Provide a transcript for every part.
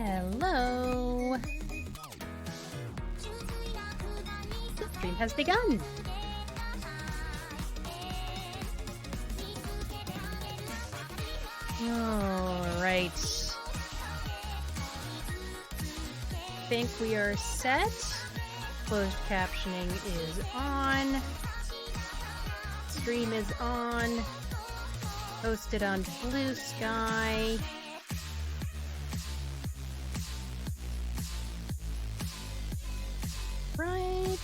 Hello! The stream has begun! Alright. I think we are set. Closed captioning is on. Stream is on. Posted on Blue Sky. Right.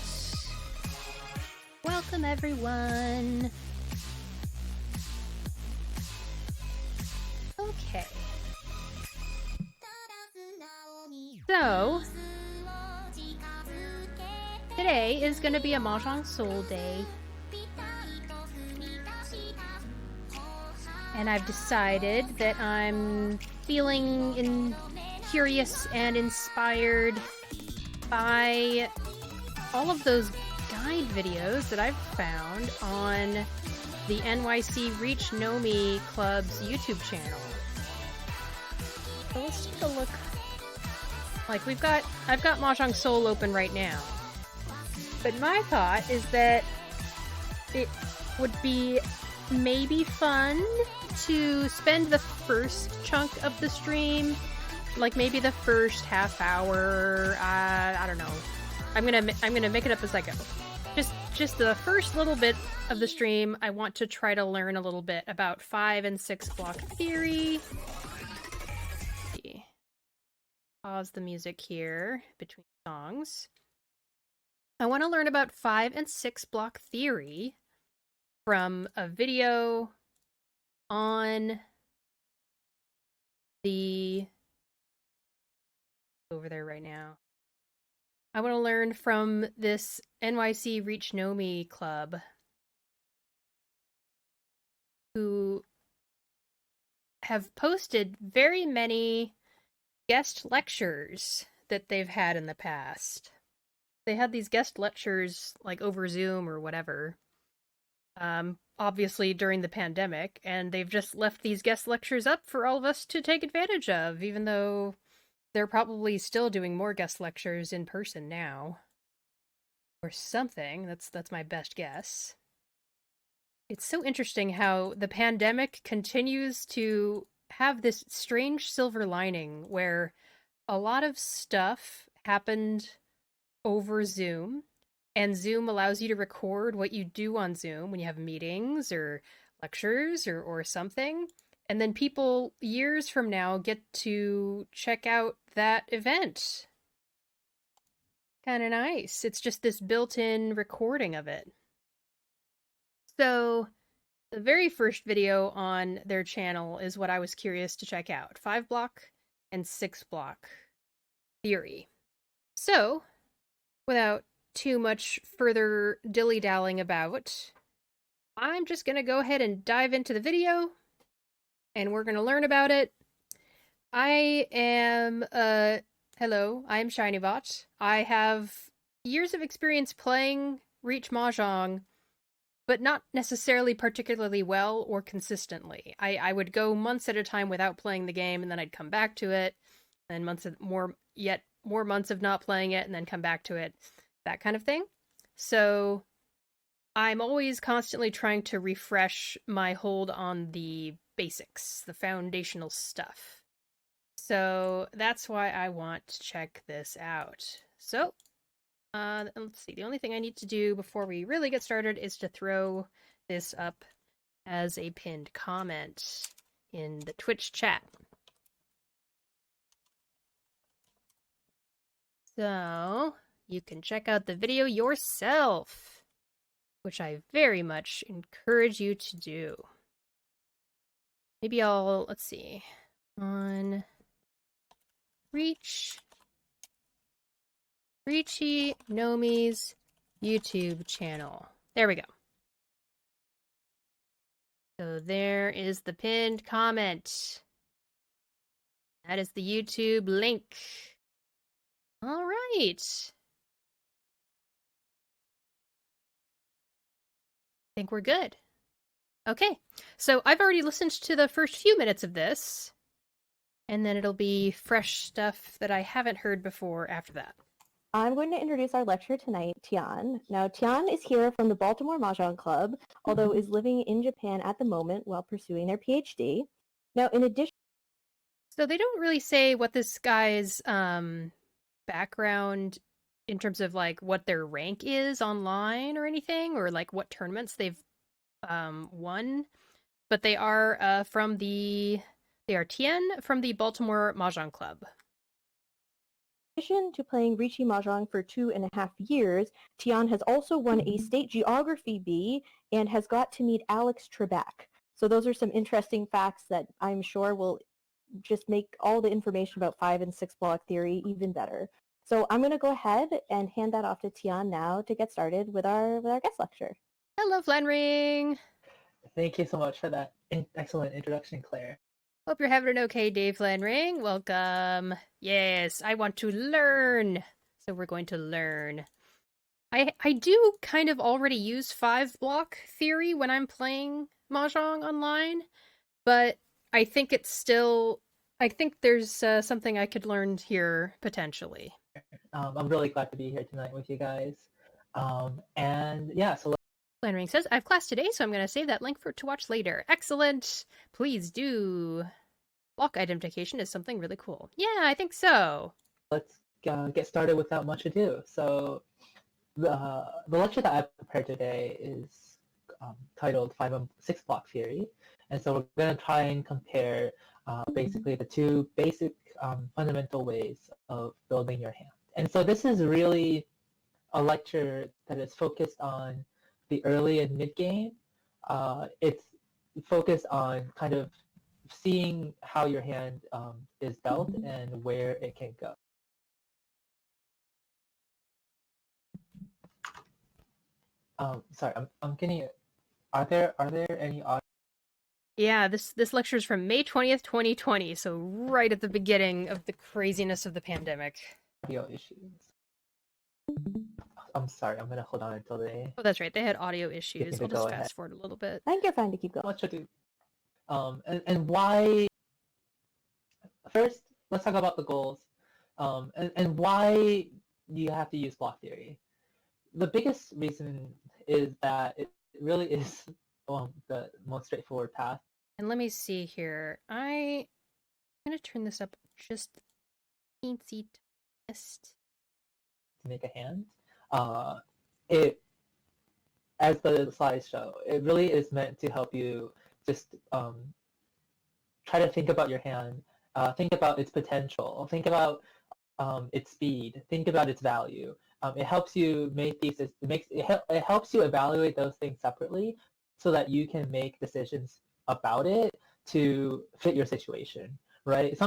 Welcome everyone. Okay. So, today is going to be a Mahjong Soul day. And I've decided that I'm feeling curious and inspired by all of those guide videos that I've found on the NYC Riichi Nomi Club's YouTube channel. So let's take a look. Like I've got Mahjong Soul open right now. But my thought is that it would be maybe fun to spend the first chunk of the stream, like maybe the first half hour, I don't know. I'm gonna make it up as I go. Just the first little bit of the stream, I want to try to learn a little bit about 5 and 6 block theory. Pause the music here between songs. I want to learn about 5 and 6 block theory from a video on the over there right now. I want to learn from this NYC Riichi Nomi Club, who have posted very many guest lectures that they've had in the past. They had these guest lectures like over Zoom or whatever, obviously during the pandemic, and they've just left these guest lectures up for all of us to take advantage of, even though they're probably still doing more guest lectures in person now. Or something. That's my best guess. It's so interesting how the pandemic continues to have this strange silver lining where a lot of stuff happened over Zoom, and Zoom allows you to record what you do on Zoom when you have meetings or lectures or something. And then people years from now get to check out that event. Kind of nice. It's just this built-in recording of it. So, the very first video on their channel is what I was curious to check out. 5 block and 6 block theory. So, without too much further dilly-dallying about, I'm just going to go ahead and dive into the video, and we're going to learn about it. I am, hello, I'm ShinyBot. I have years of experience playing Riichi Mahjong, but not necessarily particularly well or consistently. I would go months at a time without playing the game, and then I'd come back to it, and more months of not playing it, and then come back to it, that kind of thing. So I'm always constantly trying to refresh my hold on the basics, the foundational stuff. So that's why I want to check this out. So, let's see. The only thing I need to do before we really get started is to throw this up as a pinned comment in the Twitch chat. So, you can check out the video yourself, which I very much encourage you to do. Maybe let's see, on Riichi Nomi's YouTube channel. There we go. So there is the pinned comment. That is the YouTube link. All right. I think we're good. Okay, so I've already listened to the first few minutes of this, And then it'll be fresh stuff that I haven't heard before after that. I'm going to introduce our lecturer tonight, Tian. Now, Tian is here from the Baltimore Mahjong Club, although is living in Japan at the moment while pursuing their PhD. Now, in addition... So they don't really say what this guy's background in terms of like what their rank is online or anything, or like what tournaments they've won, but they are Tien from the Baltimore Mahjong Club. In addition to playing Riichi Mahjong for 2.5 years, Tian has also won a state geography B and has got to meet Alex Trebek. So those are some interesting facts that I'm sure will just make all the information about 5 and 6 block theory even better. So I'm going to go ahead and hand that off to Tian now to get started with our guest lecture. Hello, Flanring. Thank you so much for that excellent introduction, Claire. Hope you're having an okay day, Flanring. Welcome. Yes, I want to learn. So we're going to learn. I do kind of already use 5 block theory when I'm playing Mahjong online, but I think it's still... I think there's something I could learn here, potentially. I'm really glad to be here tonight with you guys. And yeah, so... Flanring says, I have class today, so I'm going to save that link to watch later. Excellent! Please do. Block identification is something really cool. Yeah, I think so. Let's get started without much ado. So the lecture that I've prepared today is titled 5 and 6 block theory. And so we're going to try and compare basically the two basic fundamental ways of building your hand. And so this is really a lecture that is focused on the early and mid game. It's focused on kind of seeing how your hand is dealt and where it can go. Sorry, I'm getting it. Are there any audio? Yeah, this lecture is from May 20th, 2020, so right at the beginning of the craziness of the pandemic. Audio issues. I'm sorry, I'm gonna hold on until they... Oh, that's right, they had audio issues. I'll just fast forward a little bit. I think you're fine to keep going. What should do? And why... First, let's talk about the goals. And why you have to use block theory. The biggest reason is that it really is the most straightforward path. And let me see here. I'm going to turn this up just teensy test. To make a hand. It, as the slides show, it really is meant to help you just try to think about your hand, think about its potential, think about its speed, think about its value. It helps you make these. It helps you evaluate those things separately, so that you can make decisions about it to fit your situation, right?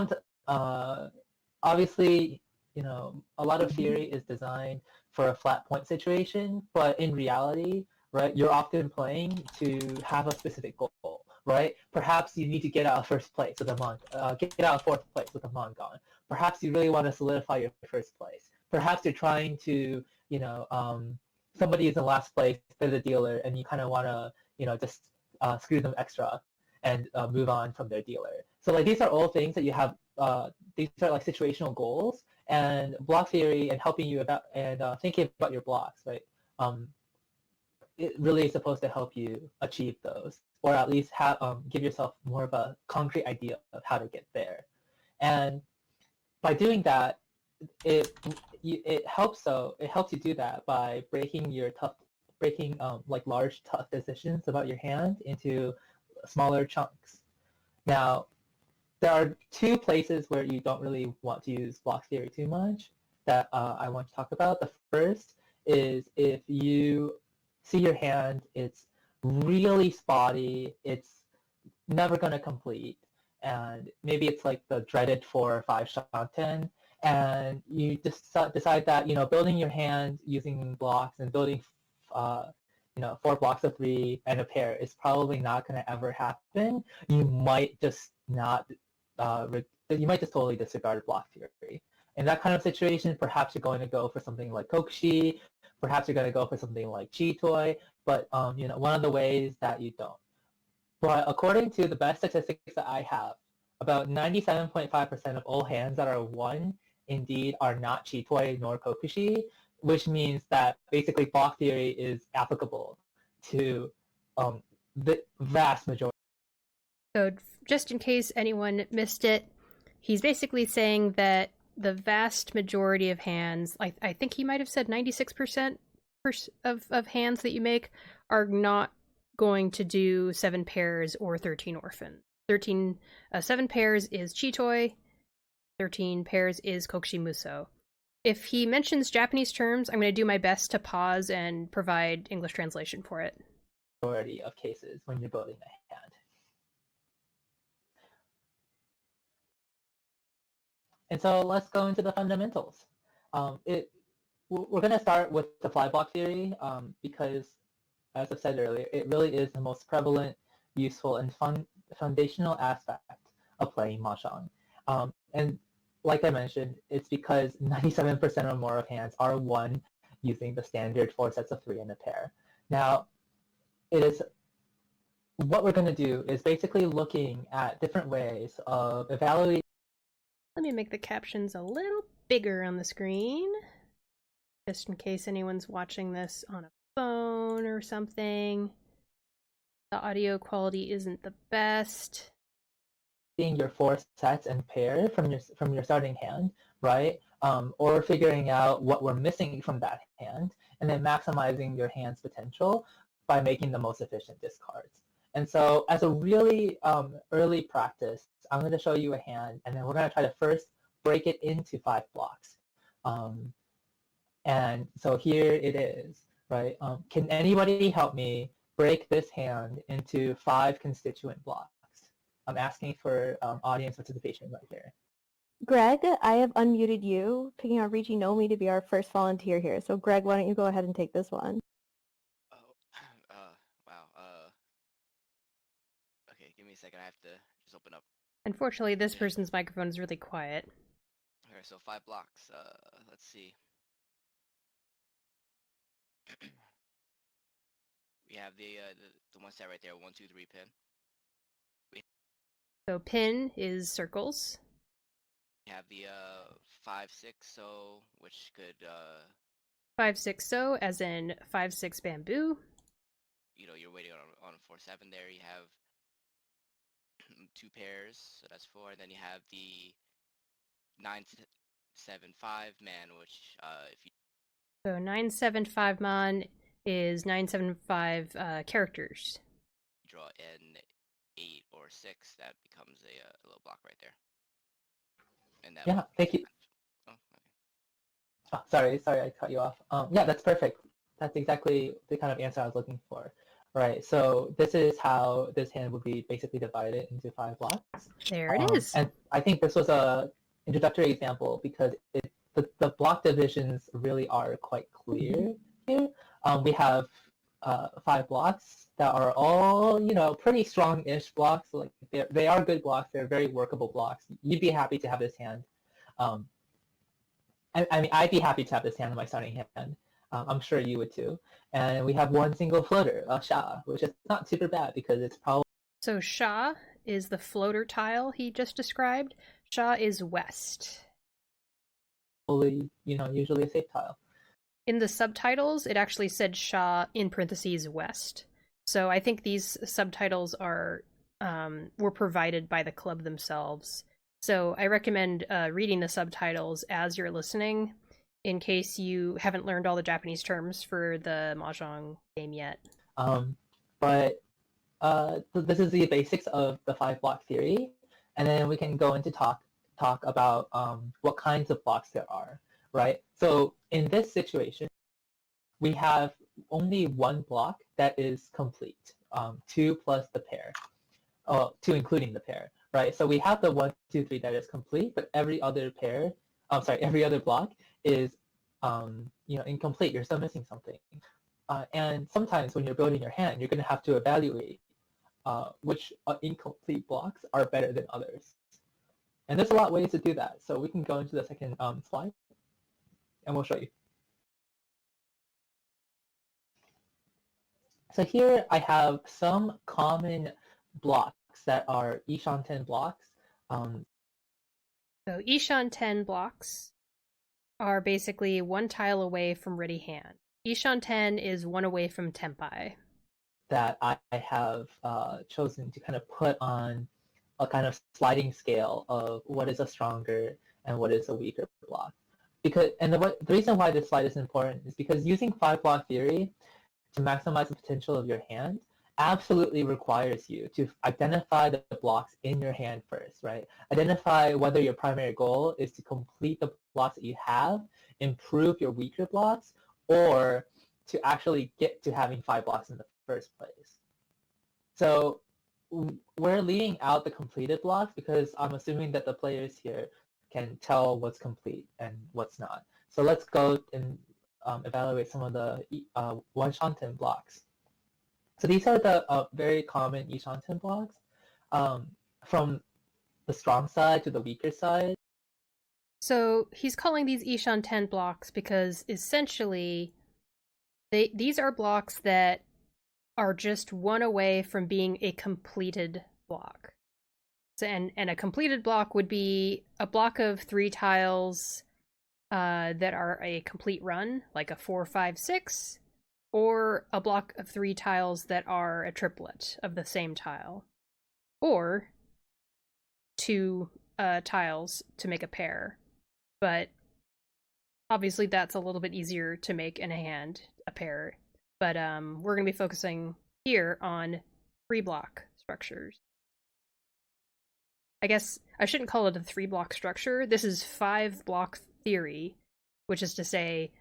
Obviously, you know, a lot of theory is designed for a flat point situation, but in reality, right, you're often playing to have a specific goal, right? Perhaps you need to get out of first place with a get out of fourth place with a Mongon. Perhaps you really want to solidify your first place. Perhaps you're trying to, you know, somebody is in last place, they're the dealer, and you kind of want to, you know, just screw them extra and move on from their dealer. So like these are all things that you have. These are like situational goals, and block theory and helping you about and thinking about your blocks, right? It really is supposed to help you achieve those, or at least have give yourself more of a concrete idea of how to get there. And by doing that, it helps you do that by breaking like large tough decisions about your hand into smaller chunks. Now, there are two places where you don't really want to use block theory too much that I want to talk about. The first is if you see your hand, it's really spotty, it's never going to complete, and maybe it's like the dreaded 4 or 5 shanten, and you just decide that, you know, building your hand using blocks and building, you know, 4 blocks of 3 and a pair is probably not going to ever happen. You might just not, you might just totally disregard block theory. In that kind of situation, perhaps you're going to go for something like Kokushi, perhaps you're going to go for something like Chi-Toi, but one of the ways that you don't. But according to the best statistics that I have, about 97.5% of all hands that are 1 indeed are not Chitoi nor Kokushi, which means that basically block theory is applicable to the vast majority. So, just in case anyone missed it, he's basically saying that the vast majority of hands, like I think he might have said 96% of hands that you make, are not going to do 7 pairs or 13 orphans. 7 pairs is Chitoi, 13 pairs is Kokushi Muso. If he mentions Japanese terms, I'm going to do my best to pause and provide English translation for it. Majority of cases when you're building a hand. And so let's go into the fundamentals. We're going to start with the fly block theory because, as I said earlier, it really is the most prevalent, useful, and foundational aspect of playing Mahjong. And like I mentioned, it's because 97% or more of hands are 1 using the standard 4 sets of 3 in a pair. Now, what we're going to do is basically looking at different ways of evaluating. Let me make the captions a little bigger on the screen, just in case anyone's watching this on a phone or something. The audio quality isn't the best. Your 4 sets and pair from your starting hand, right? Or figuring out what we're missing from that hand, and then maximizing your hand's potential by making the most efficient discards. And so as a really early practice, I'm going to show you a hand, and then we're going to try to first break it into 5 blocks. And so here it is, right? Can anybody help me break this hand into 5 constituent blocks? I'm asking for audience participation right here. Greg, I have unmuted you, picking on Riichi Nomi to be our first volunteer here. So Greg, why don't you go ahead and take this one? Oh, wow. Okay, give me a second. I have to just open up. Unfortunately, this person's microphone is really quiet. Okay, so 5 blocks. Let's see. We have the one set right there, 1, 2, 3 pin. So pin is circles. We have the 5, 6, so which could 5, 6, so as in 5, 6 bamboo. You're waiting on 4, 7 there. You have 2 pairs, so that's 4. And then you have the 9, 7, 5 man, which if you So 975 man is 975 characters. draw an 8 or 6, that becomes a little block right there. And that Yeah, thank you. Oh, okay. Oh, sorry, I cut you off. Yeah, that's perfect. That's exactly the kind of answer I was looking for. Right, so this is how this hand would be basically divided into 5 blocks. There it is. And I think this was a introductory example because the block divisions really are quite clear here. We have 5 blocks that are all, pretty strong-ish blocks. Like they are good blocks. They're very workable blocks. You'd be happy to have this hand. I mean, I'd be happy to have this hand in my starting hand. I'm sure you would too. And we have 1 single floater, Sha, which is not super bad because it's probably... So Sha is the floater tile he just described. Sha is west. Usually a safe tile. In the subtitles, it actually said Sha in parentheses west. So I think these subtitles were provided by the club themselves. So I recommend reading the subtitles as you're listening, in case you haven't learned all the Japanese terms for the Mahjong game yet. But this is the basics of the 5 block theory, and then we can go into talk about what kinds of blocks there are, right? So in this situation, we have only 1 block that is complete, 2 plus the pair, 2 including the pair, right? So we have the 1, 2, 3 that is complete, but every other block is incomplete. You're still missing something. And sometimes when you're building your hand, you're going to have to evaluate which incomplete blocks are better than others. And there's a lot of ways to do that. So we can go into the second slide, and we'll show you. So here I have some common blocks that are Ishanten blocks So Ishan 10 blocks are basically one tile away from ready hand. Ishan 10 is one away from Tempai. That I have chosen to kind of put on a kind of sliding scale of what is a stronger and what is a weaker block. The reason why this slide is important is because using 5-block theory to maximize the potential of your hand absolutely requires you to identify the blocks in your hand first, right? Identify whether your primary goal is to complete the blocks that you have, improve your weaker blocks, or to actually get to having 5 blocks in the first place. So we're leaving out the completed blocks because I'm assuming that the players here can tell what's complete and what's not. So let's go and evaluate some of the Wanshanten blocks. So these are the very common Ishanten blocks. From the strong side to the weaker side. So he's calling these Ishan 10 blocks because essentially these are blocks that are just one away from being a completed block. So, and a completed block would be a block of 3 tiles that are a complete run, like a 4, 5, 6, or a block of 3 tiles that are a triplet of the same tile, or 2 tiles to make a pair. But obviously that's a little bit easier to make in a hand, a pair. But we're going to be focusing here on 3-block structures. I guess I shouldn't call it a 3-block structure. This is 5-block theory, which is to say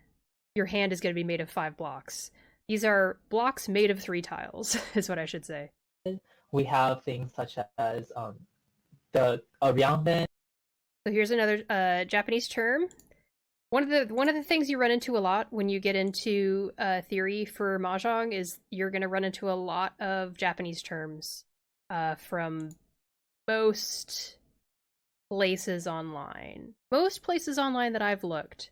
your hand is going to be made of 5 blocks. These are blocks made of 3 tiles, is what I should say. We have things such as the Ryangben. So here's another Japanese term. One of the things you run into a lot when you get into theory for Mahjong is you're going to run into a lot of Japanese terms from most places online. Most places online that I've looked,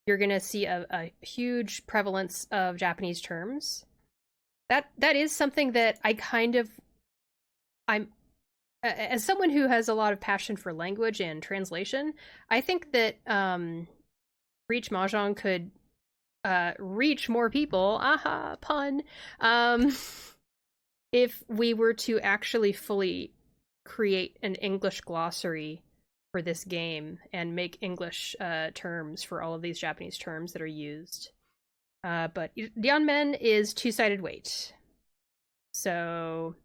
you're going to see a huge prevalence of Japanese terms. That is something that I'm as someone who has a lot of passion for language and translation, I think that Riichi Mahjong could reach more people, aha, pun, if we were to actually fully create an English glossary for this game and make English terms for all of these Japanese terms that are used. But Ryanmen is 2-sided weight. So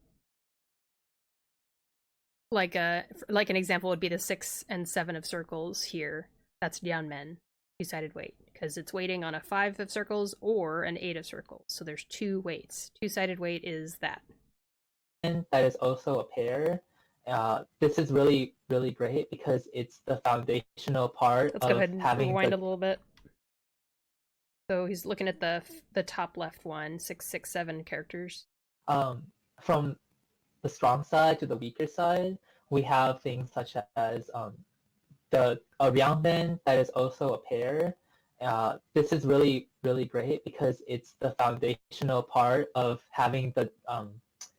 like an example would be the 6 and 7 of circles here. That's Ryanmen, 2-sided weight, because it's weighting on a 5 of circles or an 8 of circles. So there's 2 weights. 2-sided weight is that. And that is also a pair. This is really, really great because it's the foundational part Let's of go ahead and having rewind a little bit. So he's looking at the top left one, 6, 6, 7 characters. From the strong side to the weaker side, we have things such as the Ryangben that is also a pair. This is really, really great because it's the foundational part of having the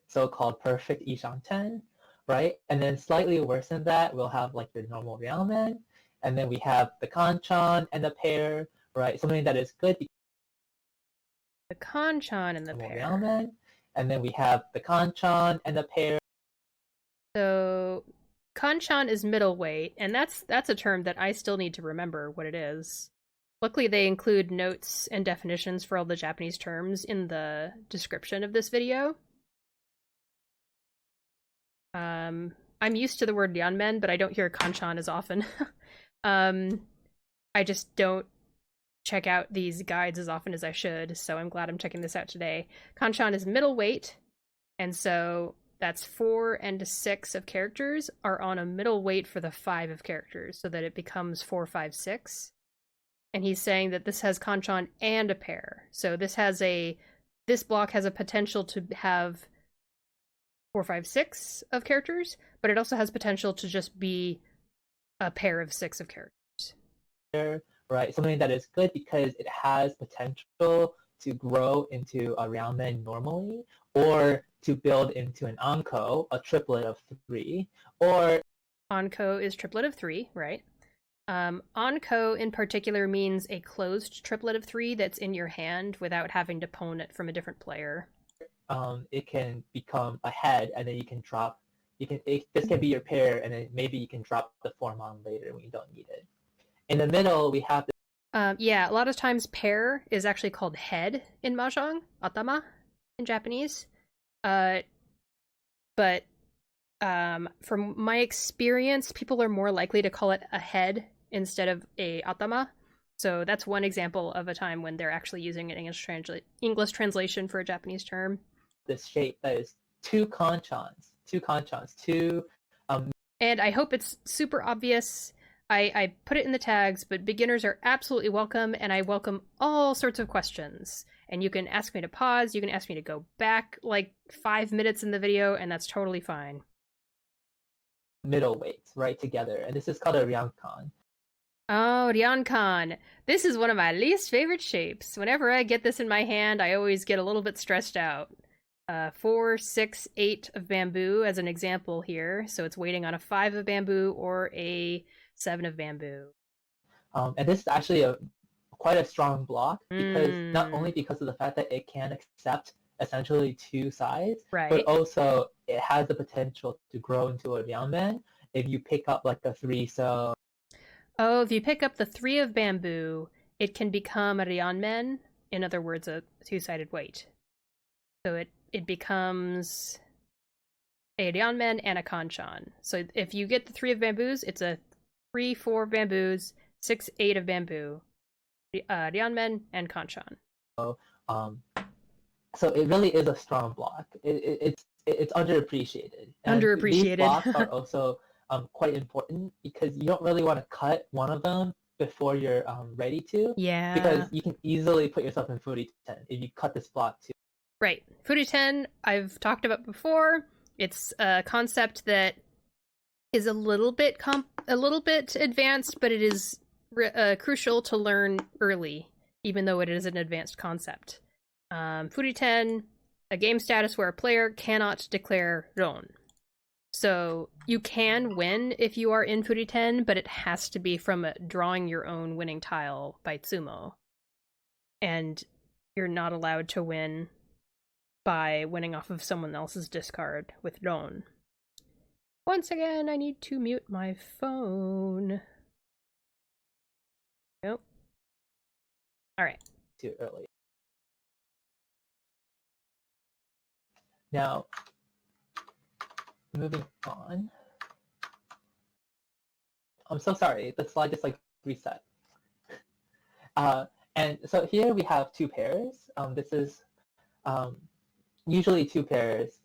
so-called perfect Ishanten, right? And then slightly worse than that, we'll have like your normal Ryangben, and then we have the Kanchan and the pair, right? Something that is good. The Kanchan and the pair. Ryangben, and then we have the Kanchan and the pair. So Kanchan is middleweight, and that's a term that I still need to remember what it is. Luckily, they include notes and definitions for all the Japanese terms in the description of this video. I'm used to the word Ryanmen, but I don't hear Kanchan as often. I just don't check out these guides as often as I should, so I'm glad I'm checking this out today. Kanchan is middleweight, and so that's 4 and 6 of characters are on a middle weight for the 5 of characters, so that it becomes 4, 5, 6. And he's saying that this has Kanchan and a pair. So this block has a potential to have 4, 5, 6 of characters, but it also has potential to just be a pair of 6 of characters. Right, something that is good because it has potential to grow into a Ryangmen normally, or to build into an Anko, a triplet of 3, or Onko is triplet of 3, right? Onko in particular means a closed triplet of 3 that's in your hand without having to pwn it from a different player. It can become a head, and then you can drop. This can be your pair, and then maybe you can drop the form on later when you don't need it. In the middle, we have Yeah, a lot of times pair is actually called head in Mahjong, atama in Japanese. But from my experience, people are more likely to call it a head instead of a atama. So that's one example of a time when they're actually using an English translation for a Japanese term. this shape that is two conchons. And I hope it's super obvious. I put it in the tags, but beginners are absolutely welcome, and I welcome all sorts of questions. And you can ask me to pause, you can ask me to go back like 5 minutes in the video, and that's totally fine. Middle weights right together, and this is called a ryankan. Oh, Ryankan. This is one of my least favorite shapes. Whenever I get this in my hand, I always get a little bit stressed out. 4, 6, 8 of bamboo as an example here. So it's waiting on a 5 of bamboo or a 7 of bamboo. And this is actually quite a strong block because not only because of the fact that it can accept essentially two sides, right, but also it has the potential to grow into a ryanmen if you pick up like a 3. So oh, if you pick up the 3 of bamboo, it can become a ryanmen. In other words, a two-sided weight. So it becomes a ryanmen and a kanchan. So if you get the 3 of bamboos, it's a 3, 4 of bamboos, 6, 8 of bamboo, ryanmen and kanchan. So it really is a strong block. It's underappreciated. And Underappreciated. These blocks are also quite important because you don't really want to cut one of them before you're ready to. Yeah. Because you can easily put yourself in Furi 10 if you cut this block too. Right. Furi 10, I've talked about before. It's a concept that is a little bit advanced, but it is crucial to learn early, even though it is an advanced concept. Furi 10, a game status where a player cannot declare Ron. So you can win if you are in Furi 10, but it has to be from drawing your own winning tile by Tsumo. And you're not allowed to win by winning off of someone else's discard with Ron. Once again, I need to mute my phone. Nope. Alright. Too early. Now, moving on. I'm so sorry, the slide just like reset. And so here we have 2 pairs. This is usually 2 pairs.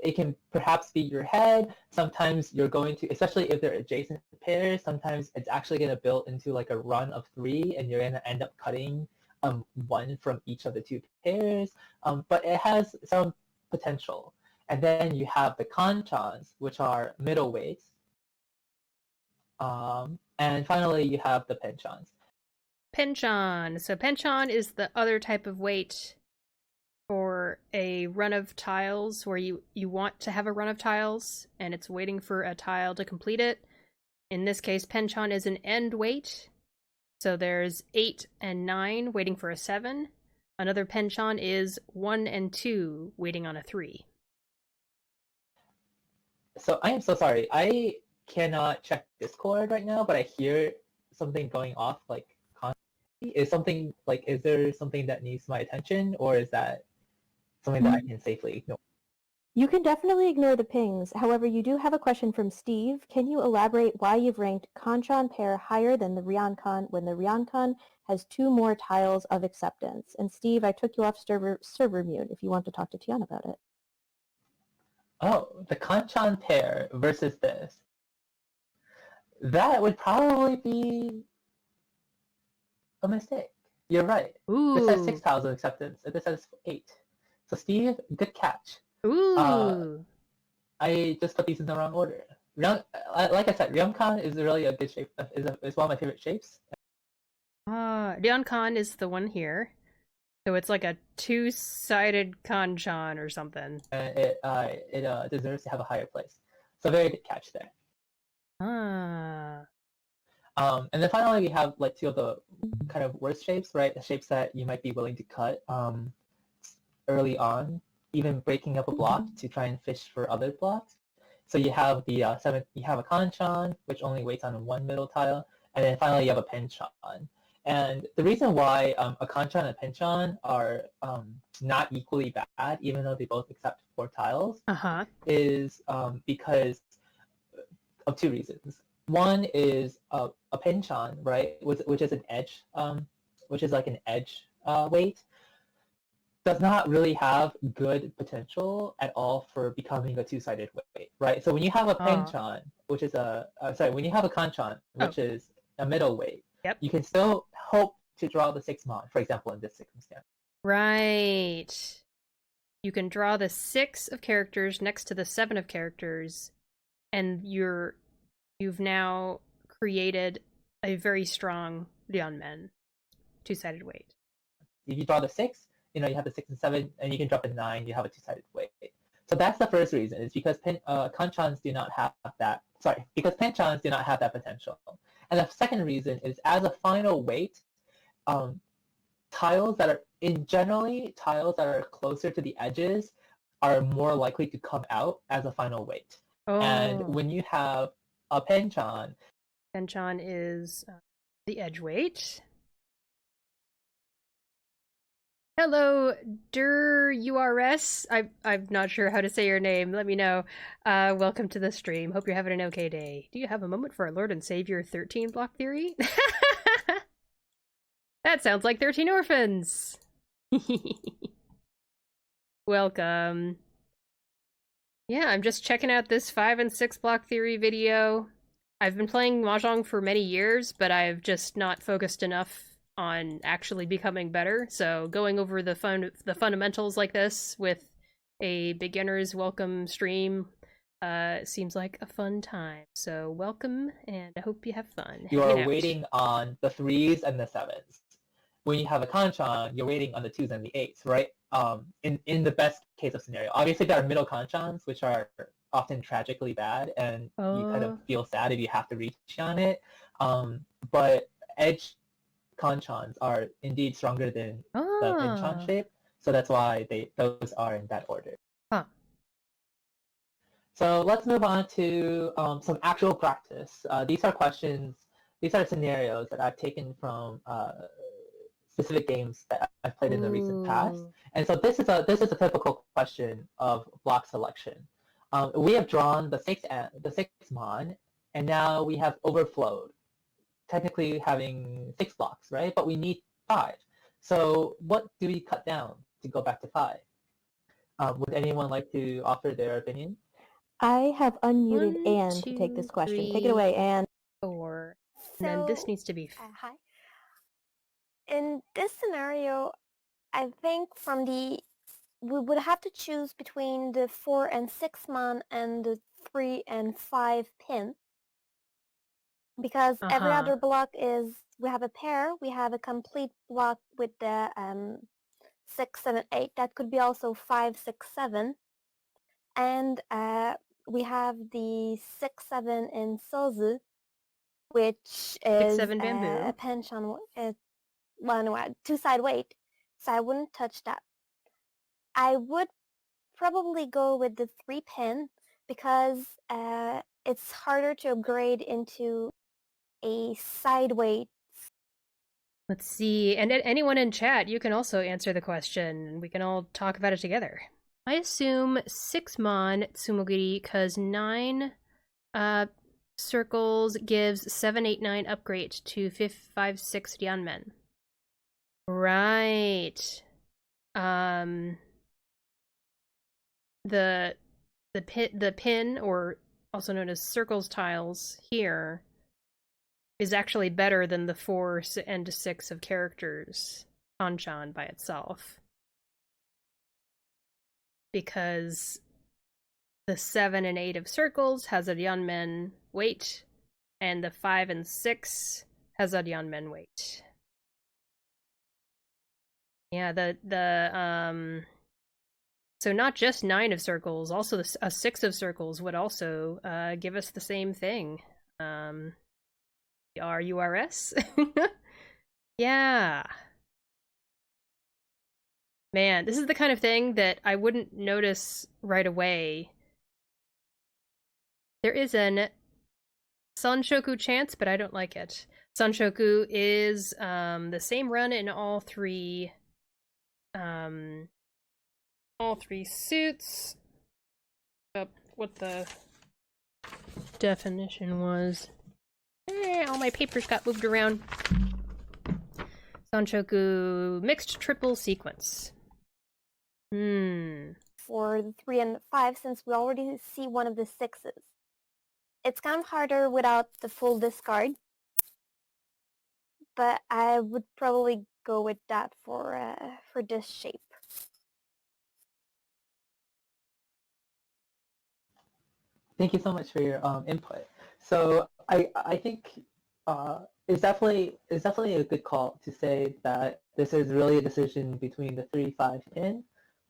It can perhaps be your head. Sometimes you're going to, especially if they're adjacent pairs, sometimes it's actually going to build into like a run of 3 and you're going to end up cutting 1 from each of the 2 pairs. But it has some potential. And then you have the kanchans, which are middle weights. And finally, you have the penchans. Penchan. So penchan is the other type of weight for a run of tiles where you want to have a run of tiles and it's waiting for a tile to complete it. In this case, penchan is an end weight. So there's 8 and 9 waiting for a 7. Another penchan is 1 and 2 waiting on a 3. So I am so sorry. I cannot check Discord right now, but I hear something going off like constantly. Is there something that needs my attention, or is that something that I can safely ignore? You can definitely ignore the pings. However, you do have a question from Steve. Can you elaborate why you've ranked Kanchan pair higher than the Ryankan when the Ryankan has 2 more tiles of acceptance? And Steve, I took you off server mute if you want to talk to Tian about it. Oh, the Kanchan pair versus this. That would probably be a mistake. You're right. Ooh. This has 6 tiles of acceptance, and this has 8. So Steve, good catch. Ooh. I just put these in the wrong order. Like I said, Ryumkan is really a good shape. Is one of my favorite shapes. Ryankan is the one here. So it's like a 2-sided kanchan or something. And it deserves to have a higher place. So very good catch there. Ah. And then finally, we have like two of the kind of worst shapes, right? The shapes that you might be willing to cut early on, even breaking up a block to try and fish for other blocks. So you have the you have a kanchan, which only waits on one middle tile, and then finally you have a penchan. And the reason why a kanchan and a penchan are not equally bad, even though they both accept 4 tiles, is because of 2 reasons. One is a penchan, right, which is an edge, which is like an edge weight, does not really have good potential at all for becoming a 2-sided weight, right? So when you have a penchan, which is when you have a kanchan, which is a middle weight, you can still hope to draw the 6 mon, for example, in this circumstance. Right. You can draw the 6 of characters next to the 7 of characters, and you've now created a very strong Ryeonmen 2-sided weight. If you draw the 6, you have the 6 and 7, and you can drop a 9, you have a 2-sided weight. So that's the first reason, is because kanchans do not have that, because penchans do not have that potential. And the second reason is, as a final weight, tiles that are closer to the edges are more likely to come out as a final weight. And when you have a penchan is the edge weight. Hello, URS. I'm not sure how to say your name. Let me know. Welcome to the stream. Hope you're having an okay day. Do you have a moment for our Lord and Savior 13 block theory? That sounds like 13 orphans. Welcome. Yeah, I'm just checking out this 5 and 6 block theory video. I've been playing Mahjong for many years, but I've just not focused enough on actually becoming better. So going over the fundamentals like this with a beginner's welcome stream seems like a fun time. So welcome, and I hope you have fun. You are waiting on the 3s and the 7s. When you have a kanchan, you're waiting on the 2s and the 8s, right? In the best case of scenario. Obviously, there are middle kanchans, which are often tragically bad, and you kind of feel sad if you have to reach on it. But edge kanchans are indeed stronger than the penchan shape, so that's why those are in that order. So let's move on to some actual practice. These are scenarios that I've taken from specific games that I've played in the recent past. And so this is a typical question of block selection. We have drawn the 6 mon, and now we have overflowed, technically having 6 blocks, right? But we need 5. So what do we cut down to go back to 5? Would anyone like to offer their opinion? I have unmuted Anne to take this question. Take it away, Anne. 4. And then this needs to be... Hi. In this scenario, I think we would have to choose between the 4 and 6 mon and the 3 and 5 pin. Because every other block is, we have a pair, we have a complete block with the 6, 7, 8. That could be also 5, 6, 7. And we have the 6, 7 in Sozu, which is 6, 7 bamboo. A penchan, 2-side weight. So I wouldn't touch that. I would probably go with the 3 pin because it's harder to upgrade into a side weight. Let's see. And anyone in chat, you can also answer the question, and we can all talk about it together. I assume 6 mon Tsumogiri because 9 circles gives 7, 8, 9 upgrade to 5, 6 Ryeonmen. Right. The pin, or also known as circles tiles here, is actually better than the 4 and 6 of characters kanchan by itself. Because the 7 and 8 of circles has a Ryeonmen weight, and the 5 and 6 has a Ryeonmen weight. Yeah, so not just 9 of circles, also a 6 of circles would also give us the same thing. RURS. Yeah. Man, this is the kind of thing that I wouldn't notice right away. There is an Sanshoku chance, but I don't like it. Sanshoku is the same run in all three suits. What the definition was. All my papers got moved around. Sanshoku mixed triple sequence. For the 3 and 5, since we already see one of the 6s. It's kind of harder without the full discard, but I would probably go with that for this shape. Thank you so much for your input. So I think it's definitely a good call to say that this is really a decision between the 3-5 in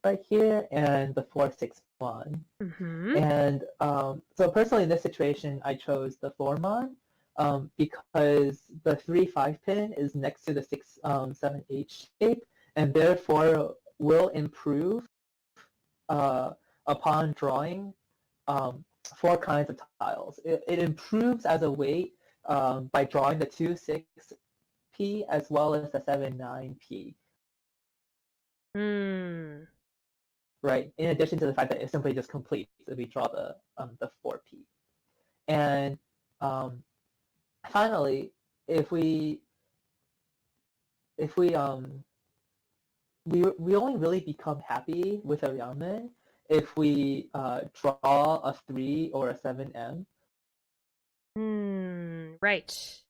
right here and the 4-6-1. And so personally in this situation I chose the 4-mon because the 3-5 pin is next to the 6-7-8 shape and therefore will improve upon drawing 4 kinds of tiles. It improves as a weight by drawing the 2-6P as well as the 7-9P. Right. In addition to the fact that it simply just completes if we draw the 4P. And finally, we only really become happy with a ramen if we draw a 3 or a 7M. Right.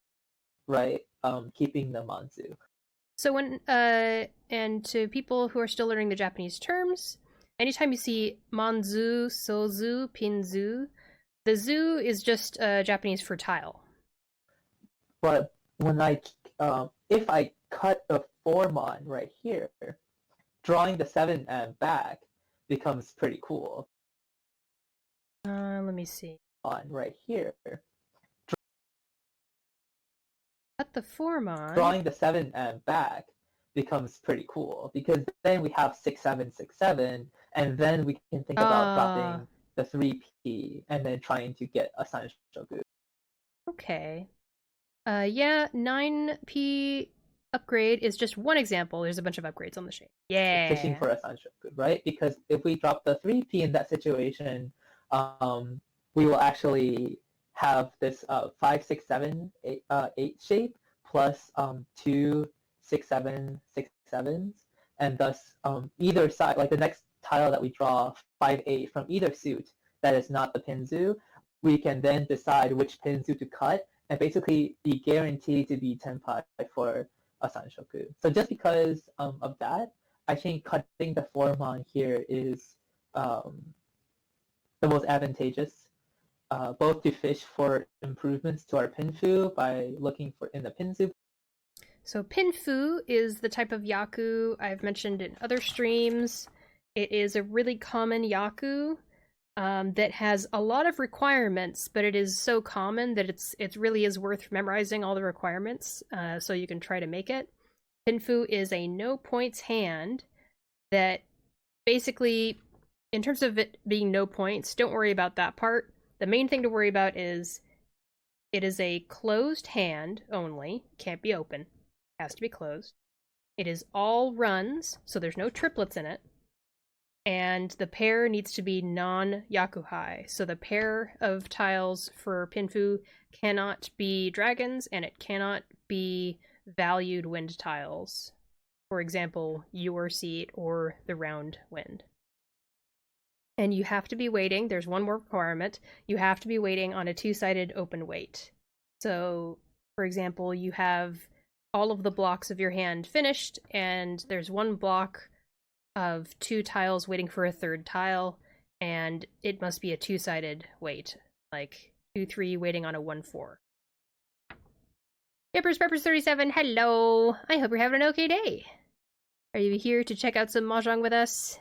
Right. Keeping the manzu. So when and to people who are still learning the Japanese terms, anytime you see manzu, sozu, pinzu, the zu is just Japanese for tile. But when if I cut the 4-mon right here, drawing the 7M back becomes pretty cool. Let me see. On right here. Cut the 4-mon. Drawing the 7M back becomes pretty cool because then we have 6-7-6-7, and then we can think about dropping the 3P and then trying to get a Sanshoku. Okay. Yeah, 9P upgrade is just one example. There's a bunch of upgrades on the shape. Yeah. Fishing for a Sanshoku, right? Because if we drop the 3P in that situation, we will actually have this 5-6-7-8 shape plus 2 6-7-6-7s, and thus either side, like the next tile that we draw 5-8 from either suit that is not the pinzu, we can then decide which pinzu to cut and basically be guaranteed to be tenpai for a Sanshoku. So just because of that, I think cutting the 4-mon here is the most advantageous, both to fish for improvements to our pinfu by looking for in the pinzu. So pinfu is the type of yaku I've mentioned in other streams. It is a really common yaku that has a lot of requirements, but it is so common that it really is worth memorizing all the requirements so you can try to make it. Pinfu is a no points hand that basically, in terms of it being no points, don't worry about that part. The main thing to worry about is it is a closed hand only, can't be open, has to be closed. It is all runs, so there's no triplets in it. And the pair needs to be non-yakuhai. So the pair of tiles for pinfu cannot be dragons, and it cannot be valued wind tiles. For example, your seat or the round wind. And you have to be waiting, there's one more requirement, you have to be waiting on a 2-sided open weight. So, for example, you have all of the blocks of your hand finished, and there's one block of 2 tiles waiting for a 3rd tile, and it must be a 2-sided weight, like 2-3 waiting on a 1-4. Yippers Peppers 37, hello! I hope you're having an okay day. Are you here to check out some Mahjong with us?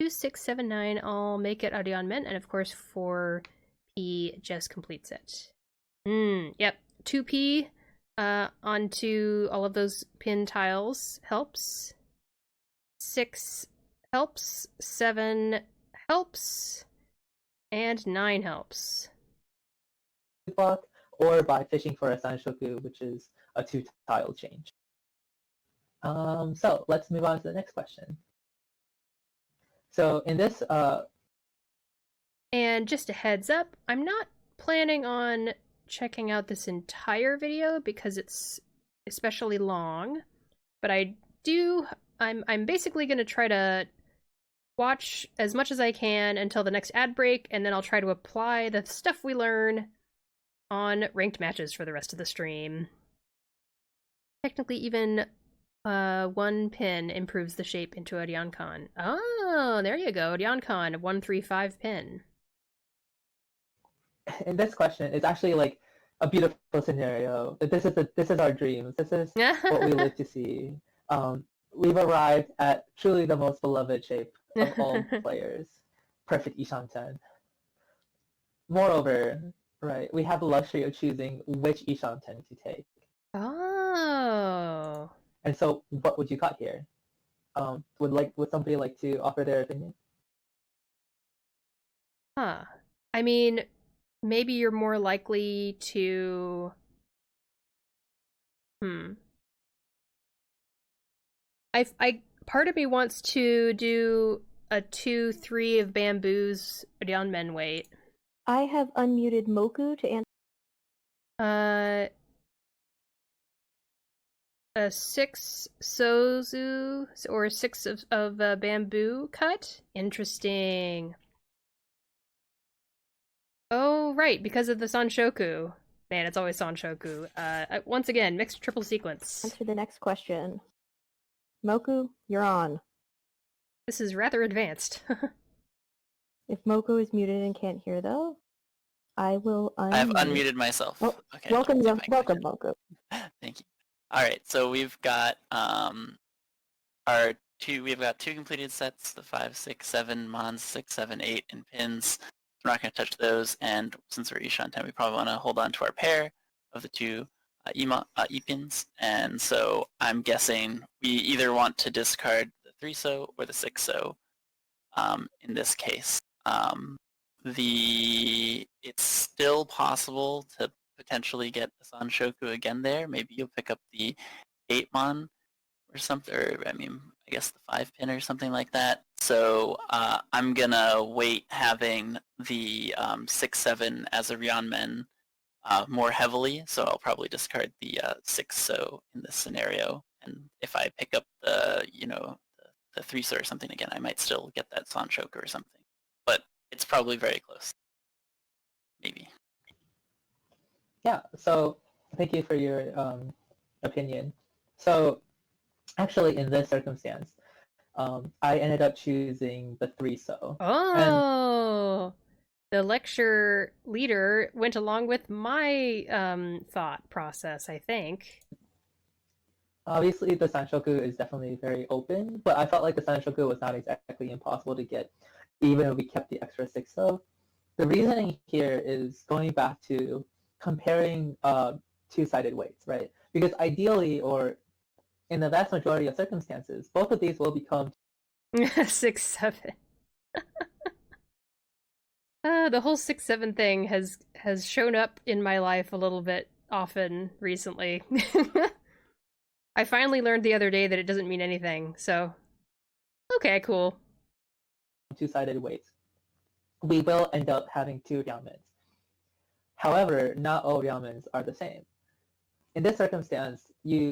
2679, I'll make it Audion Mint, and of course 4P just completes it. Yep. 2p onto all of those pin tiles helps. 6 helps. 7 helps. And 9 helps. Block, or by fishing for a Sanshoku, which is a 2-tile change. So let's move on to the next question. So in this, and just a heads up, I'm not planning on checking out this entire video because it's especially long, but I'm basically going to try to watch as much as I can until the next ad break, and then I'll try to apply the stuff we learn on ranked matches for the rest of the stream. Technically, even 1 pin improves the shape into a Ryokan. Oh, there you go, Ryokan, 135 pin. in this question, it's actually like a beautiful scenario. This is our dreams. This is what we live to see. We've arrived at truly the most beloved shape of all players. Perfect Ishanten. Moreover, right, we have the luxury of choosing which Ishanten to take. Oh. And so, what would you cut here? Would somebody like to offer their opinion? Huh. I mean, maybe you're more likely to... part of me wants to do a 2-3 of bamboos Ryanmen weight. I have unmuted Moku to answer. A 6 sozu or 6 of bamboo cut. Interesting. Oh, right, because of the Sanshoku. Man, it's always Sanshoku. Once again, mixed triple sequence. Answer the next question. Moku, you're on. This is rather advanced. If Moku is muted and can't hear, though, I will unmute. I've unmuted myself. Oh, okay. Welcome, Moku. Thank you. All right, so we've got we've got 2 completed sets, the 5, 6, 7 mons, 6, 7, 8, and pins. We're not going to touch those, and since we're Ishanten, we probably want to hold on to our pair of the 2 E-pins, and so I'm guessing we either want to discard the 3-so or the 6-so in this case. It's still possible to potentially get the Sanshoku again there. Maybe you'll pick up the 8-mon or something, or I mean, I guess the 5-pin or something like that. So I'm gonna wait having the 6-7 as a Ryanmen more heavily. So I'll probably discard the 6-so in this scenario. And if I pick up the the 3-so or something again, I might still get that Sanshoku or something. But it's probably very close. Maybe. Yeah, so thank you for your opinion. So actually in this circumstance, I ended up choosing the 3-so. Oh, the lecture leader went along with my thought process, I think. Obviously, the Sanshoku is definitely very open, but I felt like the Sanshoku was not exactly impossible to get, even if we kept the extra 6-so. The reasoning here is going back to comparing 2-sided weights, right? Because ideally, or in the vast majority of circumstances, both of these will become 6, 7. The whole 6-7 thing has shown up in my life a little bit often recently. I finally learned the other day that it doesn't mean anything, so okay, cool. 2-sided weights. We will end up having 2 Ryanmens. However, not all Ryanmens are the same. In this circumstance,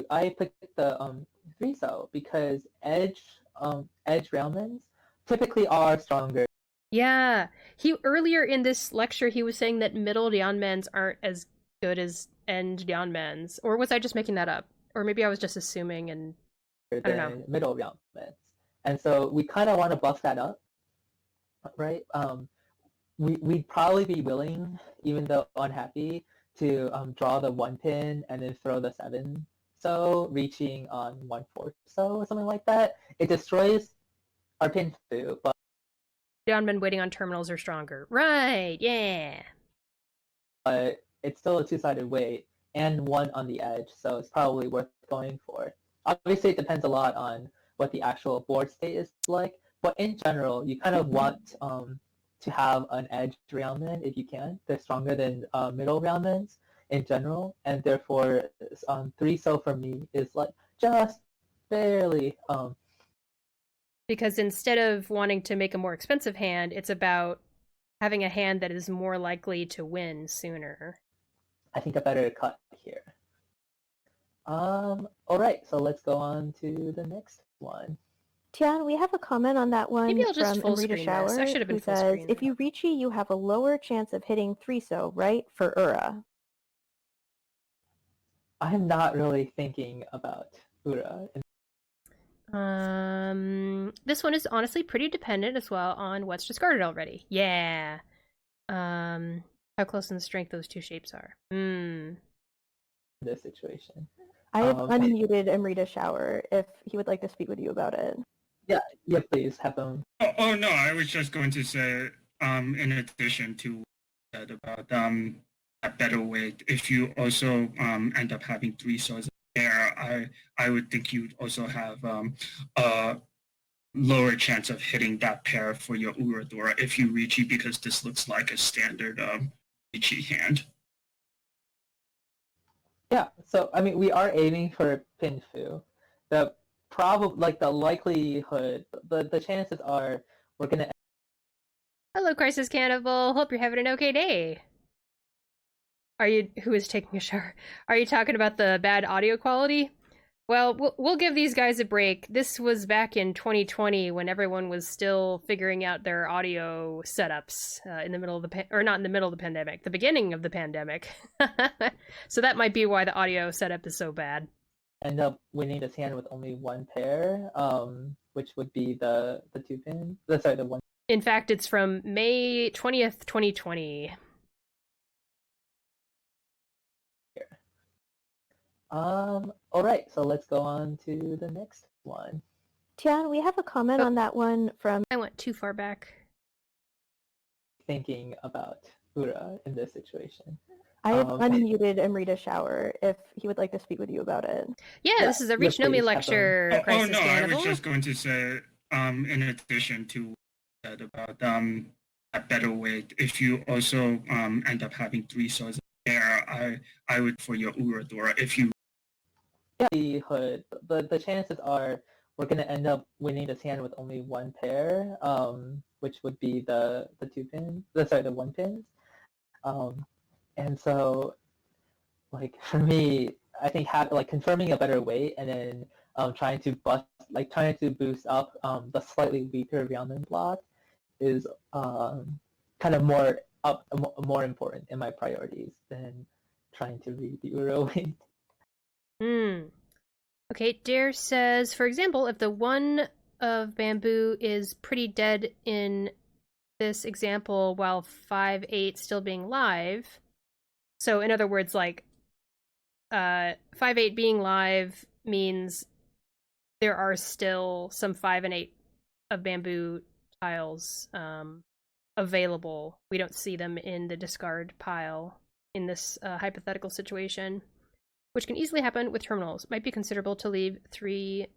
I picked the 3-so because edge Ryanmens typically are stronger. Yeah, earlier in this lecture he was saying that middle Ryanmens aren't as good as end Ryanmens, or was I just making that up? Or maybe I was just assuming, and I don't know. Middle Ryanmens, and so we kind of want to buff that up, right? We'd probably be willing, even though unhappy, to draw the 1-pin and then throw the 7-so, reaching on 1/4-so or something like that. It destroys our pin too, but Ryanmen waiting on terminals are stronger. Right, yeah. But it's still a two-sided weight and one on the edge, so it's probably worth going for. Obviously, it depends a lot on what the actual board state is like, but in general, you kind of want to have an edge railman if you can. They're stronger than middle railmans in general, and therefore 3-so for me is like just barely. Because instead of wanting to make a more expensive hand, it's about having a hand that is more likely to win sooner. I think a better cut here. All right, so let's go on to the next one. Tian, we have a comment on that one Maybe I'll just from full Amrita screen this. Shower, I should have been who full says, screen. if you Riichi, you have a lower chance of hitting 3-so, right, for Ura? I'm not really thinking about Ura. This one is honestly pretty dependent as well on what's discarded already. Yeah. How close in strength those two shapes are. This situation. I have unmuted Amrita Shower if he would like to speak with you about it. Yeah, please have them. Oh no, I was just going to say, in addition to that about a better weight, if you also end up having 3-so's there, I would think you'd also have a lower chance of hitting that pair for your Uradora if you Riichi, because this looks like a standard Riichi hand. Yeah, so I mean, we are aiming for Pinfu. The the likelihood, the chances are we're gonna. Hello, Crisis Cannibal. Hope you're having an okay day. Who is taking a shower? Are you talking about the bad audio quality? Well, we'll give these guys a break. This was back in 2020 when everyone was still figuring out their audio setups in the middle of not in the middle of the pandemic, the beginning of the pandemic. So that might be why the audio setup is so bad. End up winning this hand with only one pair, which would be the 2-pin. Sorry, the one. In fact, it's from May 20th, 2020. All right, so let's go on to the next one. Tian, we have a comment on that one from... I went too far back. Thinking about Ura in this situation. I have unmuted Amrita Shower if he would like to speak with you about it. Yeah, this is a Riichi Nomi lecture. Oh no, I was just going to say, in addition to that about a better weight, if you also end up having 3-so's there, I would for your Uradora if you. Yeah, the chances are we're gonna end up winning this hand with only one pair, which would be the 2-pin. The 1-pins. And so, like for me, I think confirming a better weight and then trying to boost up the slightly weaker Railman block is kind of more important in my priorities than trying to read the Ura weight. Okay, Dare says, for example, if the one of bamboo is pretty dead in this example while 5/8 still being live. So in other words, like 5/8 being live means there are still some 5 and 8 of bamboo tiles available. We don't see them in the discard pile in this hypothetical situation, which can easily happen with terminals. Might be considerable to leave 3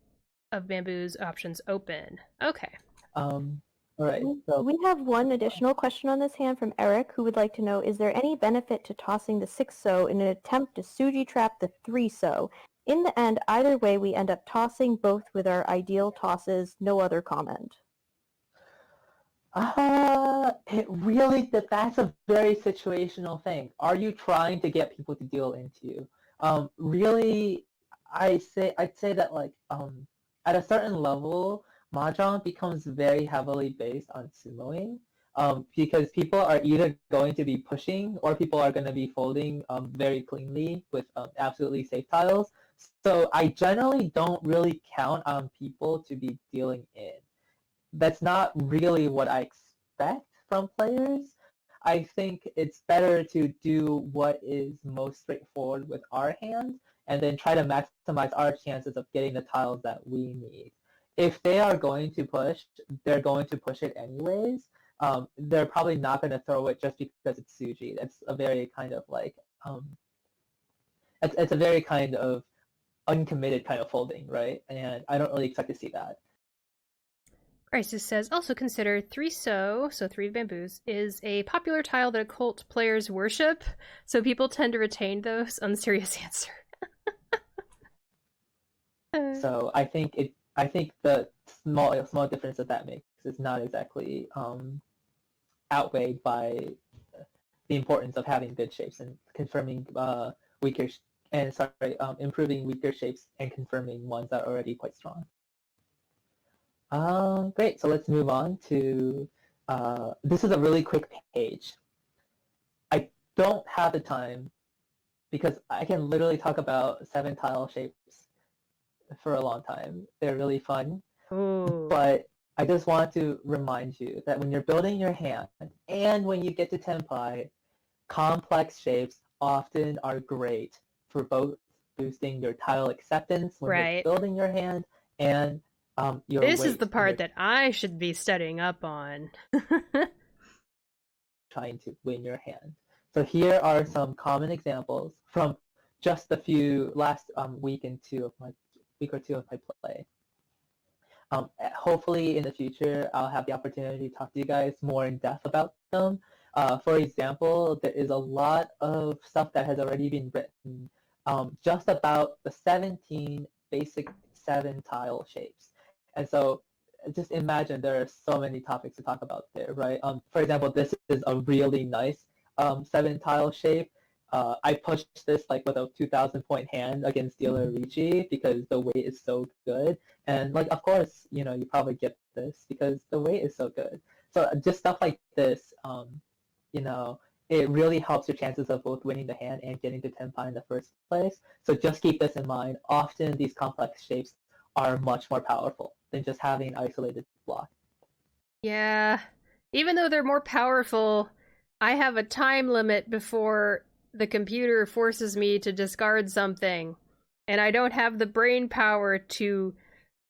of bamboo's options open. Okay. All right. So we have one additional question on this hand from Eric, who would like to know, is there any benefit to tossing the 6-so in an attempt to Suji trap the 3-so? In the end, either way, we end up tossing both with our ideal tosses. No other comment. That's a very situational thing. Are you trying to get people to deal into you? Really, I'd say that at a certain level, Mahjong becomes very heavily based on sumoing, because people are either going to be pushing or people are going to be folding very cleanly with absolutely safe tiles. So I generally don't really count on people to be dealing in. That's not really what I expect from players. I think it's better to do what is most straightforward with our hand and then try to maximize our chances of getting the tiles that we need. If they are going to push, they're going to push it anyways. They're probably not going to throw it just because it's Suji. That's a very kind of it's a very kind of uncommitted kind of folding, right? And I don't really expect to see that. Crisis says, also consider 3-so, so 3 bamboos, is a popular tile that occult players worship, so people tend to retain those. Unserious answer. So I think the small difference that makes is not exactly outweighed by the importance of having good shapes and confirming weaker improving weaker shapes and confirming ones that are already quite strong. Great, so let's move on to, this is a really quick page. I don't have the time because I can literally talk about 7 tile shapes for a long time. They're really fun. Ooh. But I just want to remind you that when you're building your hand and when you get to Tenpai, complex shapes often are great for both boosting your tile acceptance when Right. you're building your hand and your This weight is the part that I should be studying up on. trying to win your hand. So here are some common examples from just the few last week or two of my play. Hopefully in the future I'll have the opportunity to talk to you guys more in depth about them. For example, there is a lot of stuff that has already been written just about the 17 basic 7 tile shapes. And so just imagine there are so many topics to talk about there, right? For example, this is a really nice 7 tile shape. I pushed this like with a 2,000 point hand against dealer Riichi because the weight is so good. And like, of course, you probably get this because the weight is so good. So just stuff like this, it really helps your chances of both winning the hand and getting to Tenpai in the first place. So just keep this in mind. Often these complex shapes are much more powerful than just having an isolated block. Yeah. Even though they're more powerful, I have a time limit before the computer forces me to discard something. And I don't have the brain power to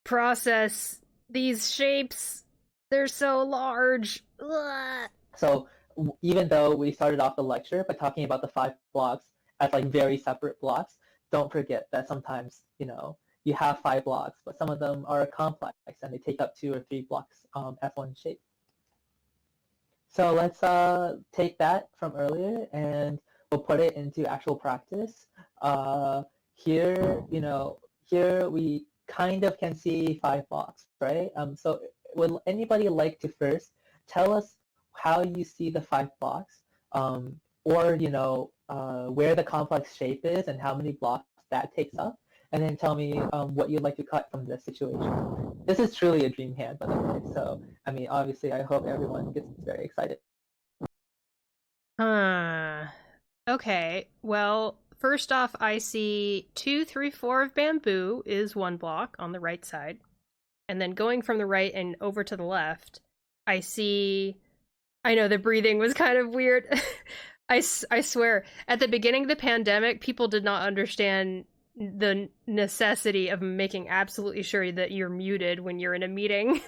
process these shapes. They're so large. Ugh. So even though we started off the lecture by talking about the 5 blocks as like very separate blocks, don't forget that sometimes, you have 5 blocks, but some of them are complex and they take up 2 or 3 blocks as one shape. So let's take that from earlier and we'll put it into actual practice. Here we kind of can see 5 blocks, right? So would anybody like to first tell us how you see the 5 blocks, or where the complex shape is and how many blocks that takes up, and then tell me what you'd like to cut from this situation. This is truly a dream hand, by the way. So, I mean, obviously, I hope everyone gets very excited. Okay, well, first off, I see 2, 3, 4 of bamboo is 1 block on the right side. And then going from the right and over to the left, I see... I know the breathing was kind of weird. I swear, at the beginning of the pandemic, people did not understand the necessity of making absolutely sure that you're muted when you're in a meeting.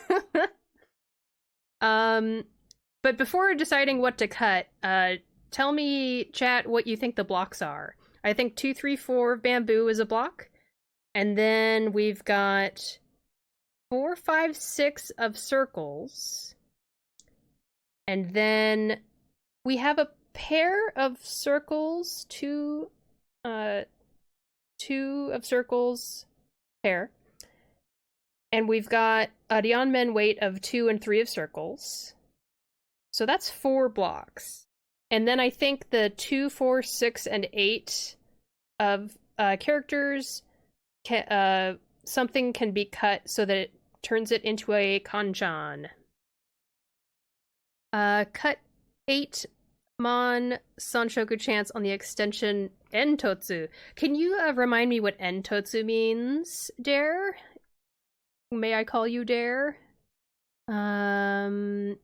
But before deciding what to cut, tell me, chat, what you think the blocks are. I think 2, 3, 4 bamboo is a block. And then we've got 4, 5, 6 of circles. And then we have a pair of circles, 2 of circles pair. And we've got a Ryeonmen weight of 2 and 3 of circles. So that's 4 blocks. And then I think the 2, 4, 6, and 8 of characters, something can be cut so that it turns it into a kanjan. Cut 8 Mon Sanshoku chants on the extension Entotsu. Can you remind me what Entotsu means, Dare? May I call you Dare? Entotsu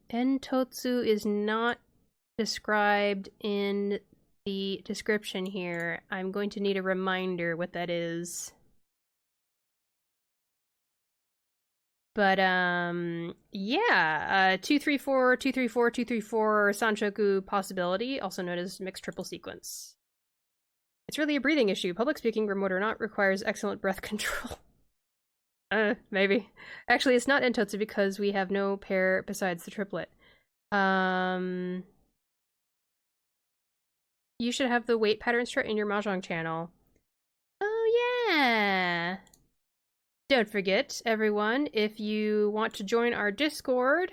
is not described in the description here. I'm going to need a reminder what that is. But, yeah, 234, 234, 234 Sanshoku possibility, also known as mixed triple sequence. It's really a breathing issue. Public speaking, remote or not, requires excellent breath control. Maybe. Actually, it's not Entotsu because we have no pair besides the triplet. You should have the weight patterns chart in your Mahjong channel. Oh, yeah! Don't forget, everyone, if you want to join our Discord,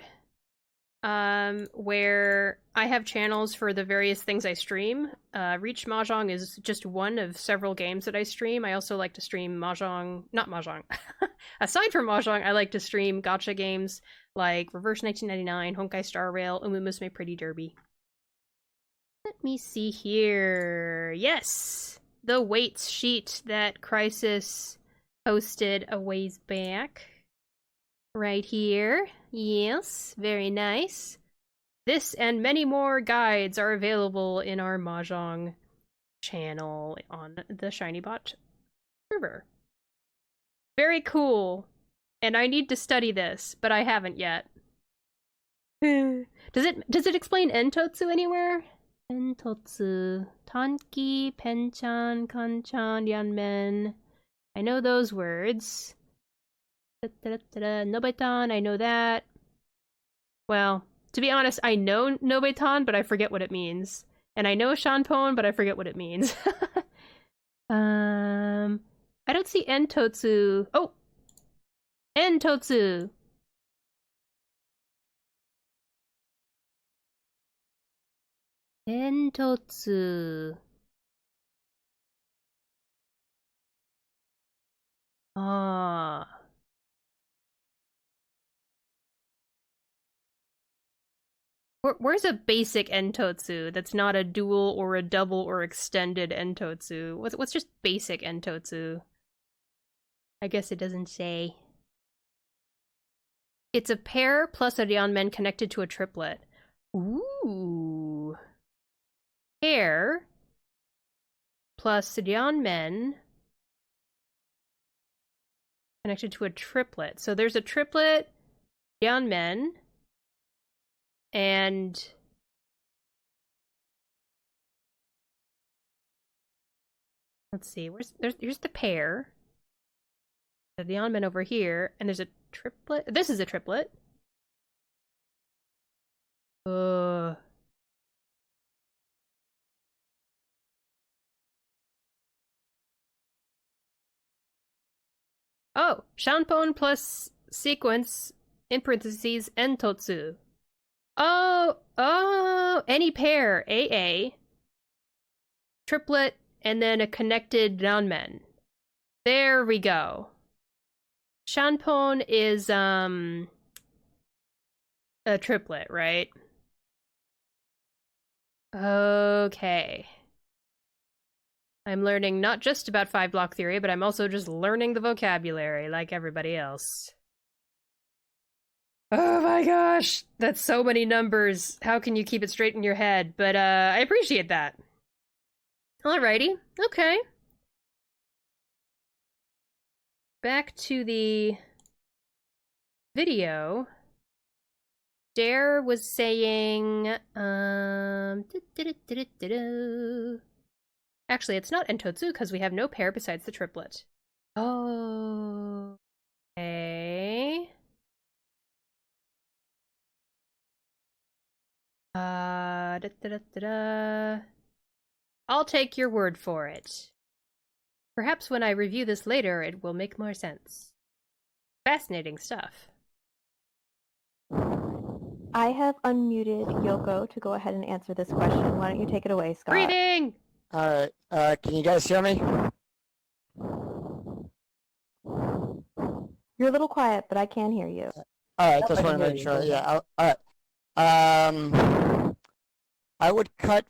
where I have channels for the various things I stream. Riichi Mahjong is just one of several games that I stream. I also like to stream Mahjong, not Mahjong. Aside from Mahjong, I like to stream gacha games like Reverse 1999, Honkai Star Rail, Umumusume Pretty Derby. Let me see here. Yes! The weights sheet that Crisis posted a ways back. Right here. Yes, very nice. This and many more guides are available in our Mahjong channel on the ShinyBot server. Very cool. And I need to study this, but I haven't yet. Does it explain Entotsu anywhere? Entotsu. Tanki, Penchan, Kanchan, Yanmen. I know those words. Nobetan, I know that. Well, to be honest, I know Nobetan, but I forget what it means. And I know Shanpon, but I forget what it means. I don't see Entotsu. Oh! Entotsu! Entotsu. Ah. Where's a basic Entotsu that's not a dual or a double or extended Entotsu? What's just basic Entotsu? I guess it doesn't say. It's a pair plus a Ryanmen connected to a triplet. Ooh. Pair plus Ryanmen connected to a triplet. So there's a triplet, Ryanmen, and let's see, here's the pair. The Ryanmen over here, and there's a triplet. This is a triplet. Oh, Shanpon plus sequence in parentheses Entotsu. Oh, any pair, AA, triplet, and then a connected Ranmen. There we go. Shanpon is, a triplet, right? Okay. I'm learning not just about 5-block theory, but I'm also just learning the vocabulary like everybody else. Oh my gosh, that's so many numbers. How can you keep it straight in your head? But I appreciate that. Alrighty, okay. Back to the video. Dare was saying, actually, it's not Entotsu because we have no pair besides the triplet. Oh, okay. I'll take your word for it. Perhaps when I review this later, it will make more sense. Fascinating stuff. I have unmuted Yoko to go ahead and answer this question. Why don't you take it away, Scott? Breathing! Alright, can you guys hear me? You're a little quiet, but I can hear you. Alright, Yep, just I want can to hear make you. sure, Go yeah, alright. I would cut,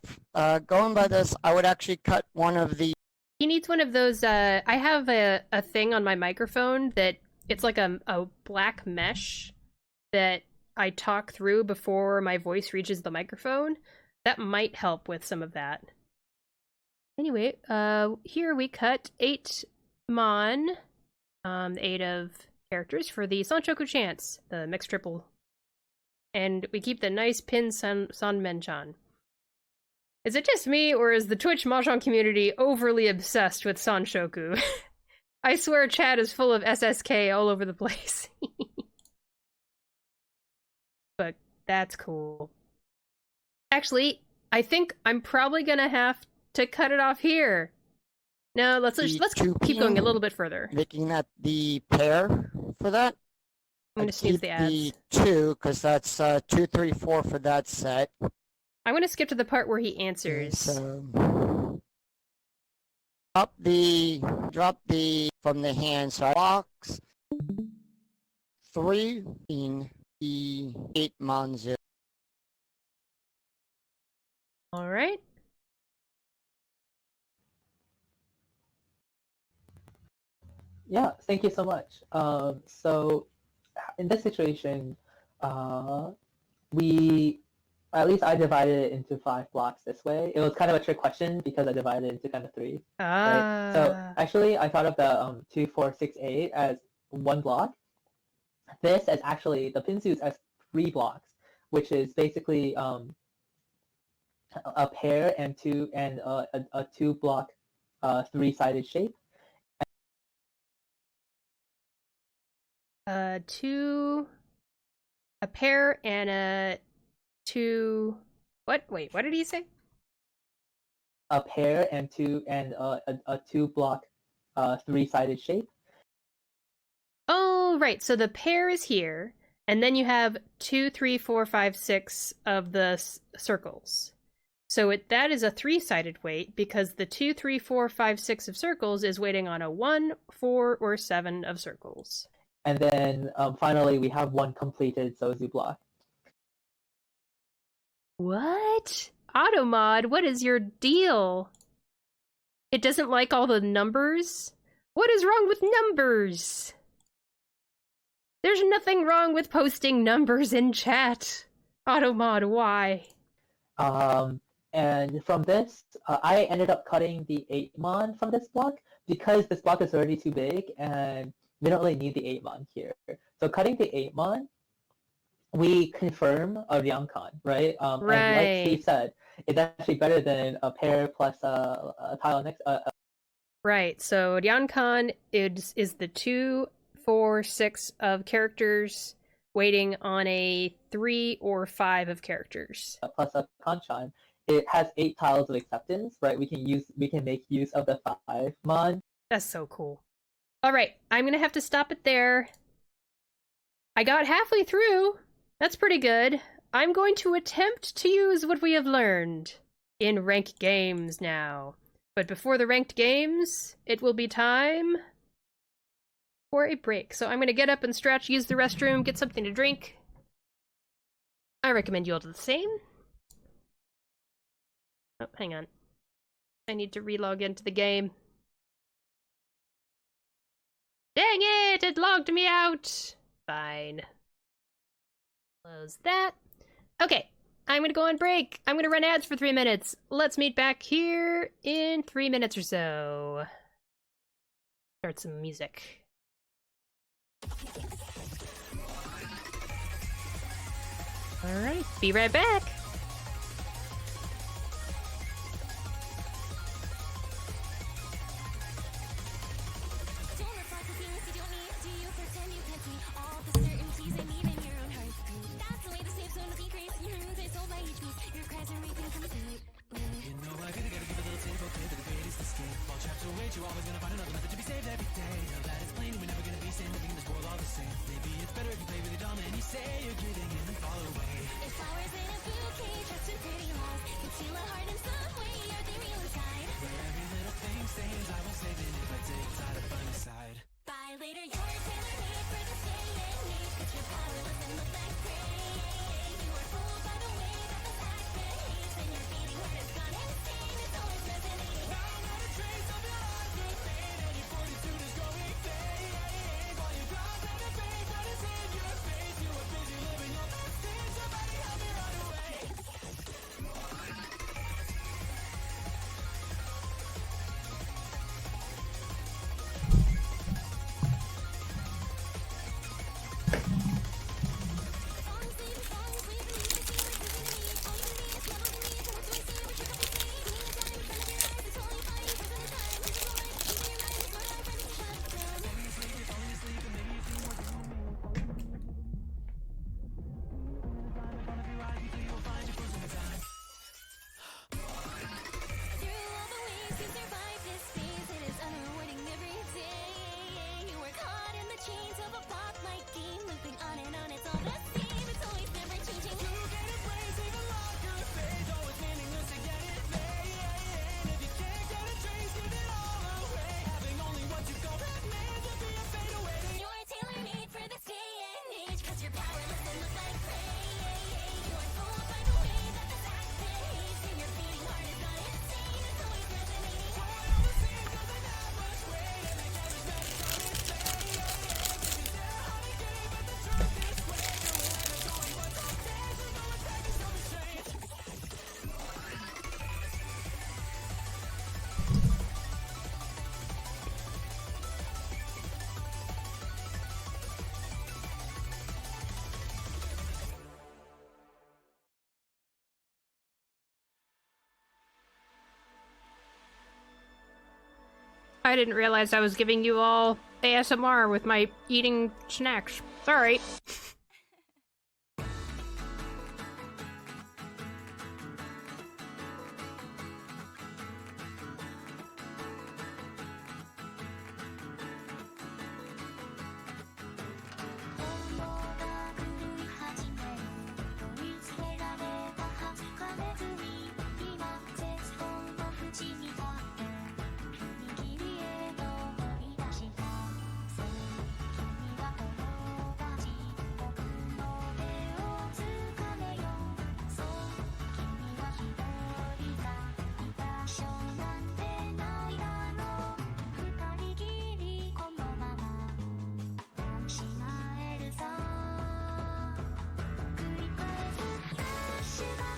going by this, I would actually cut one of the... He needs one of those, I have a thing on my microphone that it's like a black mesh that I talk through before my voice reaches the microphone. That might help with some of that. Anyway, here we cut 8 mon, 8 of characters for the Sanchoku Chance, the mixed triple. And we keep the nice pin San Menchan. Is it just me, or is the Twitch Mahjong community overly obsessed with Sanshoku? I swear chat is full of SSK all over the place. But that's cool. Actually, I think I'm probably gonna have to cut it off here. No, let's keep going a little bit further. Looking at the pair for that. I'm gonna snooze the ads. The 2, because that's 2, 3, 4 for that set. I'm gonna skip to the part where he answers. So, drop the from the hand side box. 3 in the 8 Manzu. All right. Yeah, thank you so much. So in this situation, at least I divided it into 5 blocks this way. It was kind of a trick question because I divided it into kind of 3. Right? So actually, I thought of the 2, 4, 6, 8 as 1 block. This is actually the pinsus as 3 blocks, which is basically a pair and a 2 block 3-sided shape. 2, a pair and a 2. What? Wait, what did he say? A pair and a 2 block 3-sided shape. Oh, right. So the pair is here, and then you have 2, 3, 4, 5, 6 of the circles. So that is a 3-sided weight because the 2, 3, 4, 5, 6 of circles is waiting on a 1, 4, or 7 of circles. And then finally, we have 1 completed Sozu block. What? Automod, what is your deal? It doesn't like all the numbers? What is wrong with numbers? There's nothing wrong with posting numbers in chat. Automod, why? And from this, I ended up cutting the 8-mon from this block because this block is already too big and we don't really need the 8-mon here. So cutting the 8-mon, we confirm a Ryankan, right? Right. And like Steve said, it's actually better than a pair plus a tile next. Right. So Ryankan is the 2, 4, 6 of characters waiting on a 3 or 5 of characters. Plus a Kanchan. It has 8 tiles of acceptance, right? We can make use of the 5-mon. That's so cool. All right, I'm gonna have to stop it there. I got halfway through. That's pretty good. I'm going to attempt to use what we have learned in ranked games now. But before the ranked games, it will be time for a break. So I'm gonna get up and stretch, use the restroom, get something to drink. I recommend you all do the same. Oh, hang on. I need to relog into the game. Dang it! It logged me out! Fine. Close that. Okay, I'm gonna go on break. I'm gonna run ads for 3 minutes. Let's meet back here in 3 minutes or so. Start some music. Alright, be right back. I didn't realize I was giving you all ASMR with my eating snacks. Sorry.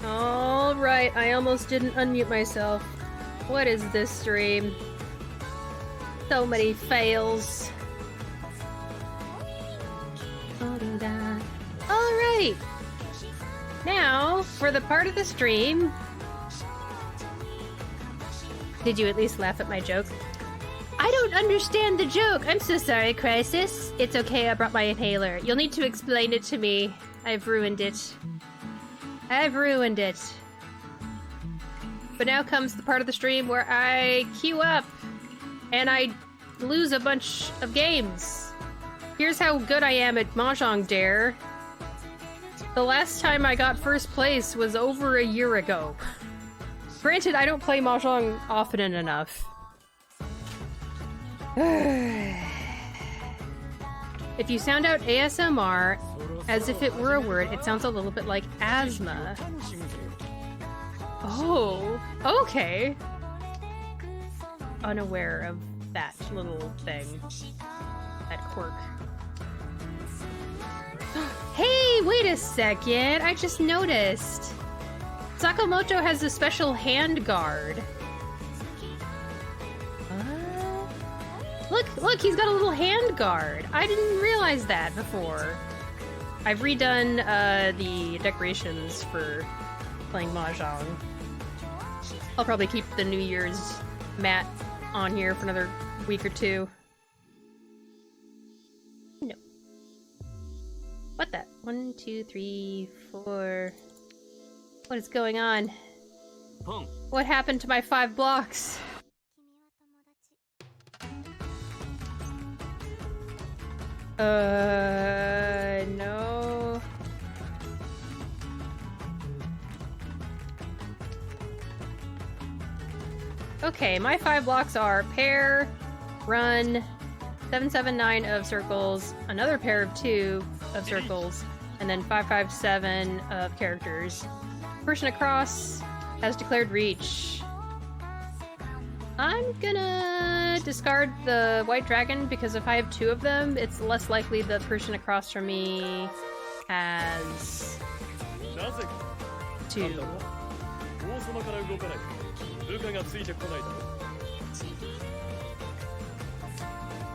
Alright, I almost didn't unmute myself. What is this stream? So many fails. Alright! Now, for the part of the stream... Did you at least laugh at my joke? I don't understand the joke! I'm so sorry, Crisis. It's okay, I brought my inhaler. You'll need to explain it to me. I've ruined it. I've ruined it. But now comes the part of the stream where I queue up and I lose a bunch of games. Here's how good I am at Mahjong Dare. The last time I got first place was over a year ago. Granted, I don't play Mahjong often enough. If you sound out ASMR as if it were a word, it sounds a little bit like asthma. Oh, okay. Unaware of that little thing. That quirk. Hey, wait a second! I just noticed! Sakamoto has a special hand guard. Look, he's got a little hand guard. I didn't realize that before. I've redone the decorations for playing Mahjong. I'll probably keep the New Year's mat on here for another week or two. No. What the? 1, 2, 3, 4... What is going on? What happened to my 5 blocks? No. Okay, my 5 blocks are pair, run, 779 of circles, another pair of 2 of circles, and then 557 of characters. Person across has declared reach. I'm gonna discard the white dragon because if I have 2 of them, it's less likely the person across from me has 2.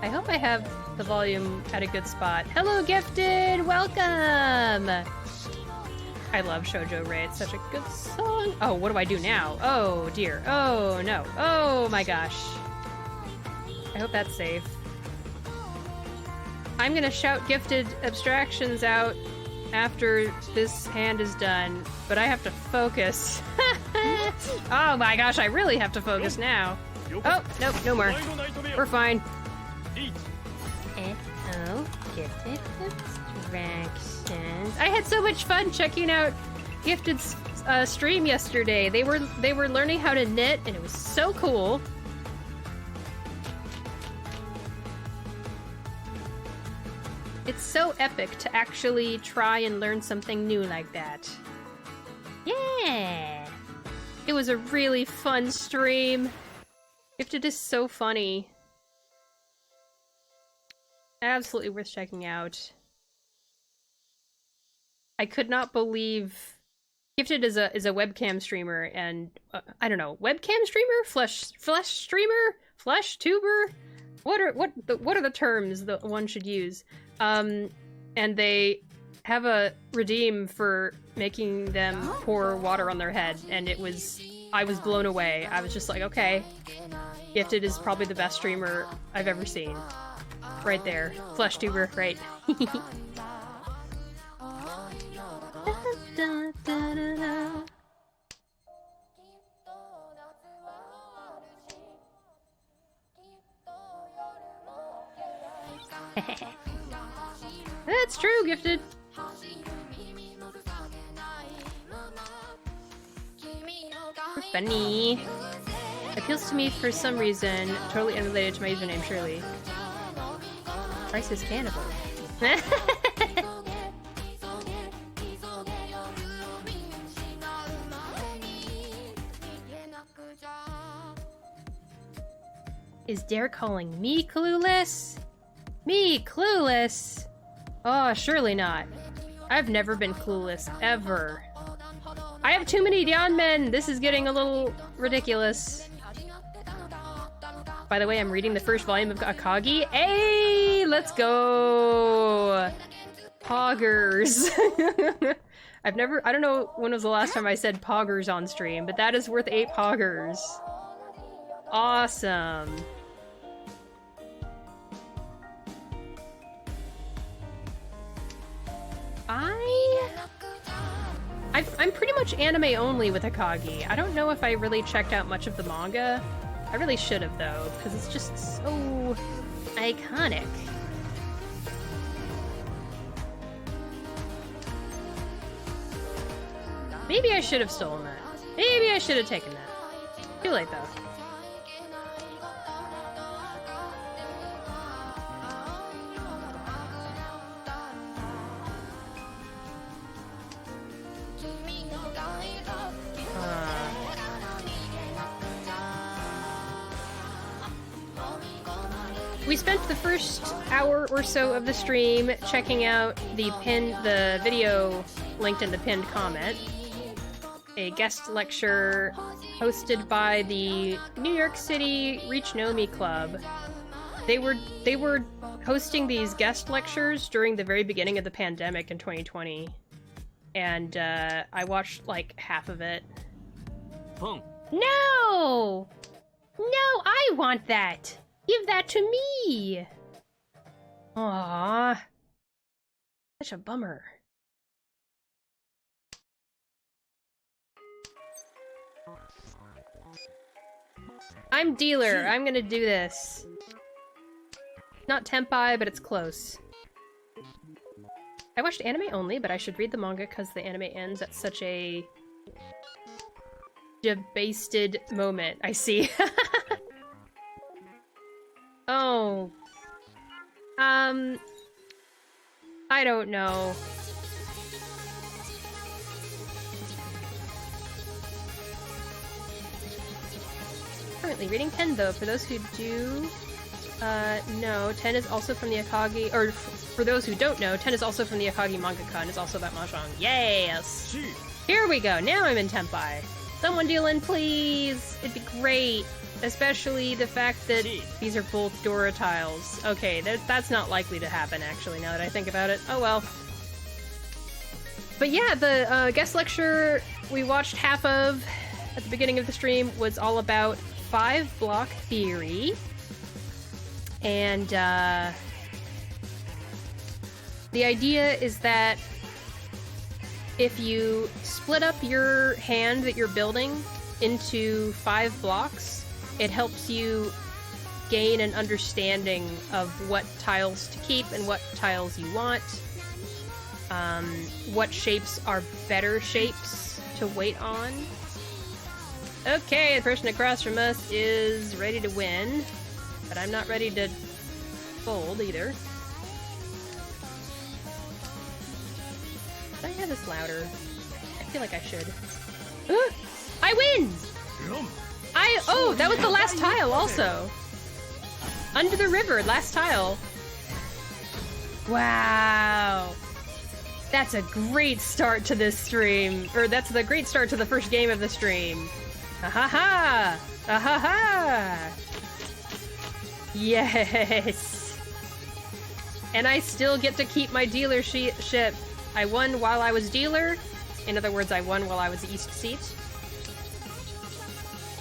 I hope I have the volume at a good spot. Hello, Gifted! Welcome! I love Shoujo Rei. It's such a good song. Oh, what do I do now? Oh, dear. Oh, no. Oh, my gosh. I hope that's safe. I'm gonna shout Gifted Abstractions out after this hand is done, but I have to focus. Oh my gosh, I really have to focus now. Oh, nope, no more. We're fine. Oh, Gifted Abstractions. I had so much fun checking out Gifted's stream yesterday. They were learning how to knit, and it was so cool. It's so epic to actually try and learn something new like that. Yeah! It was a really fun stream. Gifted is so funny. Absolutely worth checking out. I could not believe Gifted is a webcam streamer, and I don't know, webcam streamer, flesh streamer, flesh tuber. What are the terms that one should use? And they have a redeem for making them pour water on their head, and I was blown away. I was just like, okay, Gifted is probably the best streamer I've ever seen. Right there. Flesh tuber, right. That's true, Gifted. Funny. Appeals to me for some reason, totally unrelated to my username, surely. Price is cannibal. Is Dare calling me clueless? Me clueless? Oh, surely not. I've never been clueless, ever. I have too many Dion men! This is getting a little ridiculous. By the way, I'm reading the first volume of Akagi. Hey, let's go! Poggers. I don't know when was the last time I said poggers on stream, but that is worth 8 poggers. Awesome. I'm pretty much anime only with Akagi. I don't know if I really checked out much of the manga. I really should have, though, because it's just so iconic. Maybe I should have stolen that. Maybe I should have taken that. Too late, though. We spent the first hour or so of the stream checking out the video linked in the pinned comment. A guest lecture hosted by the New York City Riichi Nomi Club. They were hosting these guest lectures during the very beginning of the pandemic in 2020. And I watched like half of it. Boom. No! No, I want that! Give that to me! Aww. Such a bummer. I'm dealer. I'm gonna do this. Not Tenpai, but it's close. I watched anime only, but I should read the manga because the anime ends at such a debasted moment. I see. Oh. I don't know. Currently reading 10 though, for those who do know, 10 is also from the Akagi, or for those who don't know, 10 is also from the Akagi mangaka and is also about Mahjong. Yes! Here we go, now I'm in Tenpai. Someone deal in, please! It'd be great. Especially the fact that these are both Dora tiles. Okay, that's not likely to happen, actually, now that I think about it. Oh well. But yeah, the guest lecture we watched half of at the beginning of the stream was all about 5-block theory. And the idea is that if you split up your hand that you're building into 5 blocks, it helps you gain an understanding of what tiles to keep and what tiles you want. What shapes are better shapes to wait on. Okay, the person across from us is ready to win, but I'm not ready to fold either. Should I have this louder? I feel like I should. I win! Oh, that was the last tile also. Under the river, last tile. Wow. That's a great start to this stream. Or that's the great start to the first game of the stream. Ahaha! Ahaha! Yes! And I still get to keep my dealership. I won while I was dealer. In other words, I won while I was East Seat.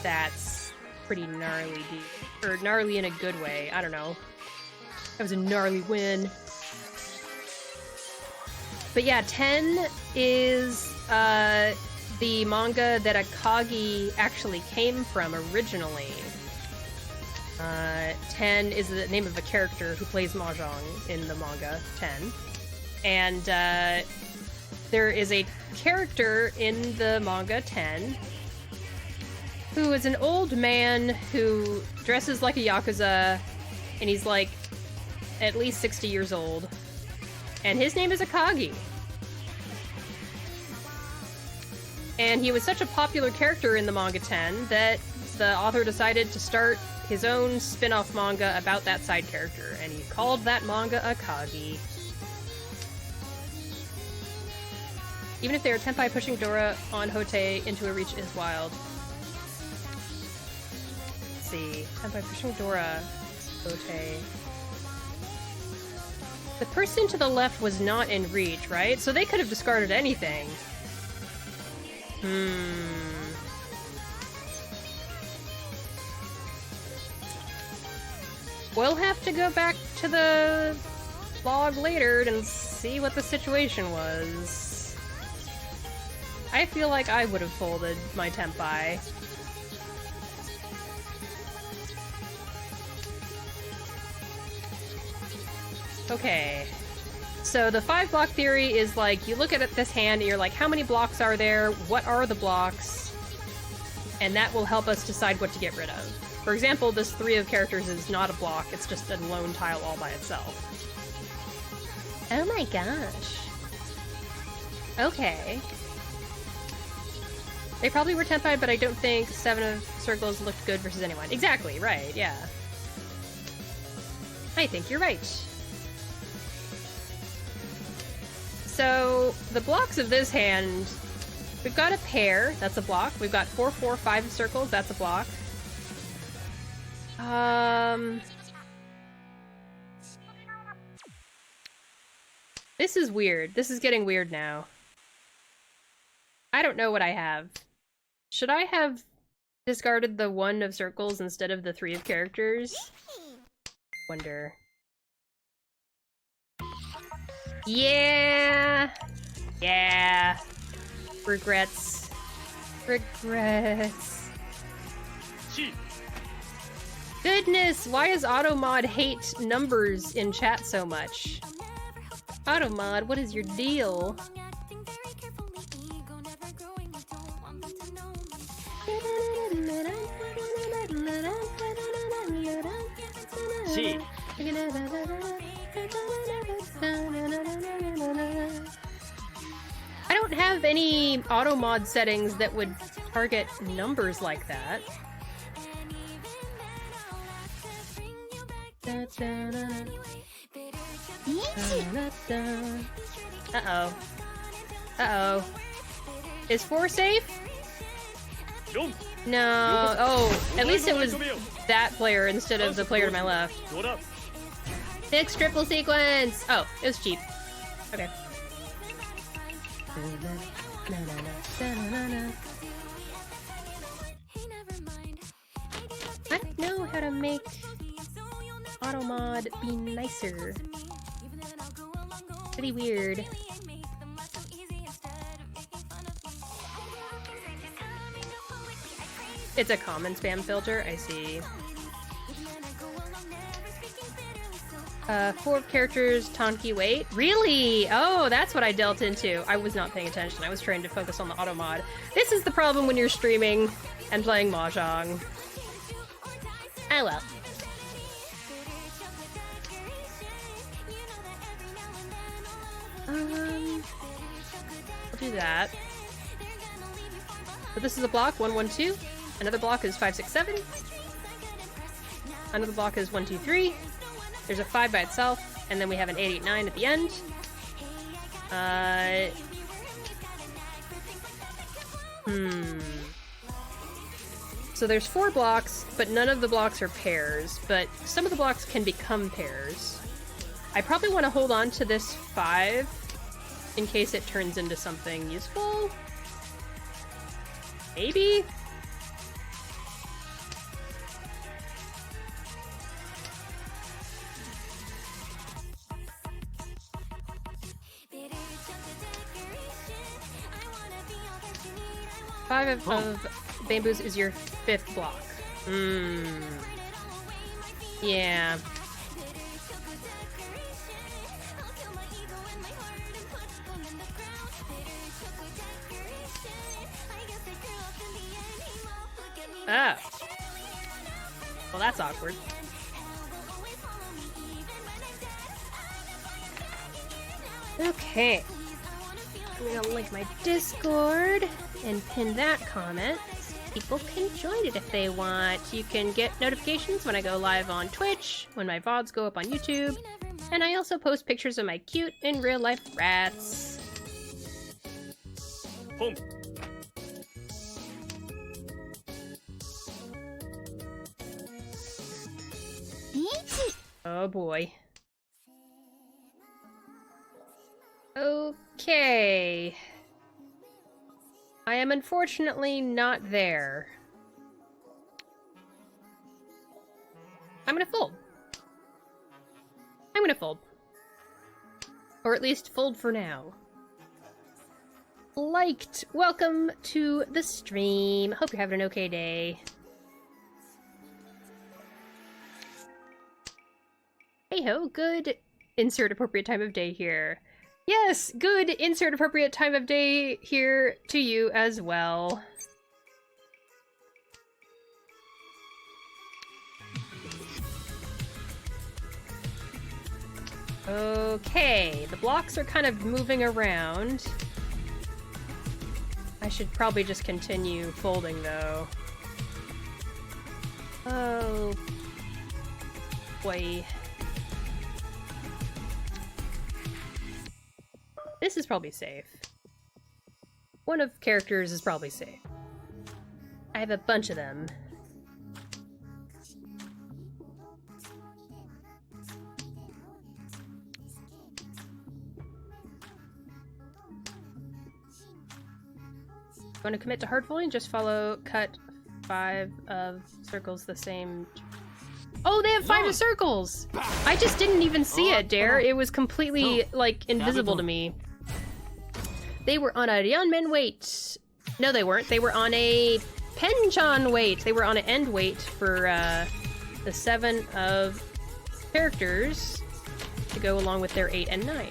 That's pretty gnarly, dude. Or gnarly in a good way. I don't know. That was a gnarly win. But yeah, 10 is the manga that Akagi actually came from originally. 10 is the name of a character who plays Mahjong in the manga, 10. And there is a character in the manga, 10, who is an old man who dresses like a Yakuza, and he's like at least 60 years old. And his name is Akagi. And he was such a popular character in the manga 10 that the author decided to start his own spin-off manga about that side character, and he called that manga Akagi. Even if they are Tenpai pushing Dora on Hote into a reach is wild. Let's see. Tenpai pushing Dora, Hote. The person to the left was not in reach, right? So they could have discarded anything. We'll have to go back to the log later and see what the situation was. I feel like I would have folded my Tenpai. Okay. So the 5-block theory is like, you look at this hand and you're like, how many blocks are there? What are the blocks? And that will help us decide what to get rid of. For example, this 3 of characters is not a block, it's just a lone tile all by itself. Oh my gosh. Okay. They probably were Tenpai, but I don't think 7 of circles looked good versus anyone. Exactly, right, yeah. I think you're right. So, the blocks of this hand, we've got a pair, that's a block. We've got 4, 4, 5 circles, that's a block. This is weird. This is getting weird now. I don't know what I have. Should I have discarded the 1 of circles instead of the 3 of characters? Wonder. Yeah! Yeah! Regrets. Regrets. Goodness, why does Automod hate numbers in chat so much? Automod, what is your deal? C. I don't have any Automod settings that would target numbers like that. Uh-oh. Uh-oh. Is 4 safe? No. Oh, at least it was that player instead of the player to my left. 6 triple sequence! Oh, it was cheap. Okay. I don't know how to make Automod be nicer. Pretty weird. It's a common spam filter, I see. 4 characters, Tonki, wait. Really? Oh, that's what I dealt into. I was not paying attention. I was trying to focus on the Automod. This is the problem when you're streaming and playing Mahjong. Oh well. I'll do that. So this is a block, 1, 1, 2. Another block is 5, 6, 7. Another block is 1, 2, 3. There's a 5 by itself, and then we have an 8, 8, 9 at the end. So there's 4 blocks, but none of the blocks are pairs, but some of the blocks can become pairs. I probably want to hold on to this 5 in case it turns into something useful. Maybe? 5 of bamboos is your 5th block. Yeah. Oh. Well, that's awkward. Okay. I'm gonna link my Discord and pin that comment. People can join it if they want. You can get notifications when I go live on Twitch, when my VODs go up on YouTube, and I also post pictures of my cute in real life rats. Boom. Oh boy. Okay. I am unfortunately not there. I'm gonna fold. I'm gonna fold. Or at least fold for now. Liked! Welcome to the stream. Hope you're having an okay day. Hey ho, good insert appropriate time of day here. Yes, good insert appropriate time of day here to you as well. Okay, the blocks are kind of moving around. I should probably just continue folding though. Oh boy. This is probably safe. One of characters is probably safe. I have a bunch of them. Want to commit to hard folding? Just follow cut 5 of circles the same. Oh, they have 5 of circles! I just didn't even see it, Dare. It was completely, like, invisible to me. They were on a Ryeonmen weight. No, they weren't. They were on a Penchan weight. They were on an end weight for the 7 of characters to go along with their 8 and 9.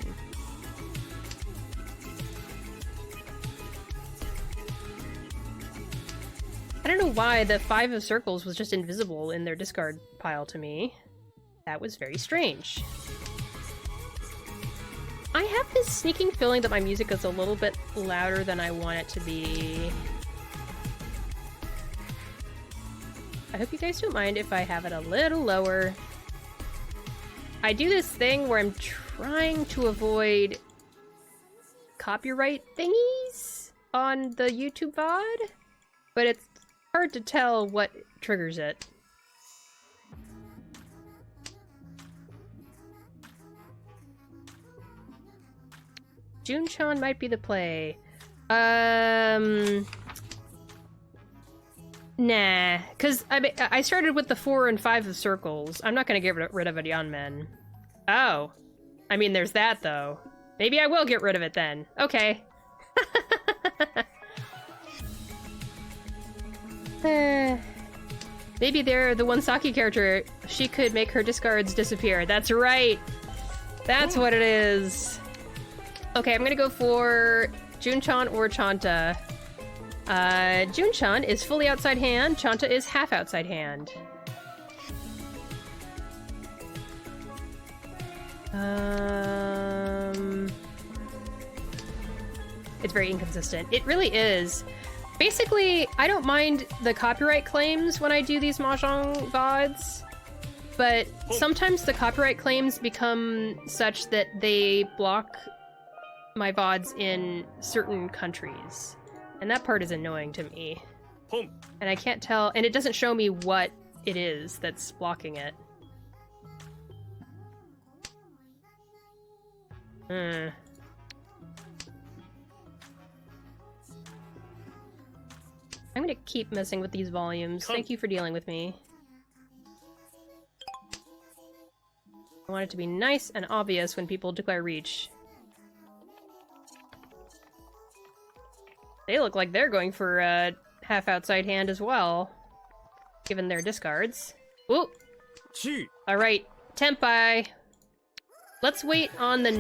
I don't know why the 5 of circles was just invisible in their discard pile to me. That was very strange. I have this sneaking feeling that my music is a little bit louder than I want it to be. I hope you guys don't mind if I have it a little lower. I do this thing where I'm trying to avoid copyright thingies on the YouTube VOD, but it's hard to tell what triggers it. Junchan might be the play. Nah, because I started with the 4 and 5 of circles. I'm not gonna get rid of a Yeonmen. Oh. I mean, there's that, though. Maybe I will get rid of it then. Okay. Maybe they're the one Saki character. She could make her discards disappear. That's right. That's what it is. Okay, I'm gonna go for Junchan or Chanta. Junchan is fully outside hand. Chanta is half outside hand. It's very inconsistent. It really is. Basically, I don't mind the copyright claims when I do these Mahjong VODs, but sometimes the copyright claims become such that they block my VODs in certain countries. And that part is annoying to me. And I can't tell, and it doesn't show me what it is that's blocking it. I'm gonna keep messing with these volumes. Thank you for dealing with me. I want it to be nice and obvious when people declare reach. They look like they're going for a half outside hand as well, given their discards. Ooh! Alright, Tempai. Let's wait on the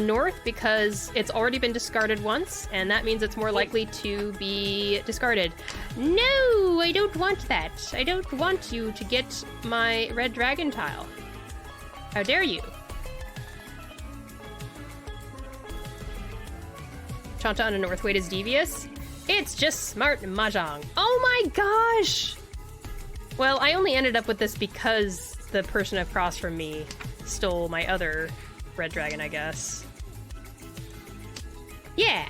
north because it's already been discarded once, and that means it's more likely to be discarded. No, I don't want that. I don't want you to get my red dragon tile. How dare you? Chanta on a north wait is devious. It's just smart mahjong. Oh my gosh! Well, I only ended up with this because the person across from me stole my other red dragon, I guess. Yeah!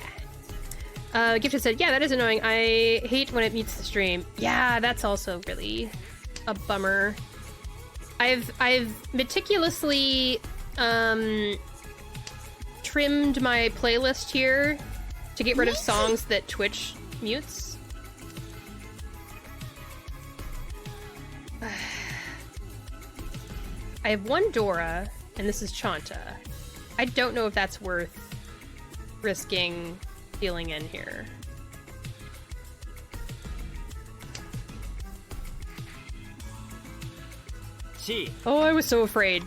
Gifted said, yeah, that is annoying. I hate when it mutes the stream. Yeah, that's also really a bummer. I've meticulously trimmed my playlist here to get rid of songs that Twitch mutes. I have one Dora, and this is Chanta. I don't know if that's worth risking feeling in here. Oh, I was so afraid.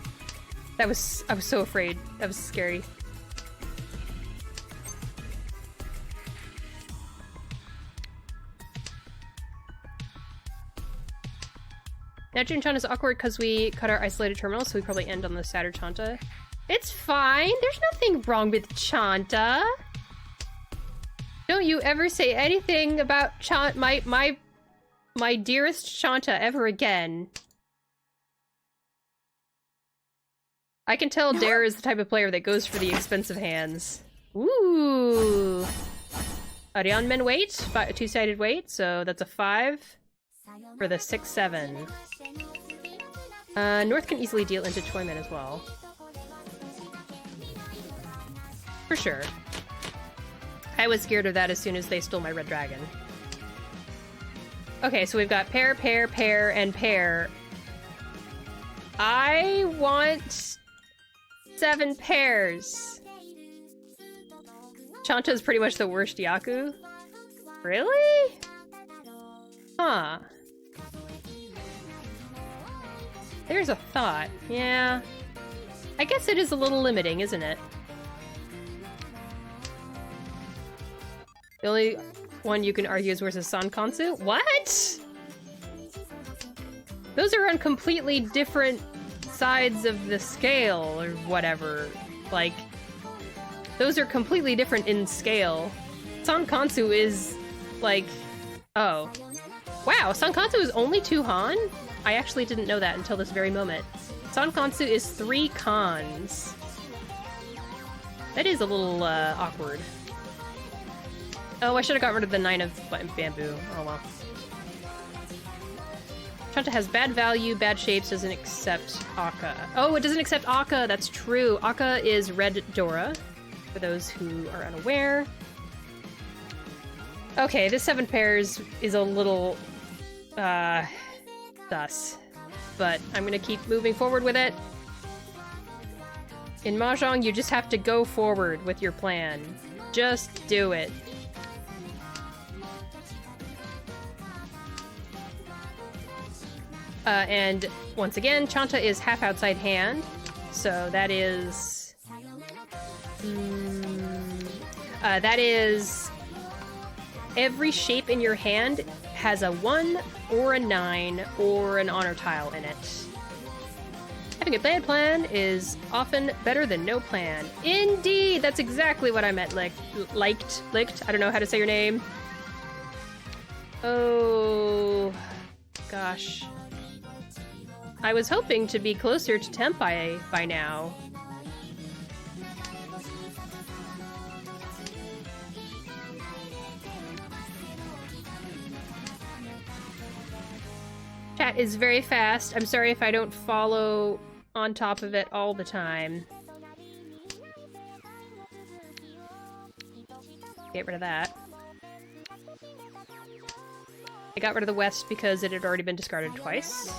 I was so afraid. That was scary. Now June Chanta is awkward because we cut our isolated terminal, so we probably end on the sadder Chanta. It's fine. There's nothing wrong with Chanta. Don't you ever say anything about my dearest Chanta ever again. I can tell Dare is the type of player that goes for the expensive hands. Ooh. Arian men wait, two-sided wait, so that's a 5 for the 6-7. North can easily deal into Toyman as well. For sure. I was scared of that as soon as they stole my red dragon. Okay, so we've got pair, pair, pair, and pair. I want 7 pairs. Chanta's pretty much the worst Yaku. Really? Huh. There's a thought. Yeah. I guess it is a little limiting, isn't it? The only one you can argue is versus Sankansu? What? Those are on completely different sides of the scale, or whatever. Like, those are completely different in scale. Sankansu is, like... Oh. Wow, Sankansu is only 2 Han? I actually didn't know that until this very moment. Sankansu is 3 Khans. That is a little, awkward. Oh, I should have got rid of the 9 of bamboo. Oh well. Chanta has bad value, bad shapes, doesn't accept Akka. Oh, it doesn't accept Akka, that's true. Akka is red Dora, for those who are unaware. Okay, this 7 pairs is a little, sus. But I'm gonna keep moving forward with it. In Mahjong, you just have to go forward with your plan. Just do it. And once again, Chanta is half outside hand, so that is... that is... Every shape in your hand has a 1 or a 9 or an honor tile in it. Having a bad plan is often better than no plan. Indeed! That's exactly what I meant, licked. I don't know how to say your name. Oh... Gosh. I was hoping to be closer to Tempai by now. Chat is very fast. I'm sorry if I don't follow on top of it all the time. Get rid of that. I got rid of the west because it had already been discarded twice.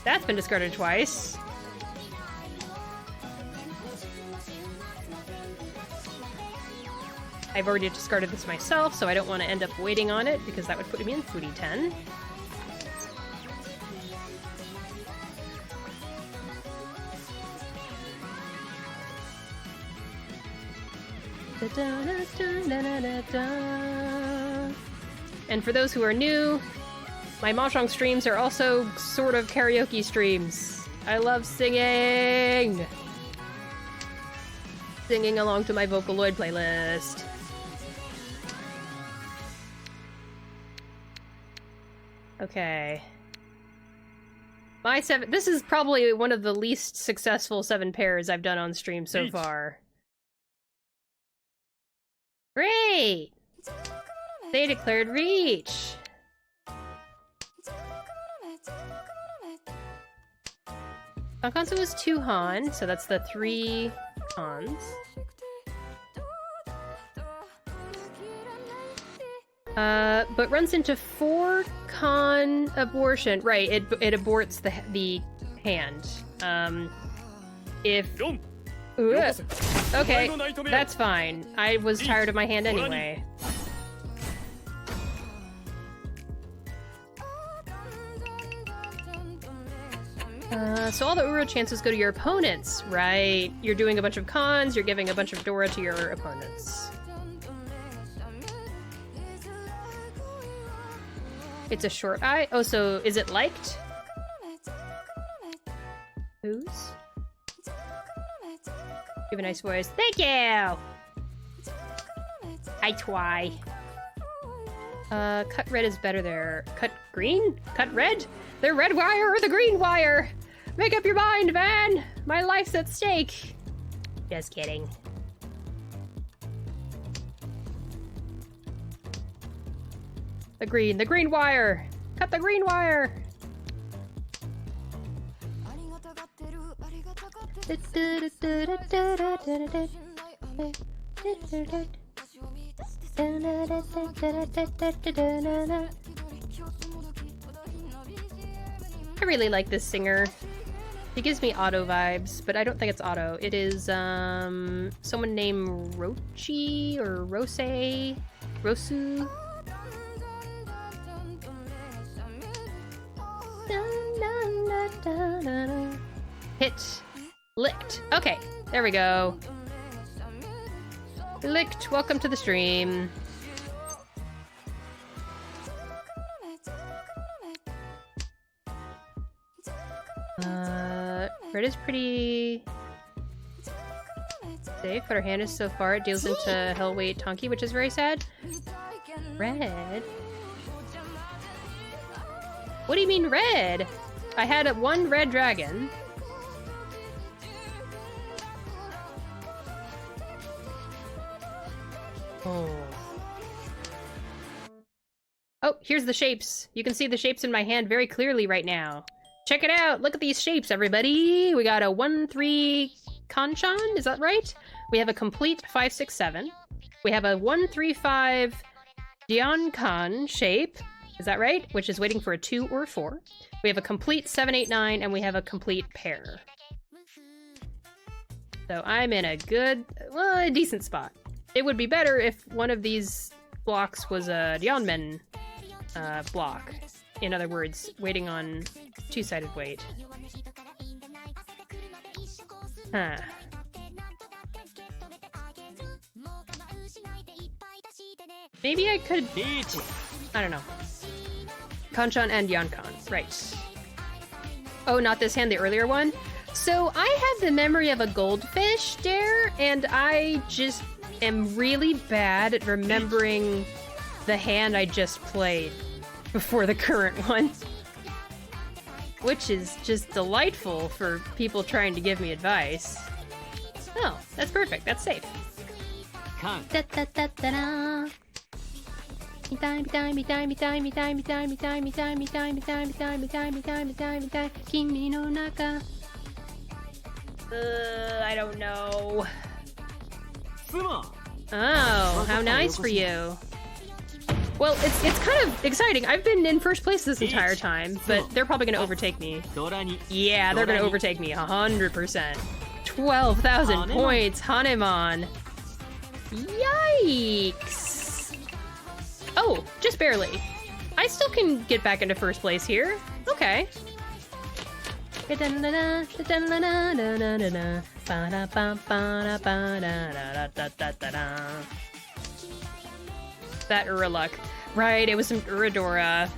That's been discarded twice. I've already discarded this myself, so I don't want to end up waiting on it, because that would put me in Foodie 10. And for those who are new, my Mahjong streams are also sort of karaoke streams. I love singing! Singing along to my Vocaloid playlist. Okay. My 7- this is probably one of the least successful 7 pairs I've done on stream so far. Great! They declared Riichi! Kankansu was 2 Han, so that's the 3 Hans. But runs into 4 con abortion. Right, it aborts the hand. If... Okay, that's fine. I was tired of my hand anyway. So all the Uro chances go to your opponents, right? You're doing a bunch of cons, you're giving a bunch of Dora to your opponents. It's a short eye? Oh, so is it liked? Whose? You have a nice voice. Thank you! I twy. Cut red is better there. Cut green? Cut red? The red wire or the green wire? Make up your mind, man! My life's at stake! Just kidding. The green wire! Cut the green wire! I really like this singer. He gives me Auto vibes, but I don't think it's Auto. It is, someone named Rochi or Rose? Rosu? Hit. Licked. Okay, there we go. Licked, welcome to the stream. Red is pretty safe, but our hand is so far it deals into Hellweight Tonki, which is very sad. Red? What do you mean red? I had one red dragon. Oh, here's the shapes. You can see the shapes in my hand very clearly right now. Check it out! Look at these shapes, everybody! We got a 1-3 Kanchan, is that right? We have a complete 5-6-7. We have a 1-3-5 Diankan shape, is that right? Which is waiting for a 2 or a 4. We have a complete 7-8-9, and we have a complete pair. So I'm in a good, well, a decent spot. It would be better if one of these blocks was a Dianmen block. In other words, waiting on 2-sided wait. Huh. Maybe I could... I don't know. Kanchan and Yankan, right. Oh, not this hand, the earlier one? So I have the memory of a goldfish, Dare, and I just am really bad at remembering the hand I just played before the current one. Which is just delightful for people trying to give me advice. Oh, that's perfect. That's safe. I don't know. Oh, how nice for you. Well, it's kind of exciting. I've been in first place this entire time, but they're probably going to overtake me. Yeah, they're going to overtake me 100%. 12,000 points, Hanemon. Yikes! Oh, just barely. I still can get back into first place here. Okay. That Uraluk. Right, it was some Uradora.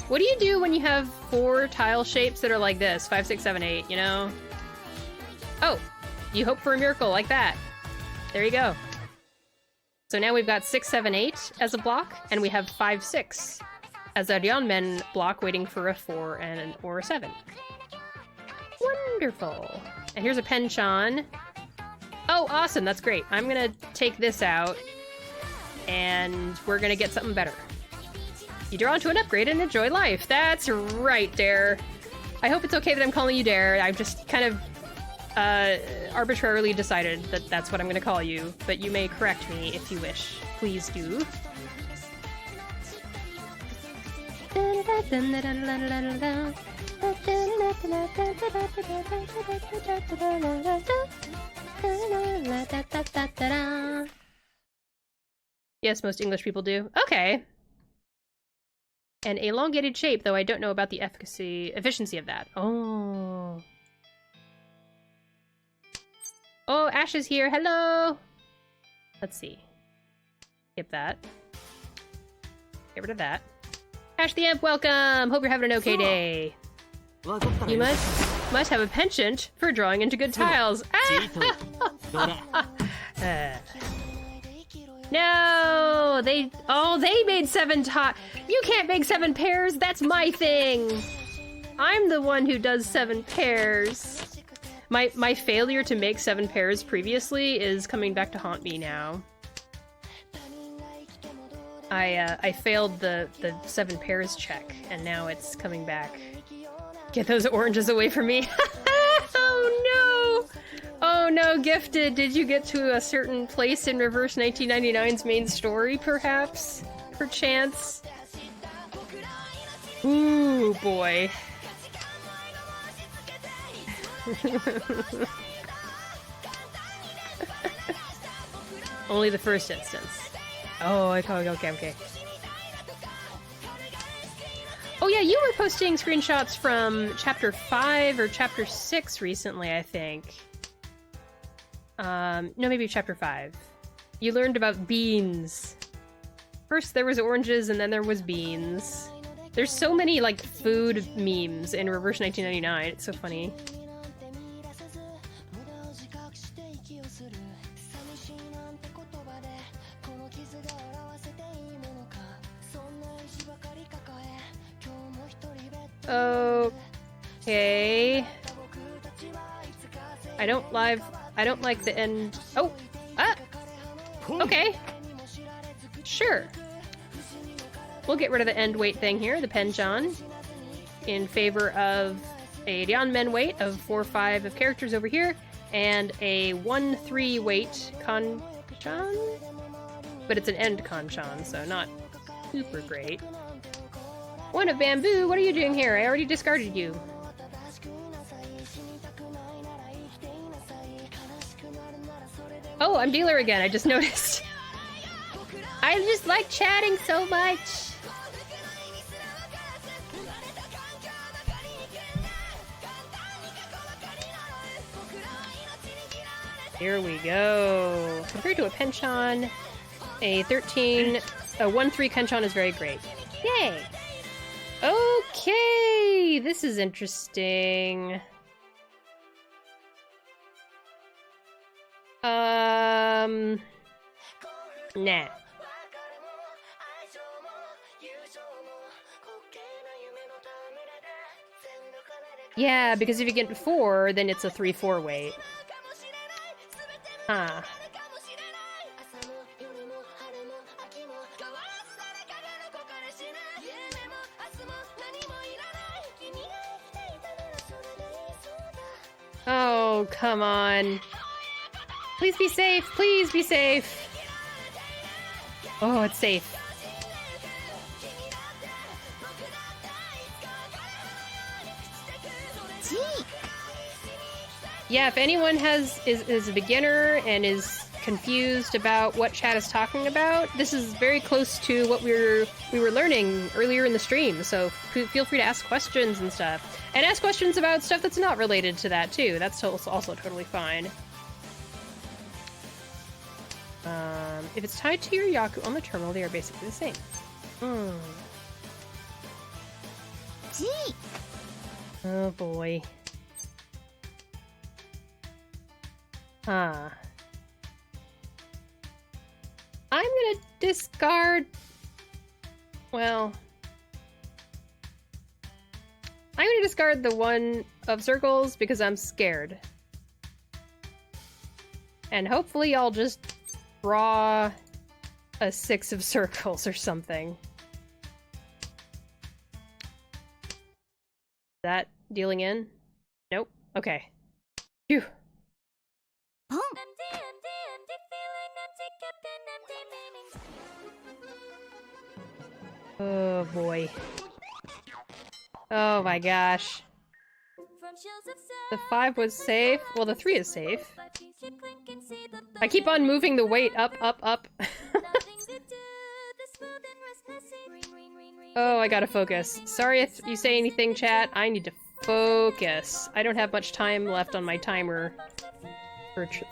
What do you do when you have 4 tile shapes that are like this? 5, 6, 7, 8, you know? Oh, you hope for a miracle like that. There you go. So now we've got 6, 7, 8 as a block, and we have 5, 6 as a Ryeonmen block waiting for a 4 or a 7. Wonderful. And here's a Penchon. Oh, awesome, that's great. I'm gonna take this out, and we're gonna get something better. You draw into an upgrade and enjoy life. That's right, Dare. I hope it's okay that I'm calling you Dare. I've just kind of arbitrarily decided that that's what I'm going to call you, but you may correct me if you wish. Please do. Yes, most English people do. Okay. An elongated shape, though I don't know about the efficiency of that. Oh. Oh, Ash is here. Hello! Let's see. Skip that. Get rid of that. Ash the Imp, welcome! Hope you're having an okay day. You must have a penchant for drawing into good tiles. No! They made 7 You can't make 7 pairs! That's my thing! I'm the one who does 7 pairs. My failure to make 7 pairs previously is coming back to haunt me now. I failed the 7 pairs check, and now it's coming back. Get those oranges away from me! Oh no! Oh no, Gifted, did you get to a certain place in Reverse 1999's main story, perhaps? Perchance? Ooh, boy. Only the first instance. Oh, okay. Oh yeah, you were posting screenshots from Chapter 5 or Chapter 6 recently, I think. No, maybe Chapter 5. You learned about beans. First there was oranges, and then there was beans. There's so many, like, food memes in Reverse 1999. It's so funny. Okay. I don't like the end. Oh! Ah! Okay. Sure. We'll get rid of the end weight thing here, the Penchon, in favor of a Ryeonmen weight of 4-5 of characters over here, and a 1-3 weight Kanchan? But it's an end Kanchan, so not super great. One of Bamboo, what are you doing here? I already discarded you. Oh, I'm Dealer again, I just noticed. I just like chatting so much. Here we go. Compared to a Penchon, a 1-3 Penchon is very great. Yay! Okay, this is interesting. Nah. Yeah, because if you get 4, then it's a 3-4 weight. Huh. Oh, come on. Please be safe, please be safe. Oh, it's safe. Yeah, if anyone is a beginner and is confused about what chat is talking about, this is very close to what we were learning earlier in the stream. So feel free to ask questions and stuff, and ask questions about stuff that's not related to that too. That's also totally fine. If it's tied to your Yaku on the terminal, they are basically the same. Oh boy. I'm gonna discard... Well... I'm gonna discard the one of circles because I'm scared. And hopefully I'll just draw a 6 of circles or something. Is that dealing in? Nope. Okay. Phew. Oh boy. Oh my gosh. The 5 was safe. Well, the 3 is safe. I keep on moving the weight up, up, up. Oh, I gotta focus. Sorry if you say anything, chat. I need to focus. I don't have much time left on my timer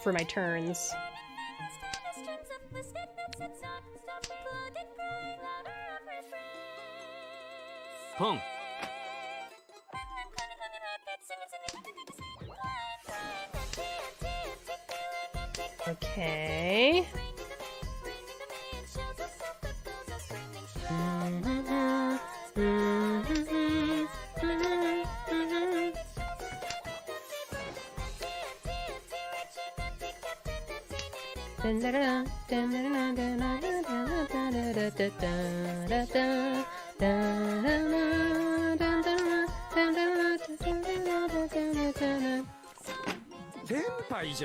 for my turns. Pong. Okay.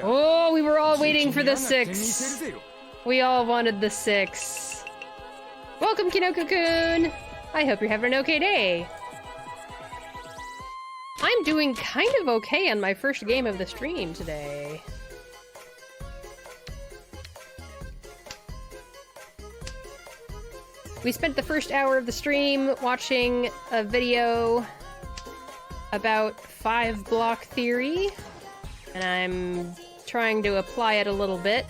Oh, we were all waiting for the 6. We all wanted the 6. Welcome, Kinoko-kun! I hope you're having an okay day. I'm doing kind of okay on my first game of the stream today. We spent the first hour of the stream watching a video about 5-block theory, and I'm trying to apply it a little bit.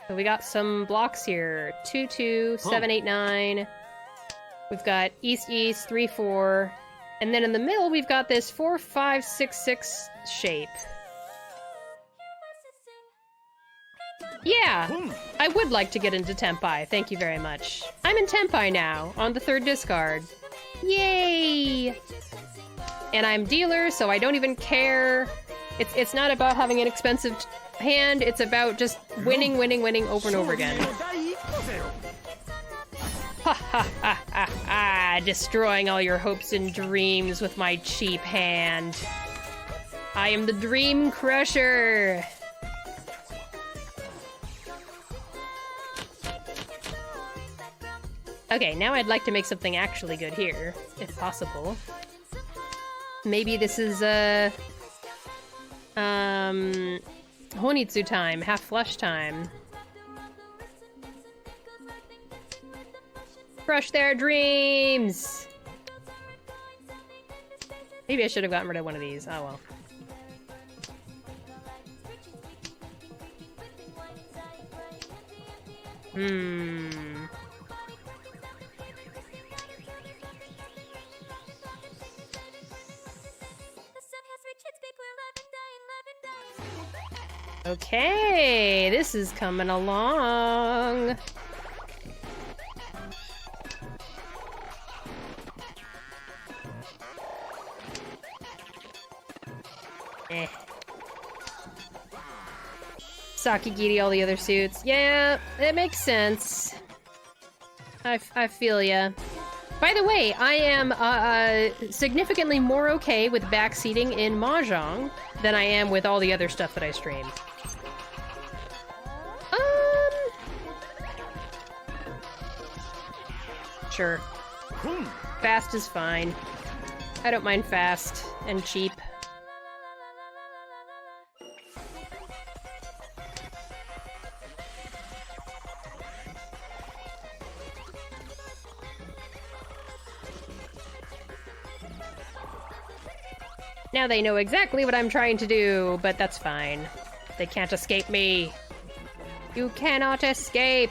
So we got some blocks here. 2, 2, 7, 8, 9. We've got East, East, 3, 4. And then in the middle, we've got this 4, 5, 6, 6 shape. Yeah, I would like to get into Tenpai. Thank you very much. I'm in Tenpai now, on the 3rd discard. Yay! And I'm dealer, so I don't even care. It's not about having an expensive hand, it's about just winning, winning, winning over and over again. Ha ha ha ha ha! Destroying all your hopes and dreams with my cheap hand. I am the Dream Crusher! Okay, now I'd like to make something actually good here, if possible. Maybe this is, Honitsu time, half flush time. Crush their dreams! Maybe I should have gotten rid of one of these. Oh well. Okay, this is coming along. Sakigiri, all the other suits. Yeah, it makes sense. I feel ya. By the way, I am significantly more okay with backseating in Mahjong than I am with all the other stuff that I stream. Sure. Fast is fine. I don't mind fast and cheap. Now they know exactly what I'm trying to do, but that's fine. They can't escape me. You cannot escape.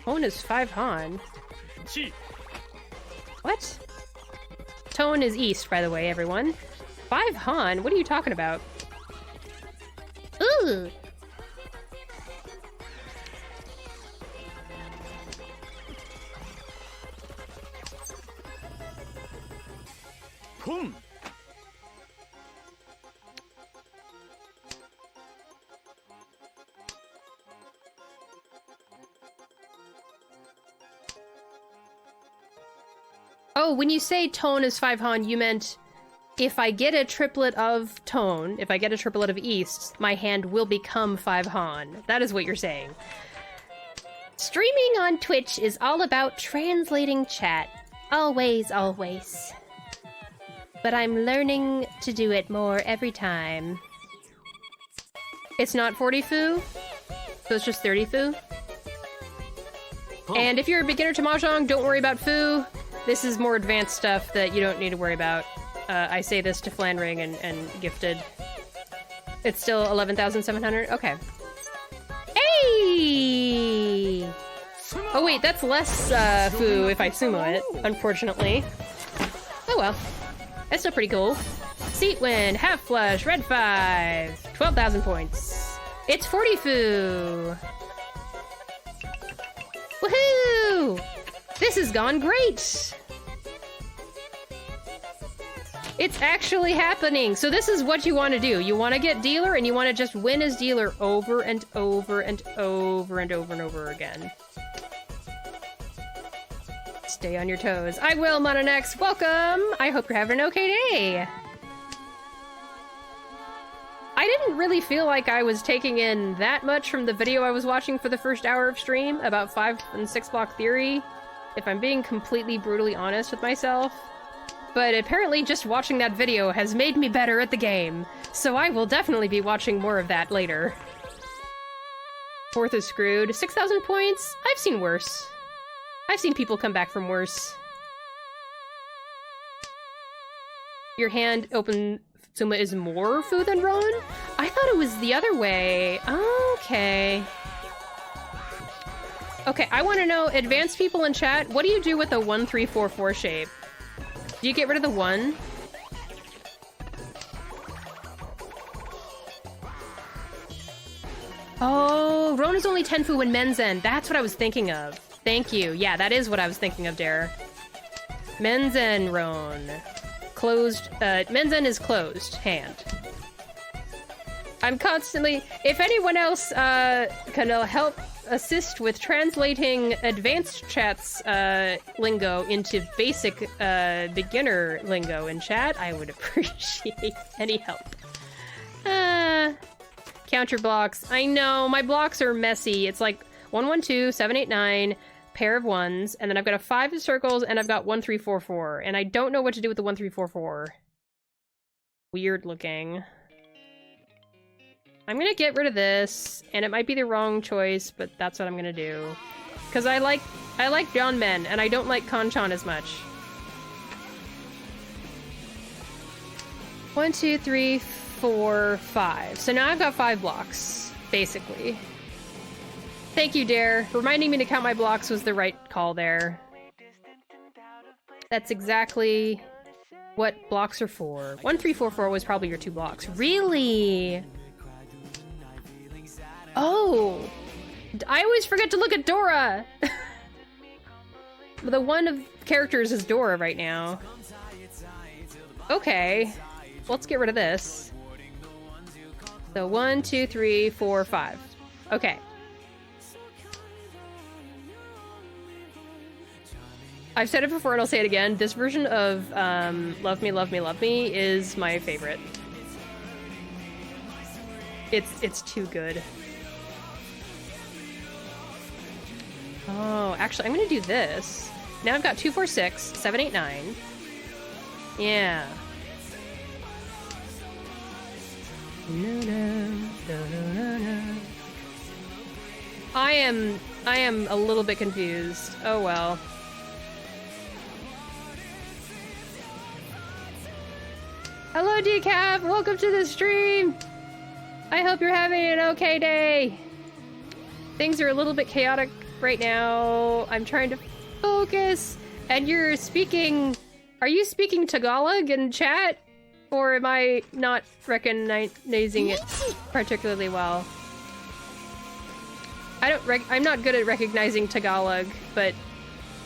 Tone is 5 Han. What? Tone is east, by the way, everyone. 5 Han? What are you talking about? Ooh! Oh, when you say Tone is 5 Han, you meant if I get a triplet of Tone, if I get a triplet of East, my hand will become 5 Han. That is what you're saying. Streaming on Twitch is all about translating chat. Always, always. But I'm learning to do it more every time. It's not 40 Fu, so it's just 30 Fu. And if you're a beginner to Mahjong, don't worry about Fu. This is more advanced stuff that you don't need to worry about. I say this to Flanring and Gifted. It's still 11,700? Okay. Hey! Oh wait, that's less Fu if I sumo it, unfortunately. Oh well. That's still pretty cool. Seat win, half flush, red 5. 12,000 points. It's 40 Fu! Woohoo! This has gone great! It's actually happening! So this is what you want to do. You want to get dealer, and you want to just win as dealer over and over and over and over and over again. Stay on your toes. I will, Mononex! Welcome! I hope you're having an okay day! I didn't really feel like I was taking in that much from the video I was watching for the first hour of stream about 5 and 6 block theory, if I'm being completely brutally honest with myself. But apparently just watching that video has made me better at the game, so I will definitely be watching more of that later. 4th is screwed. 6,000 points? I've seen worse. I've seen people come back from worse. Your hand open Suma is more Fu than Ron? I thought it was the other way. Okay. Okay, I want to know, advanced people in chat, what do you do with a 1-3-4-4 shape? Do you get rid of the 1? Oh, Ron is only 10 Fu when Menzen. That's what I was thinking of. Thank you. Yeah, that is what I was thinking of, Dare. Menzen Ron. Closed, Menzen is closed hand. I'm constantly, if anyone else, can help assist with translating advanced chat's, lingo into basic, beginner lingo in chat, I would appreciate any help. Counter blocks. I know, my blocks are messy. It's like 1, 1, 2, 7, 8, 9, pair of 1s, and then I've got a 5 of circles, and I've got 1, 3, 4, 4, and I don't know what to do with the 1, 3, 4, 4. Weird looking. I'm gonna get rid of this, and it might be the wrong choice, but that's what I'm gonna do. Because I like John Men, and I don't like Kanchan as much. 1, 2, 3, 4, 5. So now I've got 5 blocks, basically. Thank you, Dare. Reminding me to count my blocks was the right call there. That's exactly what blocks are for. 1, 3, 4, 4 was probably your 2 blocks. Really? Oh! I always forget to look at Dora! The one of characters is Dora right now. Okay. Let's get rid of this. So 1, 2, 3, 4, 5. Okay. I've said it before and I'll say it again. This version of Love Me, Love Me, Love Me is my favorite. It's too good. Oh, actually, I'm gonna do this. Now I've got 2, 4, 6, 7, 8, 9. Yeah. I am a little bit confused. Oh well. Hello, Decaf! Welcome to the stream! I hope you're having an okay day! Things are a little bit chaotic right now. I'm trying to focus, and you're speaking... Are you speaking Tagalog in chat? Or am I not recognizing it particularly well? I'm not good at recognizing Tagalog, but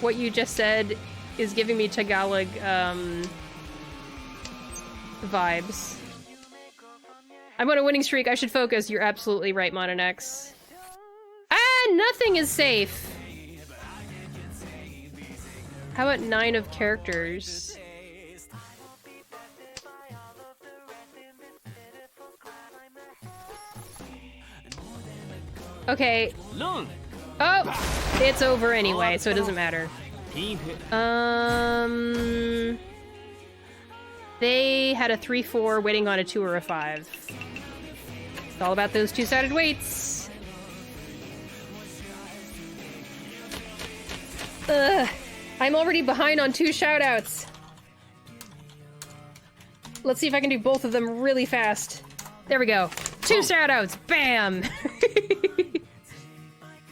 what you just said is giving me Tagalog, vibes. I'm on a winning streak, I should focus. You're absolutely right, Mononex. Ah, nothing is safe! How about 9 of characters? Okay. Oh! It's over anyway, so it doesn't matter. They had a 3-4 waiting on a 2 or a 5. It's all about those two-sided weights. Ugh. I'm already behind on 2 shoutouts. Let's see if I can do both of them really fast. There we go. 2 shoutouts. Bam!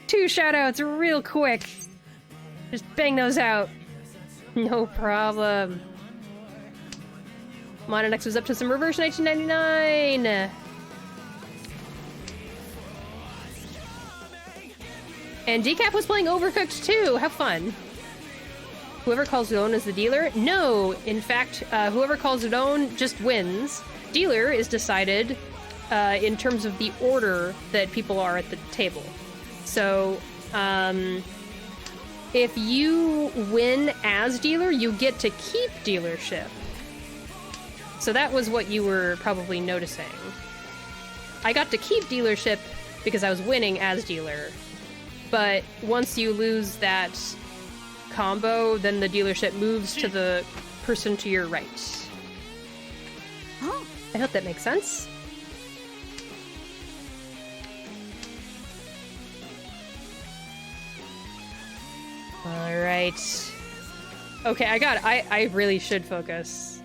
2 shoutouts real quick. Just bang those out. No problem. Mononex was up to some reverse 1999. And Decap was playing Overcooked too. How fun. Whoever calls Zone is the dealer? No, in fact, whoever calls Zone just wins. Dealer is decided in terms of the order that people are at the table. So, if you win as dealer, you get to keep dealership. So that was what you were probably noticing. I got to keep dealership because I was winning as dealer. But once you lose that combo, then the dealership moves to the person to your right. I hope that makes sense. Alright. Okay, I really should focus.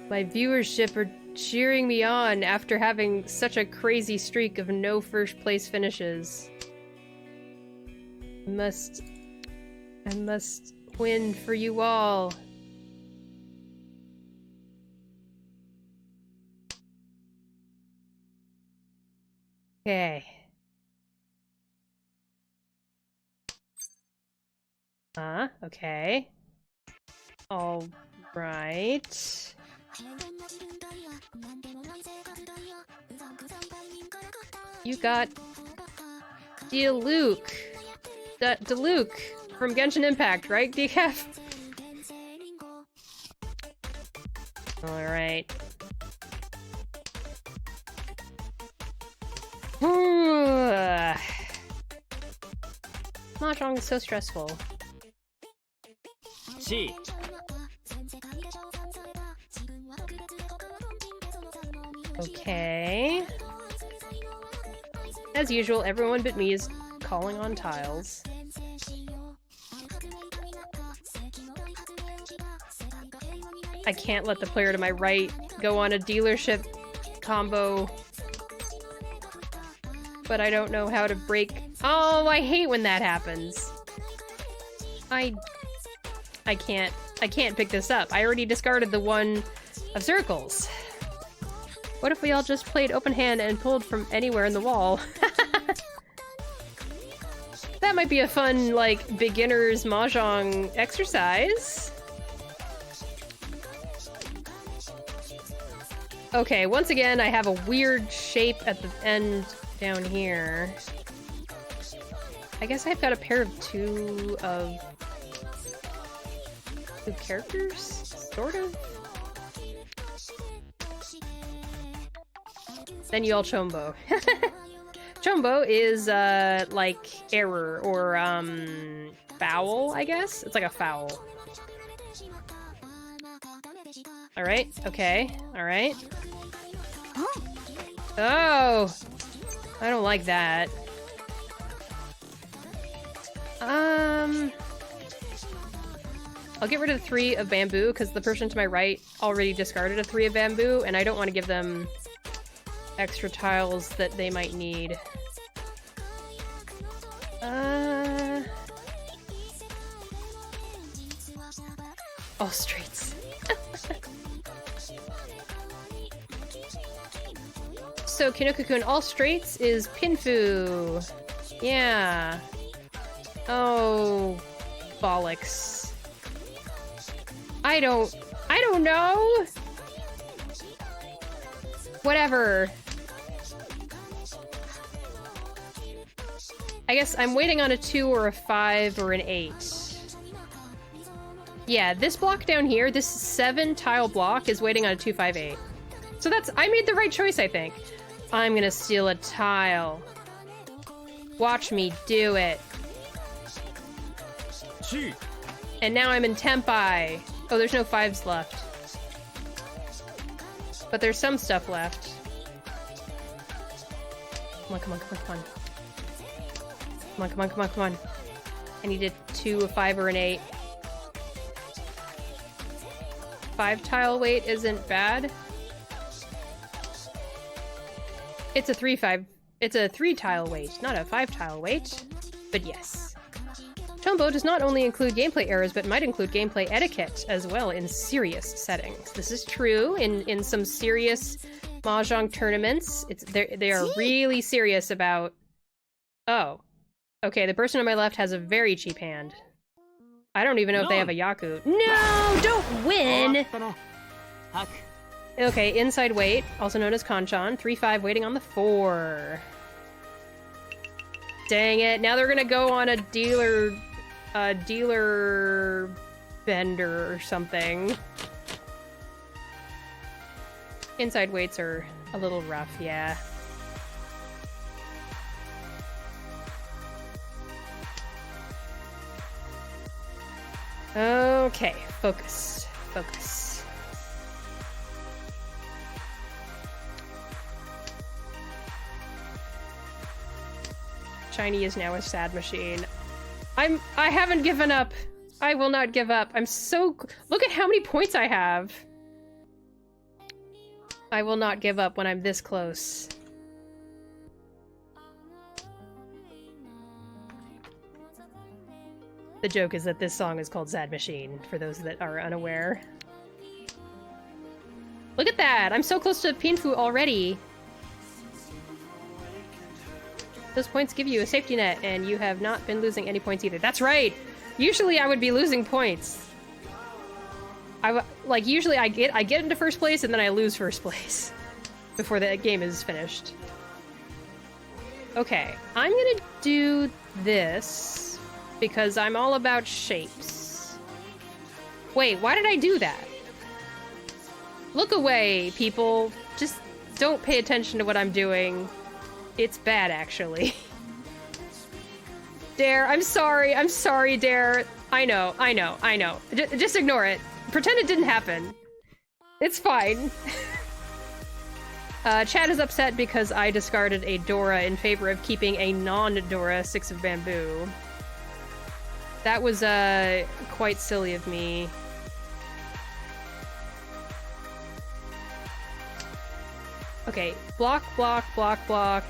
My viewership are cheering me on after having such a crazy streak of no first place finishes. I must win for you all. Okay. Okay. All right. You got Diluc. Diluc from Genshin Impact, right, Decaf? Alright. Mahjong is so stressful. C. Okay. As usual, everyone but me is calling on tiles. I can't let the player to my right go on a dealership combo. But I don't know how to break... Oh, I hate when that happens. I can't pick this up. I already discarded the one of circles. What if we all just played open hand and pulled from anywhere in the wall? That might be a fun, like, beginner's Mahjong exercise. Okay, once again, I have a weird shape at the end down here. I guess I've got a pair of two characters? Sort of? Then you all chombo. Chombo is, like, error, or, foul, I guess? It's like a foul. Alright, okay, alright. Oh! I don't like that. I'll get rid of 3 of bamboo, because the person to my right already discarded a 3 of bamboo, and I don't want to give them extra tiles that they might need. All straights. So, Kinoko-kun, all straights is Pinfu. Yeah. Oh, bollocks. I don't know! Whatever. I guess I'm waiting on a 2 or a 5 or an 8. Yeah, this block down here, this 7 tile block is waiting on a 2, 5, 8. So I made the right choice, I think. I'm gonna steal a tile. Watch me do it. And now I'm in Tempai. Oh, there's no 5s left. But there's some stuff left. Come on, come on, come on, come on. Come on, come on, come on, come on. I need a 2, a 5, or an 8. 5 tile weight isn't bad. It's a 3-5. It's a 3 tile weight, not a 5 tile weight. But yes. Chombo does not only include gameplay errors, but might include gameplay etiquette as well in serious settings. This is true in some serious Mahjong tournaments. They are really serious about... Oh. Okay, the person on my left has a very cheap hand. I don't even know if they have a Yaku. No! Don't win! Okay, inside weight, also known as Kanchan. 3-5 waiting on the 4. Dang it, now they're gonna go on a dealer bender or something. Inside weights are a little rough, yeah. Okay, focus. Focus. Shiny is now a sad machine. I haven't given up. I will not give up. I'm so... Look at how many points I have. I will not give up when I'm this close. The joke is that this song is called Sad Machine, for those that are unaware. Look at that! I'm so close to Pinfu already! Those points give you a safety net, and you have not been losing any points either. That's right! Usually I would be losing points. Usually I get into first place, and then I lose first place. Before the game is finished. Okay, I'm gonna do this. Because I'm all about shapes. Wait, why did I do that? Look away, people. Just don't pay attention to what I'm doing. It's bad, actually. Dare, I'm sorry, Dare. I know. Just ignore it. Pretend it didn't happen. It's fine. Chad is upset because I discarded a Dora in favor of keeping a non-Dora 6 of bamboo. That was, quite silly of me. Okay, block, block, block, block,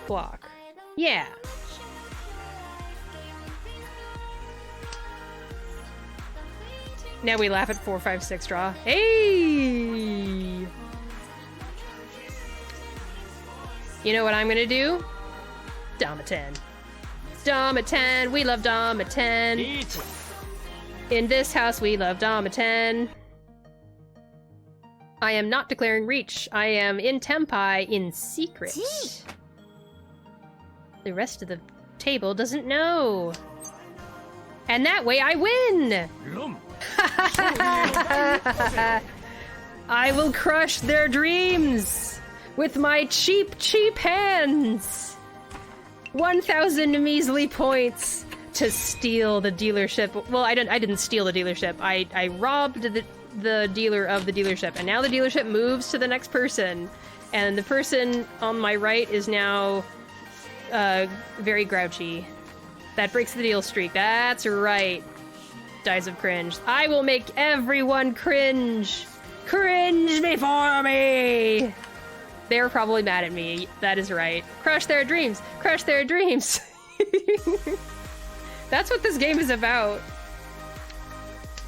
block. Yeah! Now we laugh at 4, 5, 6 draw. Hey! You know what I'm gonna do? Dama 10. Dama 10, we love Dama 10. In this house, we love Dama 10. I am not declaring Reach. I am in Tempai in secret. The rest of the table doesn't know. And that way I win! I will crush their dreams! with my cheap, cheap hands. 1,000 measly points to steal the dealership. Well, I didn't steal the dealership. I robbed the dealer of the dealership, and now the dealership moves to the next person, and the person on my right is now very grouchy. That breaks the deal streak. That's right. Dies of cringe. I will make everyone cringe. Cringe before me. They're probably mad at me. That is right. Crush their dreams. Crush their dreams. That's what this game is about.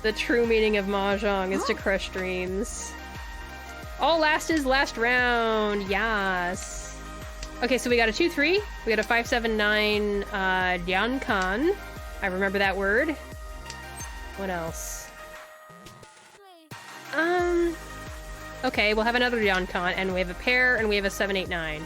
The true meaning of Mahjong is to crush dreams. All last is last round. Yes. Okay, so we got a 2-3. We got a 5-7-9 Diankan. I remember that word. What else? Okay, we'll have another Diankan, and we have a pair, and we have a 7-8-9.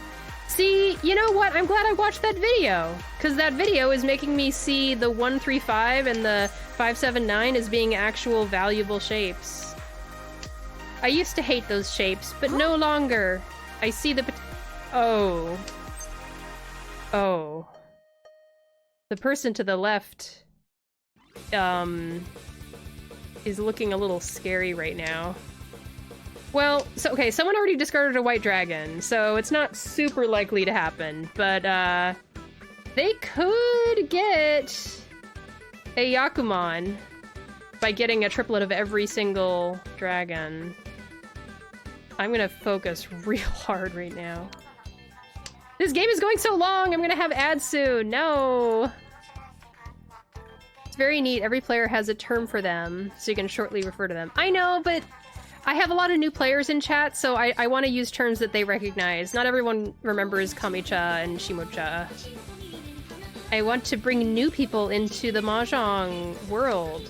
See, you know what? I'm glad I watched that video, because that video is making me see the 1-3-5 and the 5-7-9 as being actual valuable shapes. I used to hate those shapes, but no longer. I see the Oh. Oh. The person to the left, is looking a little scary right now. Well, so, okay, someone already discarded a white dragon, so it's not super likely to happen, but, they could get a Yakuman by getting a triplet of every single dragon. I'm gonna focus real hard right now. This game is going so long, I'm gonna have ads soon. No! It's very neat. Every player has a term for them, so you can shortly refer to them. I know, but I have a lot of new players in chat, so I want to use terms that they recognize. Not everyone remembers Kamicha and Shimocha. I want to bring new people into the Mahjong world.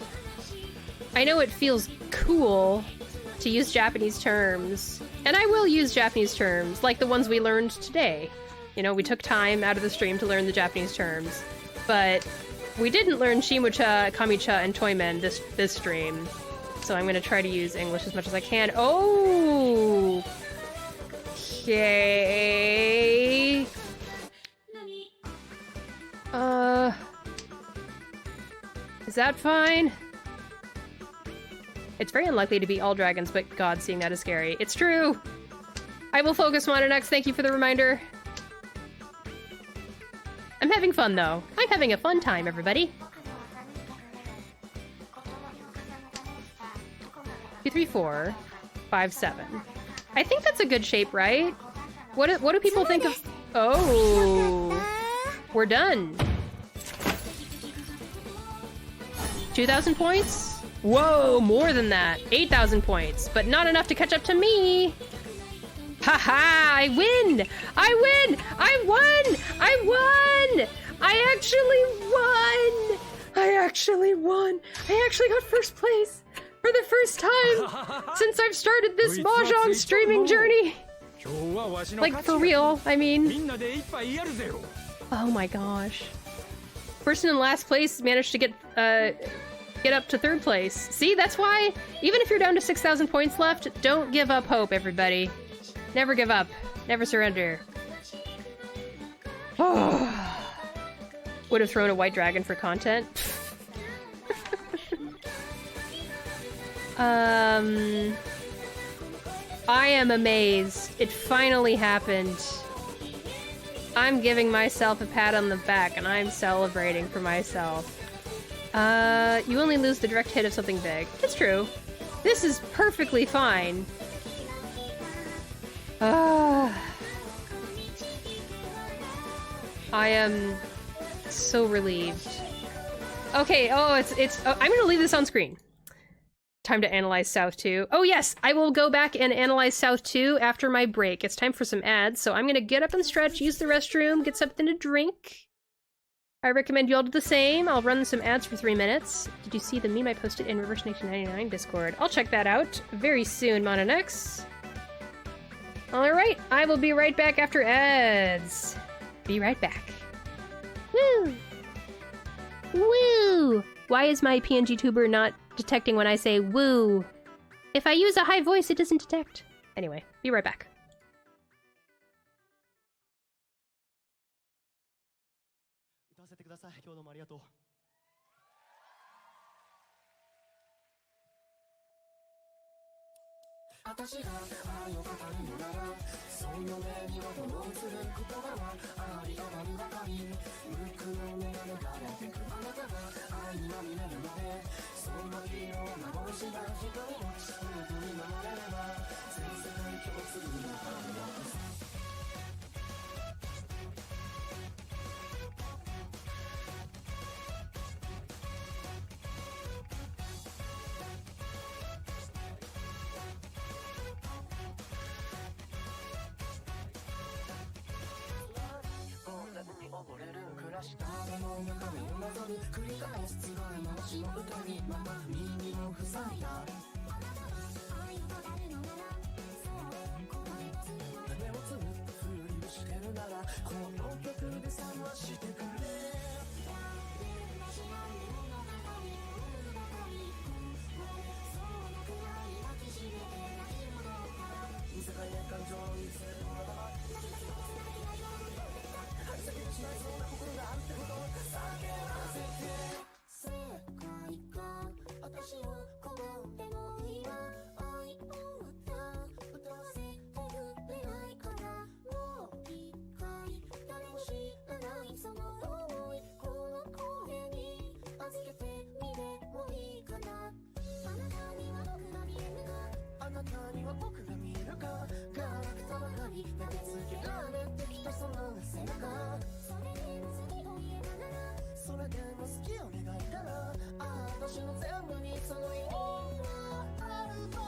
I know it feels cool to use Japanese terms, and I will use Japanese terms, like the ones we learned today. You know, we took time out of the stream to learn the Japanese terms, but we didn't learn Shimocha, Kamicha, and Toymen this stream. So I'm gonna try to use English as much as I can. Oh! Okay. Is that fine? It's very unlikely to be all dragons, but God, seeing that is scary. It's true! I will focus Mononex, thank you for the reminder. I'm having fun, though. I'm having a fun time, everybody. 2, 3, 4, 5, 7. I think that's a good shape, right? What do people think of... Oh! We're done. 2,000 points? Whoa, more than that. 8,000 points, but not enough to catch up to me. Haha, I win! I win! I won! I won! I actually won! I actually won! I actually got first place for the first time since I've started this Mahjong streaming journey. Like, for real, I mean. Oh my gosh. Person in last place managed to get up to third place. See, that's why, even if you're down to 6,000 points left, don't give up hope, everybody. Never give up. Never surrender. Would have thrown a white dragon for content. I am amazed. It finally happened. I'm giving myself a pat on the back, and I'm celebrating for myself. You only lose the direct hit of something big. It's true. This is perfectly fine. I am so relieved. Okay, oh, I'm gonna leave this on screen. Time to analyze South 2. Oh yes, I will go back and analyze South 2 after my break. It's time for some ads, so I'm gonna get up and stretch, use the restroom, get something to drink. I recommend you all do the same. I'll run some ads for 3 minutes. Did you see the meme I posted in Reverse 1999 Discord? I'll check that out very soon, Mononex. Alright, I will be right back after ads. Be right back. Woo! Woo! Why is my PNG tuber not detecting when I say woo? If I use a high voice, it doesn't detect. Anyway, be right back. さい。今日どうもありがとう。私が愛を語るのならその目にはどうする言葉は愛があるばかり無垢の眼鏡がやってくあなたが愛にまみれるまでその日の幻が光の本当に守れれば全世界共通の輝き誰の中でうなぞる繰り返す辛い話の歌にまた耳を塞いだ目をつぶってふりをしてるならこの曲で探してくれ世界へ感情を見せるなら叫びしないそうな心があるってことを叫ばせて世界が私を拒んでも今愛を歌わせてくれないからもう一回誰も知らないその想いこの声に預けてみてもいいかなあなたには僕が見えるかあなたには僕が見えるかガラクタばかり投げつけられてきたその背中それでも好きを言えたならそれでも好きを願いたら私の全部にその意味があると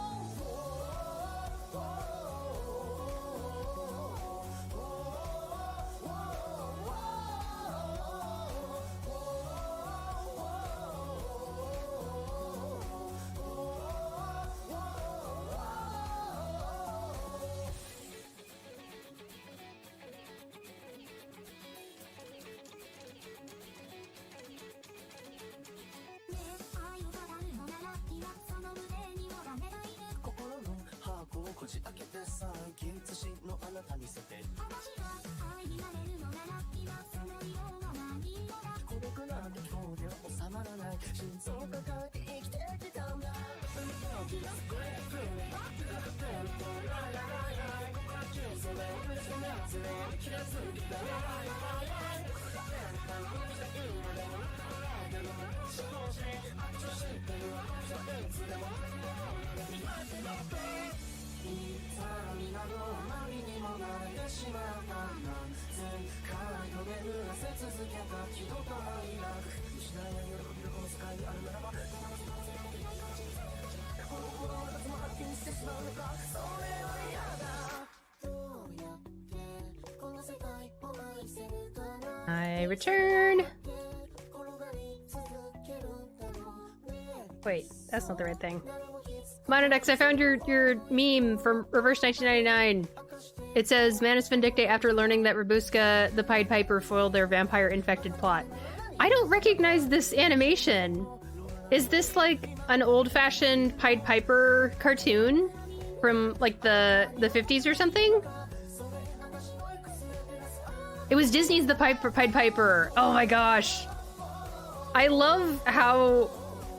こじ開けてさ現実のあなた見せて私が愛になれるのなら今その色は何色だ孤独なんて今日では収まらない心臓を抱えて生きてきたんだ大きなグレープレバックが振ってるとライライライここら中それを別のやつで切れすぎてライライライ僕が変な感じで今でもライでも少しあっち知ってる私はいつでも今でも痛みなどあまりにも慣れてしまった何千回と巡らせ続けた気とと愛なく失いない喜びがこの世界にあるならばこの心の中も発見してしまうのかそれは嫌だどうやってこの世界を愛せるかな I return. Wait, that's not the right thing. Monodex, I found your meme from Reverse 1999. It says, Manus Vindicte after learning that Rabuska the Pied Piper foiled their vampire-infected plot. I don't recognize this animation. Is this like an old-fashioned Pied Piper cartoon from like the 50s or something? It was Disney's The Pied Piper. Oh my gosh. I love how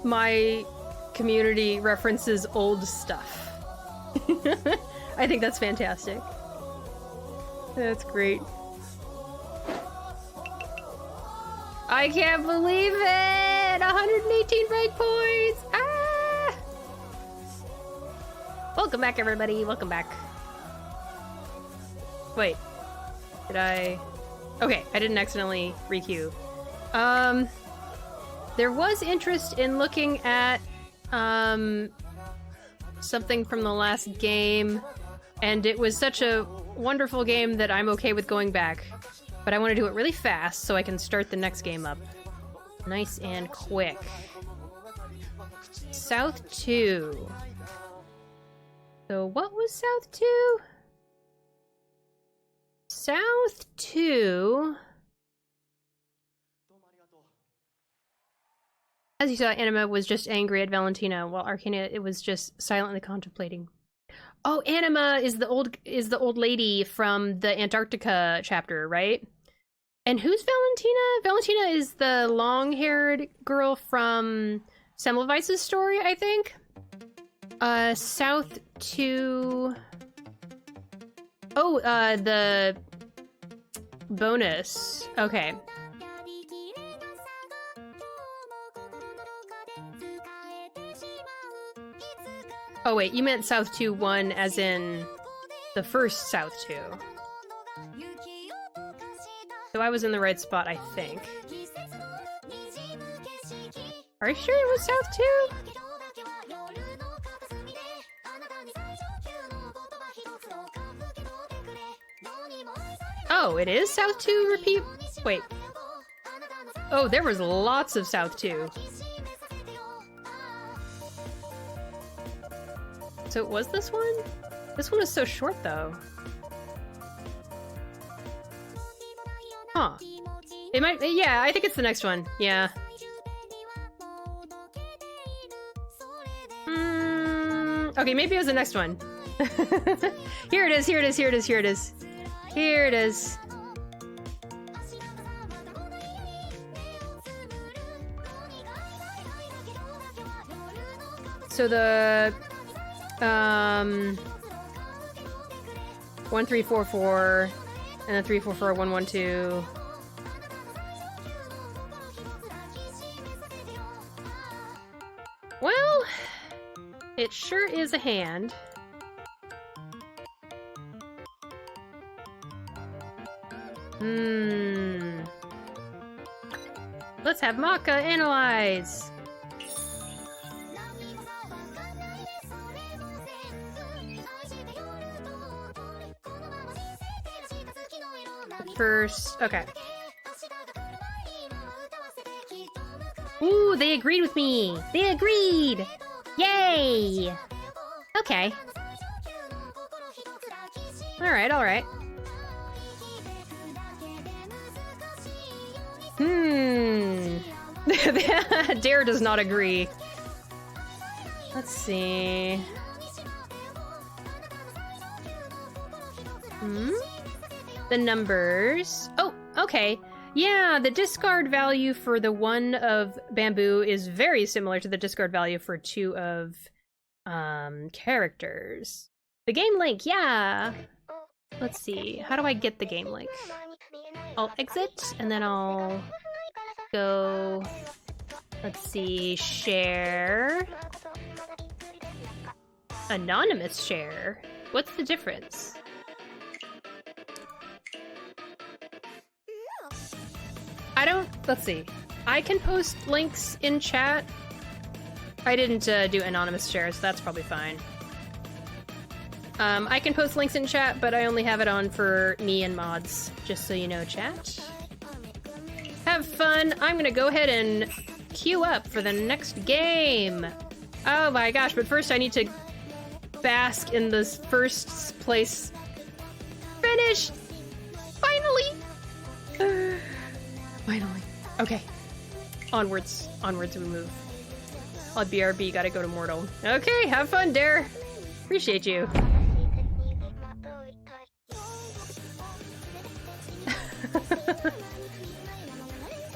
my community references old stuff. I think that's fantastic. That's great. I can't believe it! 118 rank points! Ah! Welcome back, everybody. Welcome back. Wait. Did I... Okay, I didn't accidentally requeue. There was interest in looking at something from the last game, and it was such a wonderful game that I'm okay with going back. But I want to do it really fast so I can start the next game up. Nice and quick. South 2. So what was South 2? South 2... As you saw, Anima was just angry at Valentina, while Arcana it was just silently contemplating. Oh, Anima is the old lady from the Antarctica chapter, right? And who's Valentina? Valentina is the long-haired girl from Semmelweis's story, I think. South to... Oh, the bonus. Okay. Oh wait, you meant South 2-1 as in the first South 2. So I was in the right spot, I think. Are you sure it was South 2? Oh, it is South 2 repeat? Wait. Oh, there was lots of South 2. So it was this one? This one was so short, though. Huh. It might- yeah, I think it's the next one. Yeah. Okay, maybe it was the next one. Here it is, here it is, here it is, here it is. Here it is. So the 1344 and then 344 112. Well, it sure is a hand. Let's have Maka analyze. First, okay. Ooh, they agreed with me. They agreed. Yay. Okay. All right, all right. Dare does not agree. Let's see. The numbers. Oh, okay. Yeah, the discard value for the 1 of bamboo is very similar to the discard value for 2 of characters. The game link, yeah. Let's see. How do I get the game link? I'll exit and then I'll go. Let's see. Share. Anonymous share. What's the difference? I don't. Let's see. I can post links in chat. I didn't do anonymous share, so that's probably fine. I can post links in chat, but I only have it on for me and mods, just so you know, chat. Have fun. I'm gonna go ahead and queue up for the next game. Oh my gosh, but first I need to bask in this first place finish. Finally. Finally. Okay. Onwards. Onwards we move. I'll BRB, gotta go to Mortal. Okay, have fun, Dare. Appreciate you.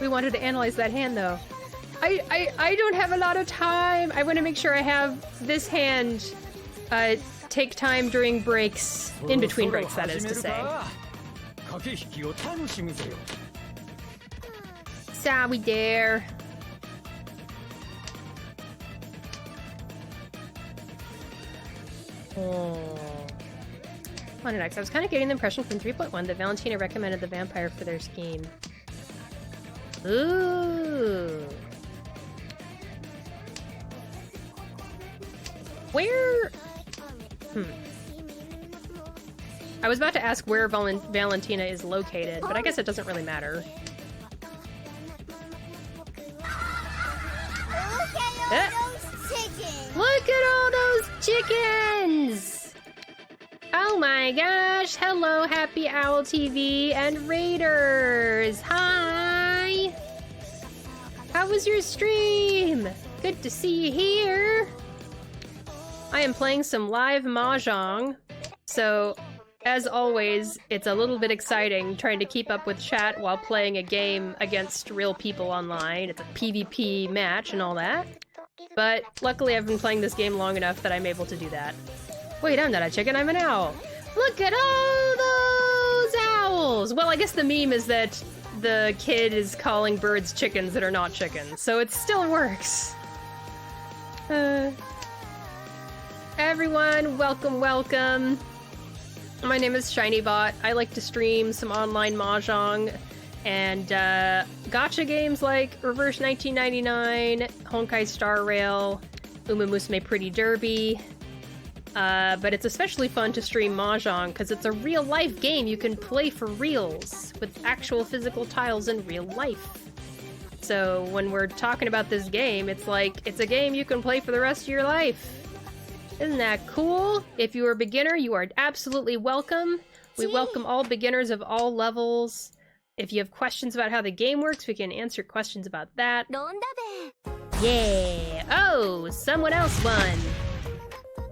We wanted to analyze that hand, though. I don't have a lot of time. I want to make sure I have this hand take time during breaks, in between breaks, that is to say. Sorry, Dare. Next. I was kind of getting the impression from 3.1 that Valentina recommended the vampire for their scheme. Ooh. Where? I was about to ask where Valentina is located, but I guess it doesn't really matter. Look at all those chickens! Oh my gosh! Hello, Happy Owl TV and Raiders! Hi! How was your stream? Good to see you here! I am playing some live Mahjong, so As always, it's a little bit exciting trying to keep up with chat while playing a game against real people online. It's a PvP match and all that. But luckily I've been playing this game long enough that I'm able to do that. Wait, I'm not a chicken, I'm an owl. Look at all those owls! Well, I guess the meme is that the kid is calling birds chickens that are not chickens, so it still works. Everyone, welcome, welcome. My name is ShinyBot. I like to stream some online Mahjong and gacha games like Reverse 1999, Honkai Star Rail, Uma Musume Pretty Derby. But it's especially fun to stream Mahjong because it's a real-life game you can play for reals with actual physical tiles in real life. So when we're talking about this game, it's like, it's a game you can play for the rest of your life. Isn't that cool? If you are a beginner, you are absolutely welcome. We welcome all beginners of all levels. If you have questions about how the game works, we can answer questions about that. Yeah! Oh, someone else won!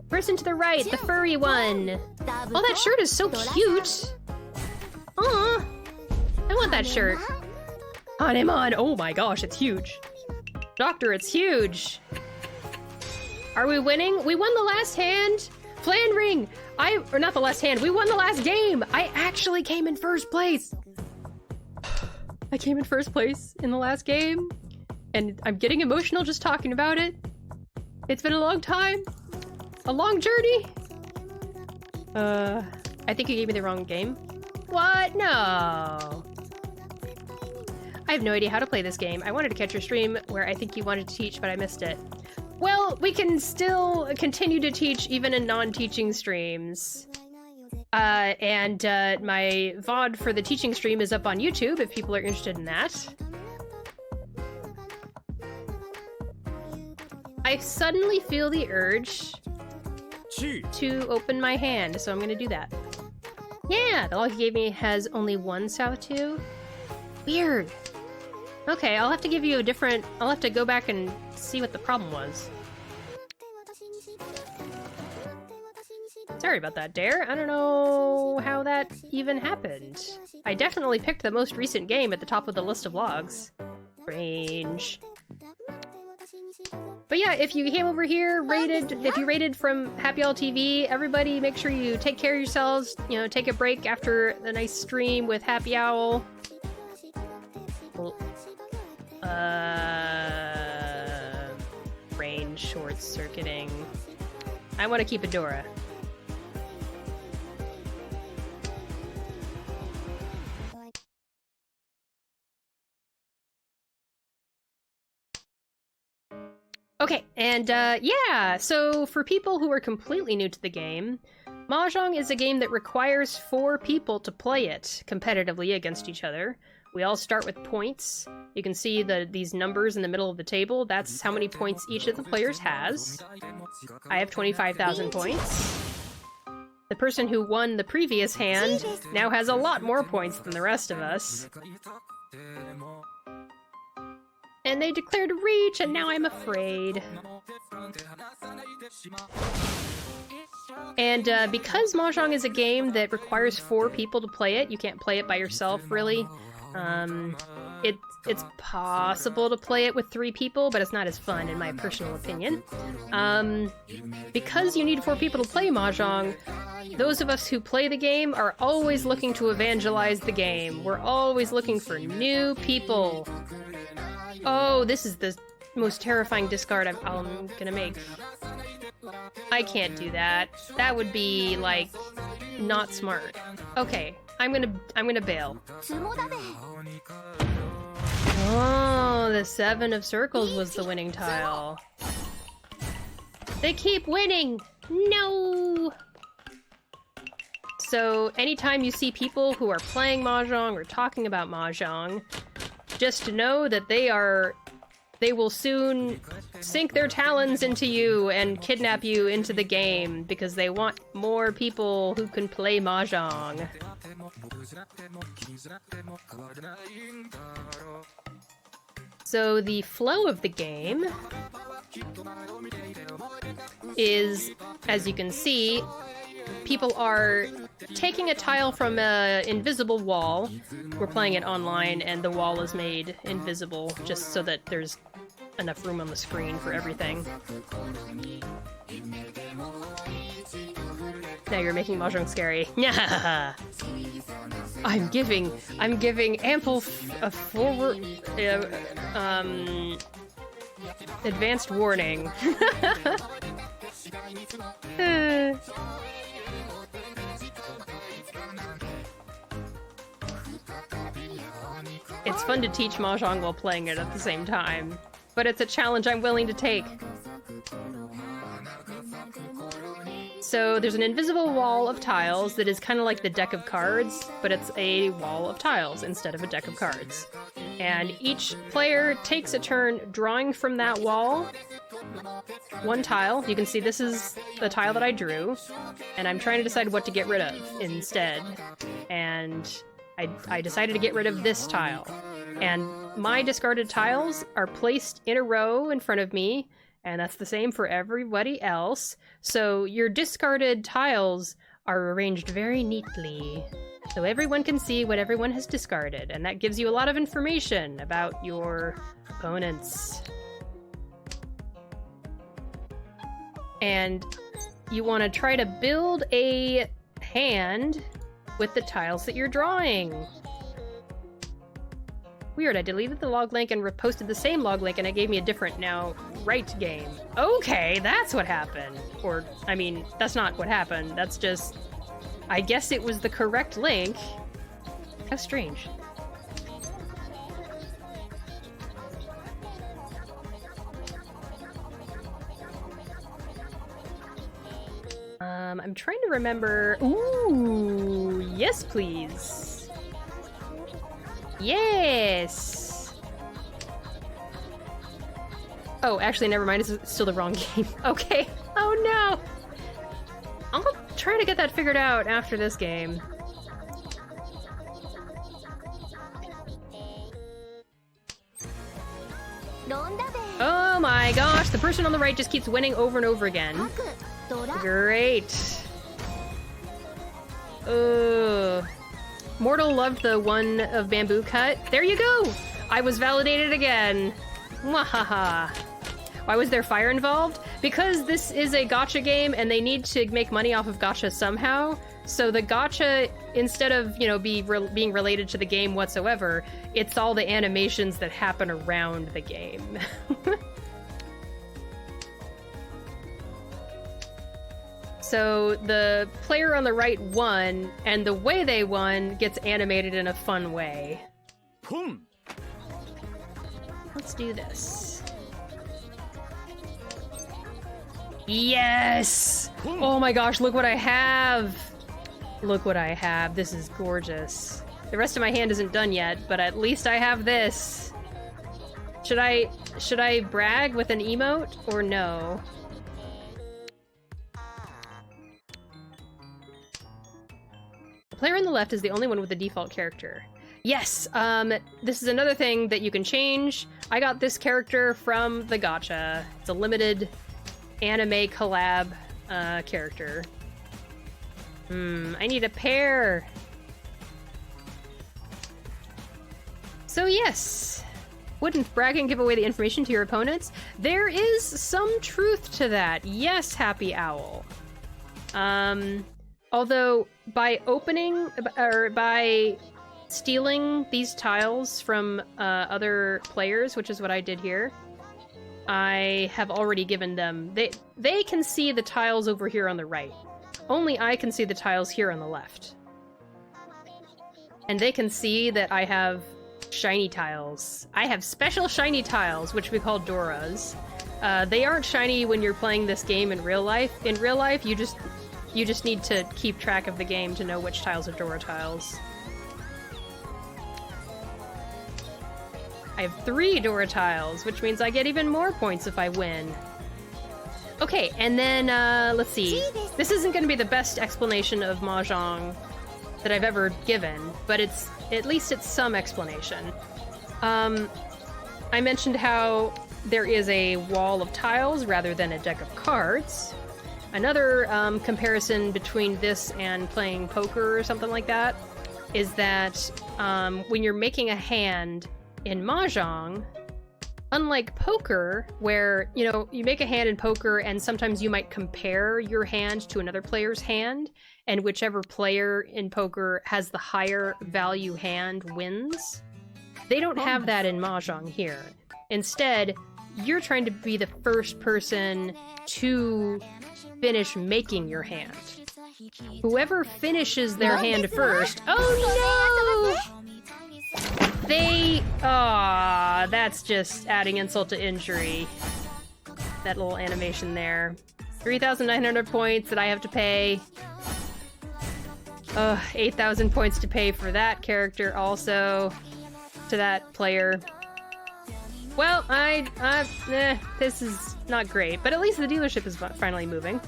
Person to the right, the furry one! Oh, that shirt is so cute! Aw! I want that shirt. Hanemon! Oh my gosh, it's huge. Doctor, it's huge! Are we winning? We won the last hand! Flan ring! Or not the last hand, we won the last game! I actually came in first place! I came in first place in the last game, and I'm getting emotional just talking about it. It's been a long time. A long journey. I think you gave me the wrong game. What? No! I have no idea how to play this game. I wanted to catch your stream where I think you wanted to teach, but I missed it. Well, we can still continue to teach even in non-teaching streams. My VOD for the teaching stream is up on YouTube if people are interested in that. I suddenly feel the urge to open my hand, so I'm gonna do that. Yeah, the log you gave me has only one Sawtooth. Weird. Okay, I'll have to give you a different... I'll have to go back and see what the problem was. Sorry about that, Dare. I don't know how that even happened. I definitely picked the most recent game at the top of the list of logs. Strange. But yeah, if you came over here, if you rated from Happy Owl TV, everybody make sure you take care of yourselves, you know, take a break after the nice stream with Happy Owl. Range short-circuiting. I want to keep Adora. Okay, and yeah, so for people who are completely new to the game, Mahjong is a game that requires 4 people to play it competitively against each other. We all start with points. You can see these numbers in the middle of the table. That's how many points each of the players has. I have 25,000 points. The person who won the previous hand now has a lot more points than the rest of us. And they declared a reach, and now I'm afraid. And because Mahjong is a game that requires 4 people to play it, you can't play it by yourself, really. It's possible to play it with 3 people, but it's not as fun, in my personal opinion. Because you need 4 people to play Mahjong, those of us who play the game are always looking to evangelize the game. We're always looking for new people. Oh, this is the most terrifying discard I'm gonna make. I can't do that. That would be, like, not smart. Okay, I'm gonna bail. Oh, the 7 of circles was the winning tile. They keep winning! No! So, anytime you see people who are playing Mahjong or talking about Mahjong, just know that they will soon sink their talons into you and kidnap you into the game because they want more people who can play Mahjong. So the flow of the game is, as you can see, people are taking a tile from an invisible wall. We're playing it online, and the wall is made invisible just so that there's enough room on the screen for everything. Now you're making Mahjong scary. Yeah. I'm giving ample forward advanced warning. It's fun to teach Mahjong while playing it at the same time, but it's a challenge I'm willing to take. So there's an invisible wall of tiles that is kind of like the deck of cards, but it's a wall of tiles instead of a deck of cards. And each player takes a turn drawing from that wall one tile. You can see this is the tile that I drew, and I'm trying to decide what to get rid of instead. And I decided to get rid of this tile. And my discarded tiles are placed in a row in front of me, and that's the same for everybody else. So your discarded tiles are arranged very neatly, so everyone can see what everyone has discarded, and that gives you a lot of information about your opponents. And you want to try to build a hand with the tiles that you're drawing. Weird, I deleted the log link and reposted the same log link, and it gave me a different now right game. Okay, that's what happened. Or, I mean, that's not what happened. That's just... I guess it was the correct link. How strange. I'm trying to remember... Ooh, yes please. Yes! Oh, actually, never mind. It's still the wrong game. Okay. Oh, no! I'll try to get that figured out after this game. Oh my gosh, the person on the right just keeps winning over and over again. Great. Mortal loved the one of bamboo cut. There you go! I was validated again. Mwahaha. Why was there fire involved? Because this is a gacha game and they need to make money off of gacha somehow. So the gacha, instead of, you know, being related to the game whatsoever, it's all the animations that happen around the game. So the player on the right won, and the way they won gets animated in a fun way. Boom. Let's do this. Yes! Oh my gosh, look what I have! Look what I have. This is gorgeous. The rest of my hand isn't done yet, but at least I have this. Should I brag with an emote or no? The player on the left is the only one with the default character. Yes, this is another thing that you can change. I got this character from the gacha. It's a limited anime collab character. I need a pair. So yes, wouldn't bragging give away the information to your opponents? There is some truth to that. Yes, Happy Owl. Although by opening or by stealing these tiles from other players, which is what I did here, I have already given them... They can see the tiles over here on the right. Only I can see the tiles here on the left. And they can see that I have shiny tiles. I have special shiny tiles, which we call Doras. They aren't shiny when you're playing this game in real life. In real life, you just need to keep track of the game to know which tiles are Dora tiles. I have 3 Dora tiles, which means I get even more points if I win. Okay, and then, let's see. This isn't going to be the best explanation of Mahjong that I've ever given, but at least it's some explanation. I mentioned how there is a wall of tiles rather than a deck of cards. Another comparison between this and playing poker or something like that is that when you're making a hand in Mahjong, unlike poker, where, you know, you make a hand in poker and sometimes you might compare your hand to another player's hand, and whichever player in poker has the higher value hand wins. They don't have that in Mahjong here. Instead, you're trying to be the first person to finish making your hand. Whoever finishes their hand first... Oh no! That's just adding insult to injury. That little animation there. 3,900 points that I have to pay. 8,000 points to pay for that character also. To that player. Well, this is not great, but at least the dealership is finally moving.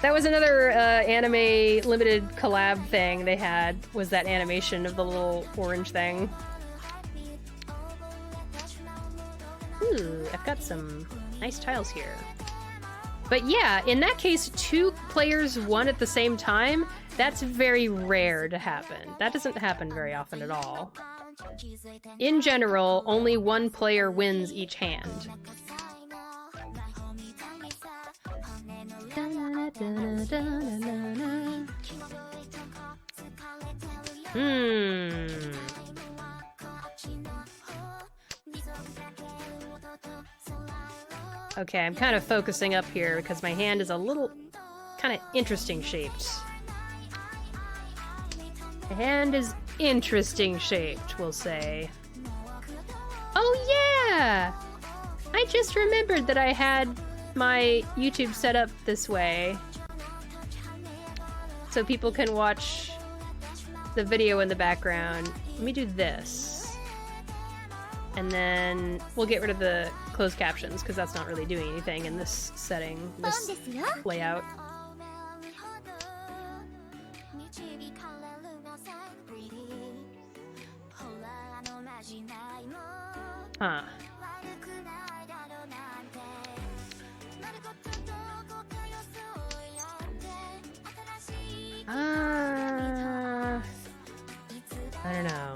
That was another anime limited collab thing they had, was that animation of the little orange thing. Ooh, I've got some nice tiles here. But yeah, in that case, 2 players won at the same time. That's very rare to happen. That doesn't happen very often at all. In general, only 1 player wins each hand. Okay, I'm kind of focusing up here because my hand is a little kind of interesting shaped. My hand is interesting shaped, we'll say. Oh yeah! I just remembered that I had my YouTube set up this way. So people can watch the video in the background. Let me do this. And then we'll get rid of the closed captions because that's not really doing anything in this setting, this layout. Huh. I don't know.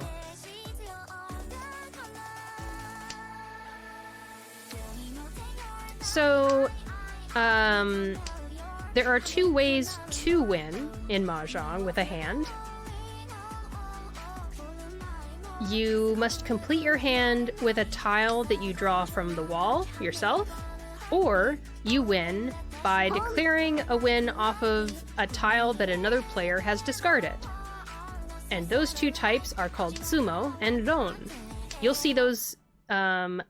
So, there are 2 ways to win in Mahjong with a hand. You must complete your hand with a tile that you draw from the wall yourself, or you win by declaring a win off of a tile that another player has discarded. And those 2 types are called sumo and ron. You'll see those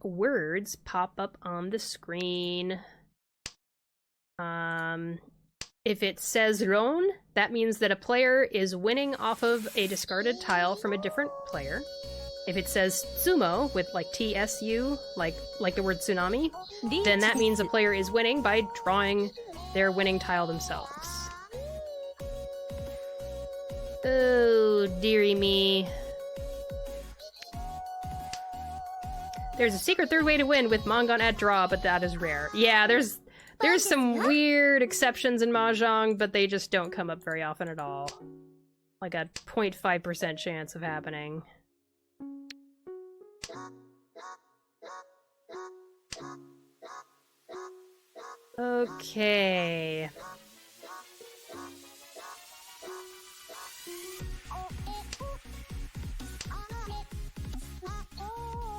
words pop up on the screen. If it says ron, that means that a player is winning off of a discarded tile from a different player. If it says sumo, with like TSU, like the word tsunami, then that means a player is winning by drawing their winning tile themselves. Oh, dearie me. There's a secret 3rd way to win with Mongon at draw, but that is rare. Yeah, there's some weird exceptions in Mahjong, but they just don't come up very often at all. Like a 0.5% chance of happening. Okay.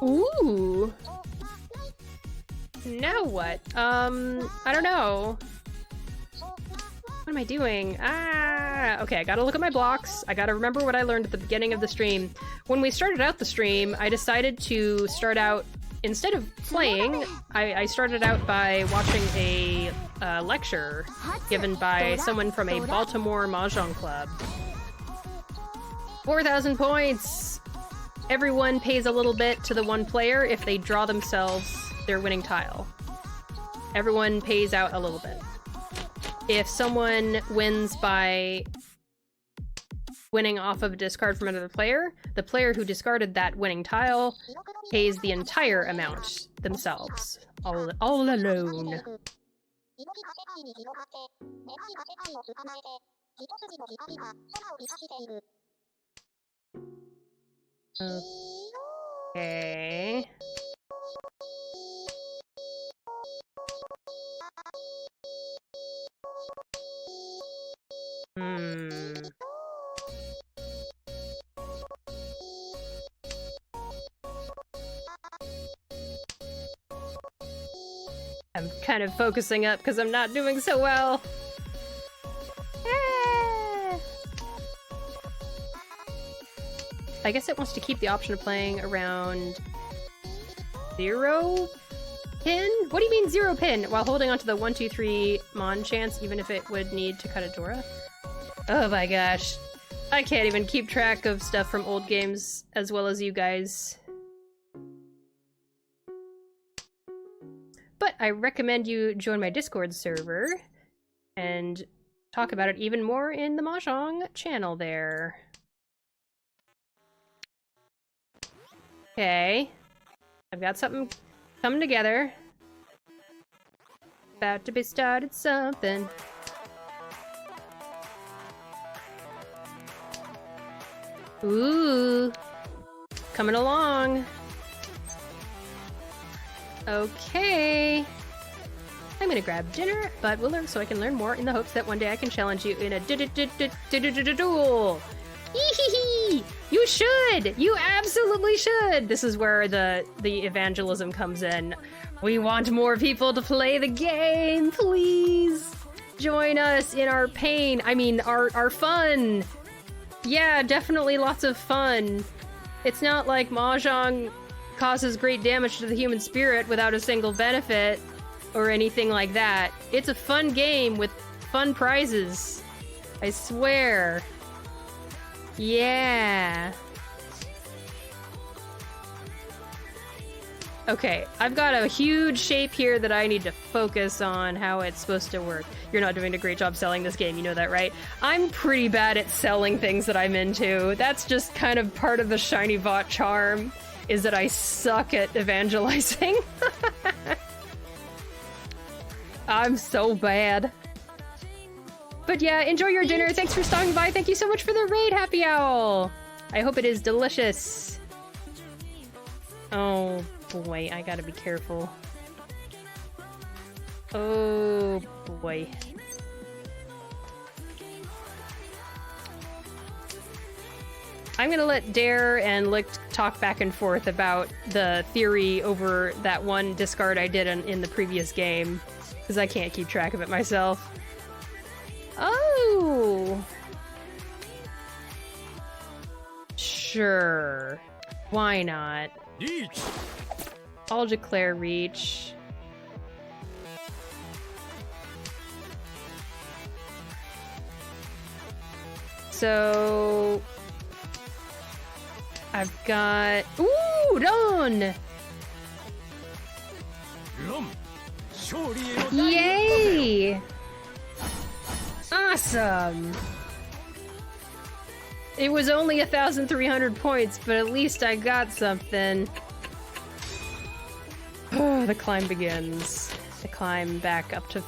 Ooh. Now what? I don't know. What am I doing? Okay, I gotta look at my blocks. I gotta remember what I learned at the beginning of the stream. When we started out the stream, I decided to start out, instead of playing, I started out by watching a lecture given by someone from a Baltimore Mahjong club. 4,000 points! Everyone pays a little bit to the one player if they draw themselves their winning tile. Everyone pays out a little bit. If someone wins by winning off of a discard from another player, the player who discarded that winning tile pays the entire amount themselves, all alone. Okay. I'm kind of focusing up because I'm not doing so well. I guess it wants to keep the option of playing around 0 pin? What do you mean 0 pin? While holding onto the 1, 2, 3 Mon chance, even if it would need to cut a Dora? Oh my gosh. I can't even keep track of stuff from old games as well as you guys. But I recommend you join my Discord server and talk about it even more in the Mahjong channel there. Okay. I've got something coming together. About to be started something. Ooh. Coming along. Okay. I'm gonna grab dinner, but we'll learn so I can learn more in the hopes that one day I can challenge you in a duel. Hee. You should! You absolutely should! This is where the evangelism comes in. We want more people to play the game, please! Join us in our pain. I mean, our fun! Yeah, definitely lots of fun. It's not like Mahjong causes great damage to the human spirit without a single benefit or anything like that. It's a fun game with fun prizes. I swear. Yeah. Okay, I've got a huge shape here that I need to focus on how it's supposed to work. You're not doing a great job selling this game, you know that, right? I'm pretty bad at selling things that I'm into. That's just kind of part of the Shiny Bot charm, is that I suck at evangelizing. I'm so bad. But yeah, enjoy your dinner. Thanks for stopping by. Thank you so much for the raid, Happy Owl. I hope it is delicious. Oh boy, I gotta be careful. Oh boy. I'm gonna let Dare and Lick talk back and forth about the theory over that one discard I did in the previous game, because I can't keep track of it myself. Oh! Sure. Why not? Riichi. I'll declare Riichi. So... I've got... Ooh! Done! Yay! Awesome! It was only 1,300 points, but at least I got something. Oh, the climb begins. The climb back up to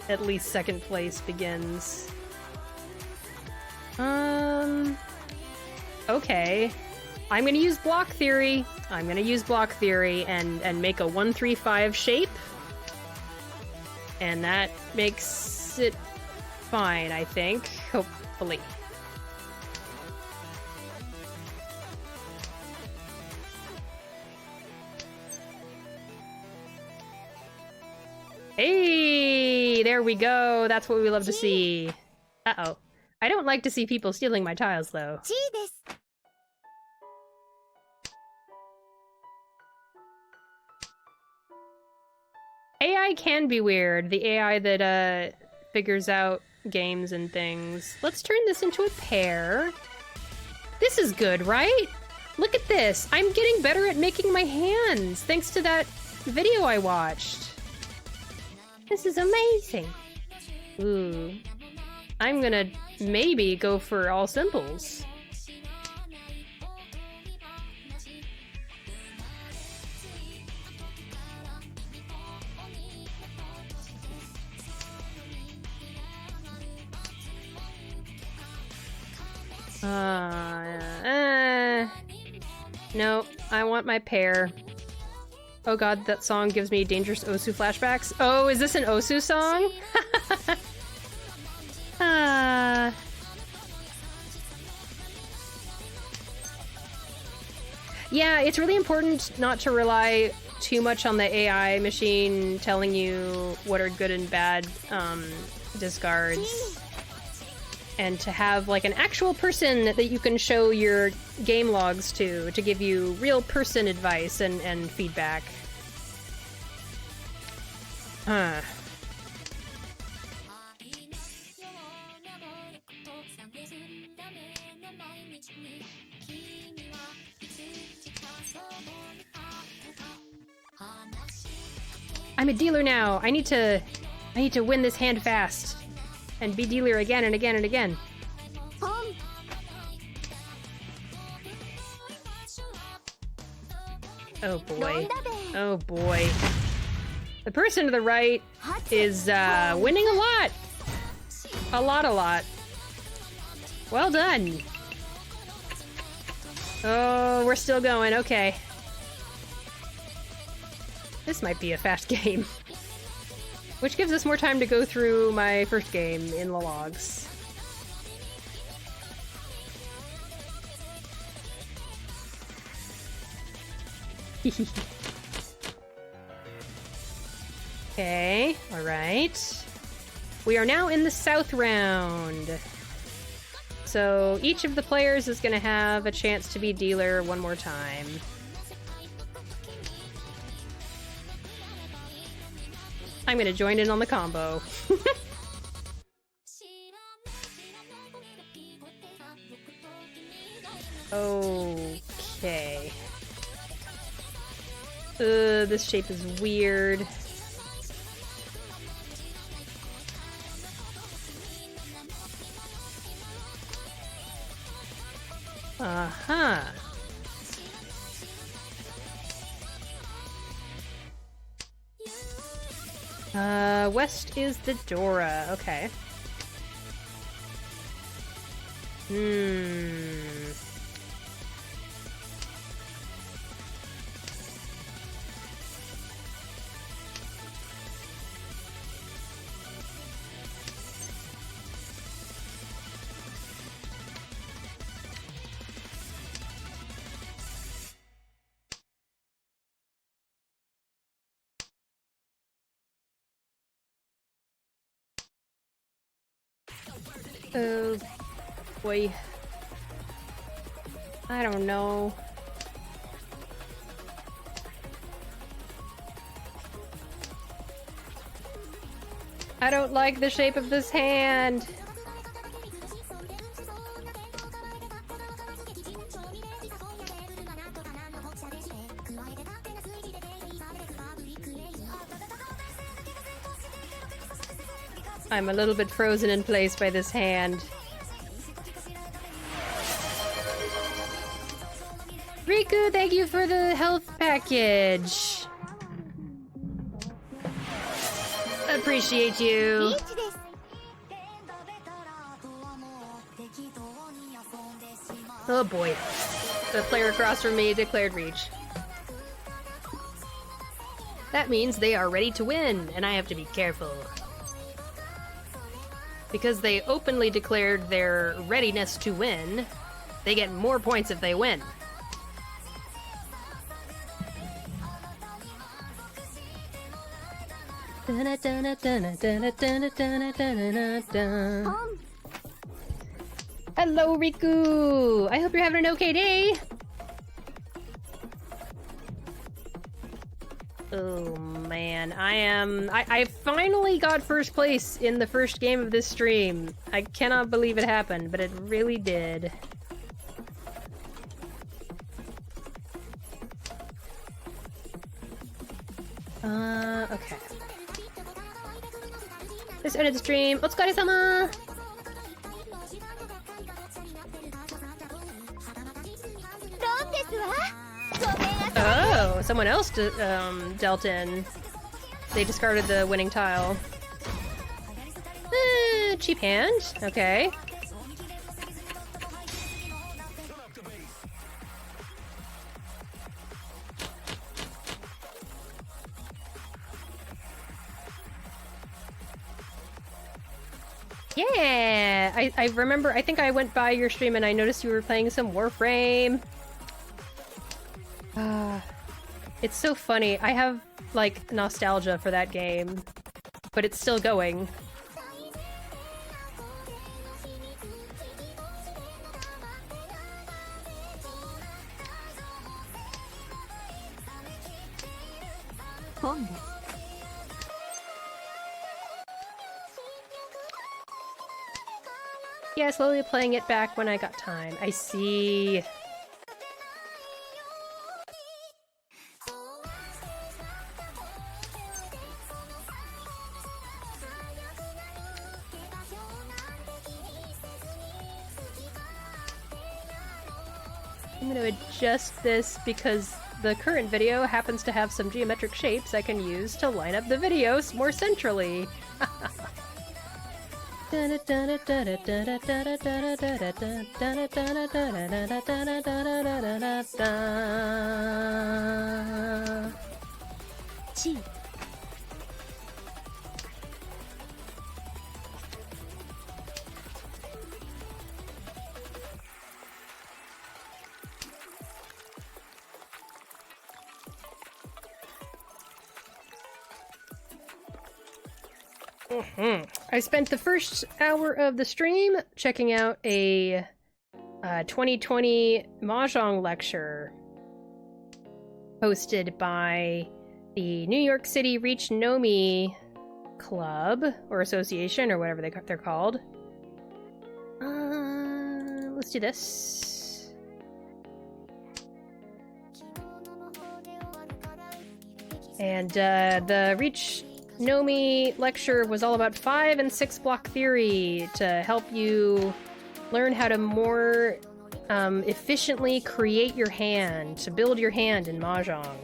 at least second place begins. Okay. I'm gonna use block theory. I'm gonna use block theory and make a 1-3-5 shape. And that makes it fine, I think. Hopefully. Hey, there we go. That's what we love to see. Uh-oh. I don't like to see people stealing my tiles, though. AI can be weird. The AI that, figures out games and things. Let's turn this into a pair. This is good, right? Look at this. I'm getting better at making my hands, thanks to that video I watched. This is amazing. Ooh. I'm gonna maybe go for all simples. No, I want my pair. Oh god, that song gives me dangerous Osu flashbacks. Oh, is this an Osu song? Yeah, it's really important not to rely too much on the AI machine telling you what are good and bad discards. And to have like an actual person that you can show your game logs to give you real person advice and feedback. Huh. I'm a dealer now. I need to win this hand fast and be dealer again and again and again. Oh boy. Oh boy. The person to the right is winning a lot. A lot. Well done. Oh, we're still going. Okay. This might be a fast game. Which gives us more time to go through my first game in the logs. Okay, alright. We are now in the south round. So each of the players is gonna have a chance to be dealer one more time. I'm gonna join in on the combo. Okay. This shape is weird. Uh-huh. West is the Dora. Okay. Oh boy. I don't know. I don't like the shape of this hand. I'm a little bit frozen in place by this hand. Riku, thank you for the health package. Appreciate you. Oh boy. The player across from me declared Reach. That means they are ready to win, and I have to be careful. Because they openly declared their readiness to win, they get more points if they win. Hello, Riku! I hope you're having an okay day! Oh man, I finally got first place in the first game of this stream. I cannot believe it happened, but it really did. Okay. This ended the stream. Otsukaresama! Oh, someone else dealt in. They discarded the winning tile. Cheap hand. Okay. Yeah! I remember, I think I went by your stream and I noticed you were playing some Warframe. It's so funny. I have, like, nostalgia for that game, but it's still going. Yeah, slowly playing it back when I got time. I see. I'm gonna adjust this because the current video happens to have some geometric shapes I can use to line up the videos more centrally. I spent the first hour of the stream checking out a 2020 Mahjong lecture hosted by the New York City Riichi Nomi Club, or Association, or whatever they're called. Let's do this. And the Riichi Nomi lecture was all about 5 and 6 block theory to help you learn how to more efficiently create your hand, to build your hand in Mahjong.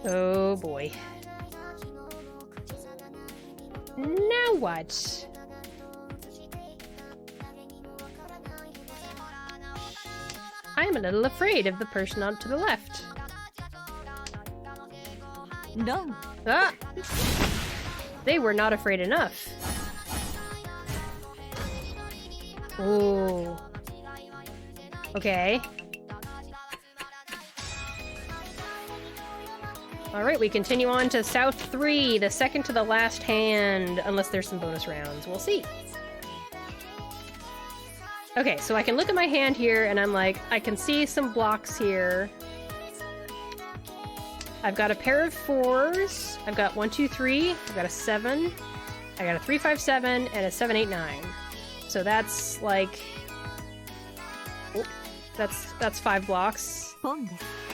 Oh boy. Now what? I'm a little afraid of the person on to the left. No. Ah! They were not afraid enough. Ooh. Okay. Alright, we continue on to South 3, the second to the last hand, unless there's some bonus rounds. We'll see. Okay, so I can look at my hand here, and I'm like, I can see some blocks here. I've got a pair of 4s. I've got 1, 2, 3. I've got a 7. I got a 3, 5, 7, and a 7, 8, 9. So that's like... Oh, that's 5 blocks.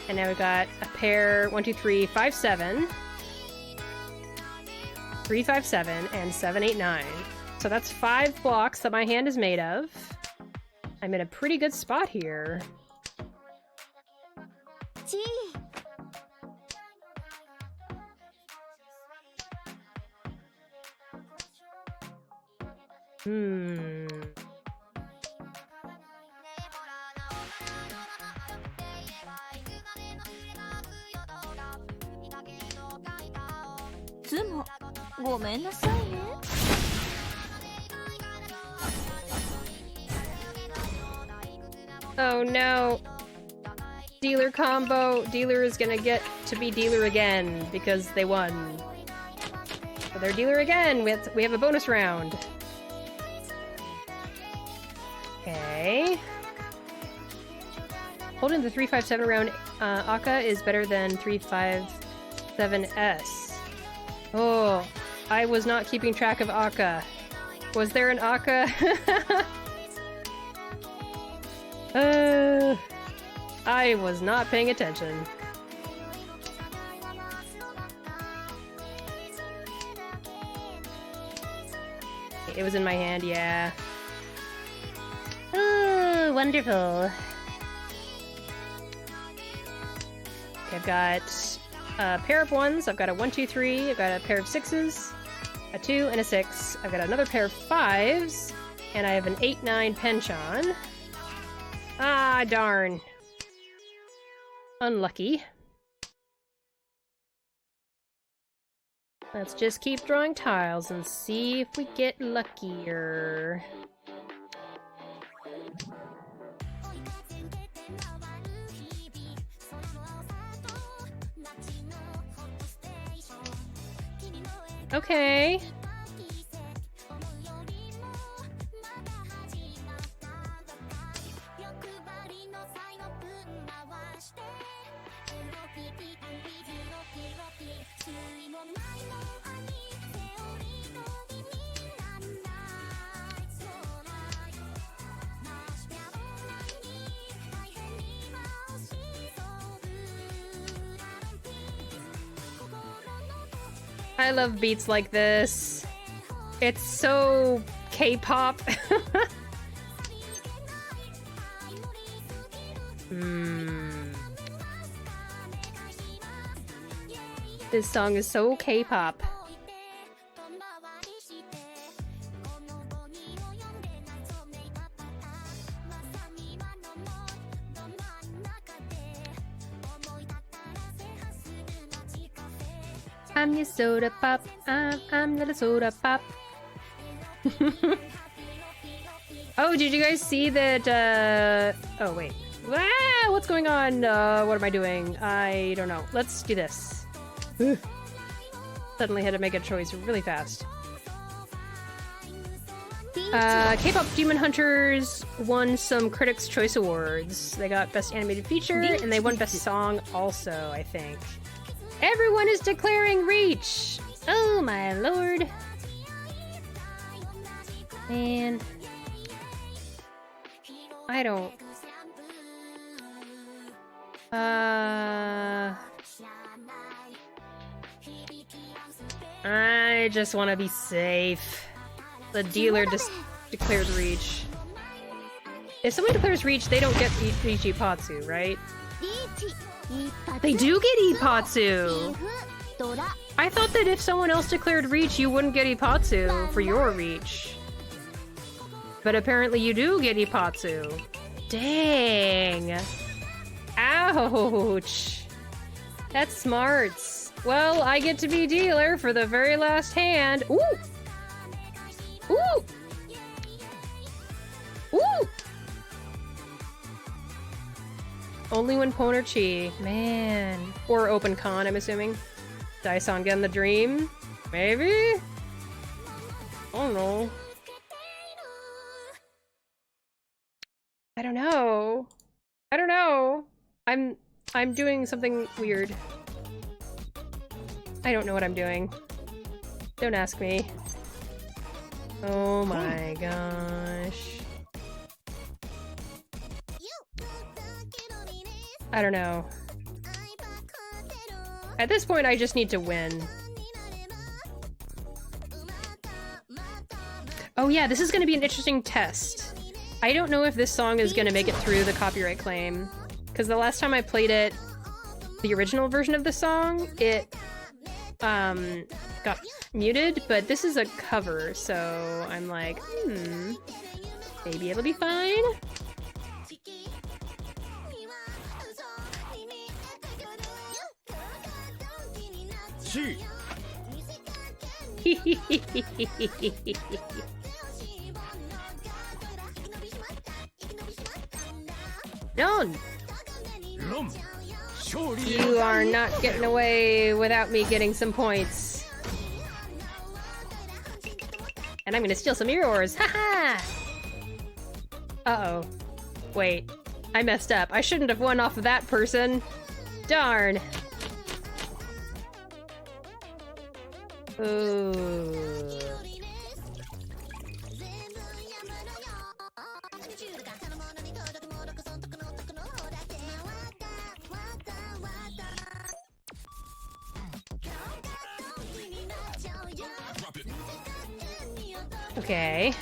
And now we got a pair, 1, 2, 3, 5, 7, 3, 5, 7, and 7, 8, 9. So that's 5 blocks that my hand is made of. I'm in a pretty good spot here. Oh no. Dealer combo. Dealer is gonna get to be dealer again because they won. So they're dealer again. We have a bonus round. Okay. Holding the 357 round Aka is better than 357S. Oh, I was not keeping track of Aka. Was there an Aka? I was not paying attention. It was in my hand, yeah. Oh, wonderful. Okay, I've got a pair of 1s. I've got a 1, 2, 3. I've got a pair of 6s, a 2, and a 6. I've got another pair of 5s, and I have an 8, 9 penchant. Ah, darn. Unlucky. Let's just keep drawing tiles and see if we get luckier. Okay. I love beats like this. It's so K-pop. This song is so K-pop. I'm your soda pop. I'm not a soda pop. Oh, did you guys see that? Oh wait. Ah, what's going on? What am I doing? I don't know. Let's do this. Suddenly had to make a choice really fast. K-pop Demon Hunters won some Critics' Choice Awards. They got Best Animated Feature, and they won Best Song also, I think. Everyone is declaring Riichi! Oh my lord. Man. I don't... I just want to be safe. The dealer just declared Riichi. If someone declares Riichi, they don't get Riichi Patsu, right? They do get Ipatsu! I thought that if someone else declared Riichi, you wouldn't get Ipatsu for your Riichi. But apparently you do get Ipatsu. Dang! Ouch! That's smarts. Well, I get to be dealer for the very last hand. Ooh! Ooh! Ooh! Only when Pon or Chi. Man. Or Open Con, I'm assuming. Daison getting the dream? Maybe? I don't know. I don't know. I don't know. I'm doing something weird. I don't know what I'm doing. Don't ask me. Oh my gosh. I don't know. At this point, I just need to win. Oh yeah, this is gonna be an interesting test. I don't know if this song is gonna make it through the copyright claim. Because the last time I played it, the original version of the song, it got muted, but this is a cover, so I'm like, maybe it'll be fine? None! You are not getting away without me getting some points. And I'm gonna steal some yours, haha! Uh-oh. Wait, I messed up. I shouldn't have won off of that person. Darn. Ooh. Okay.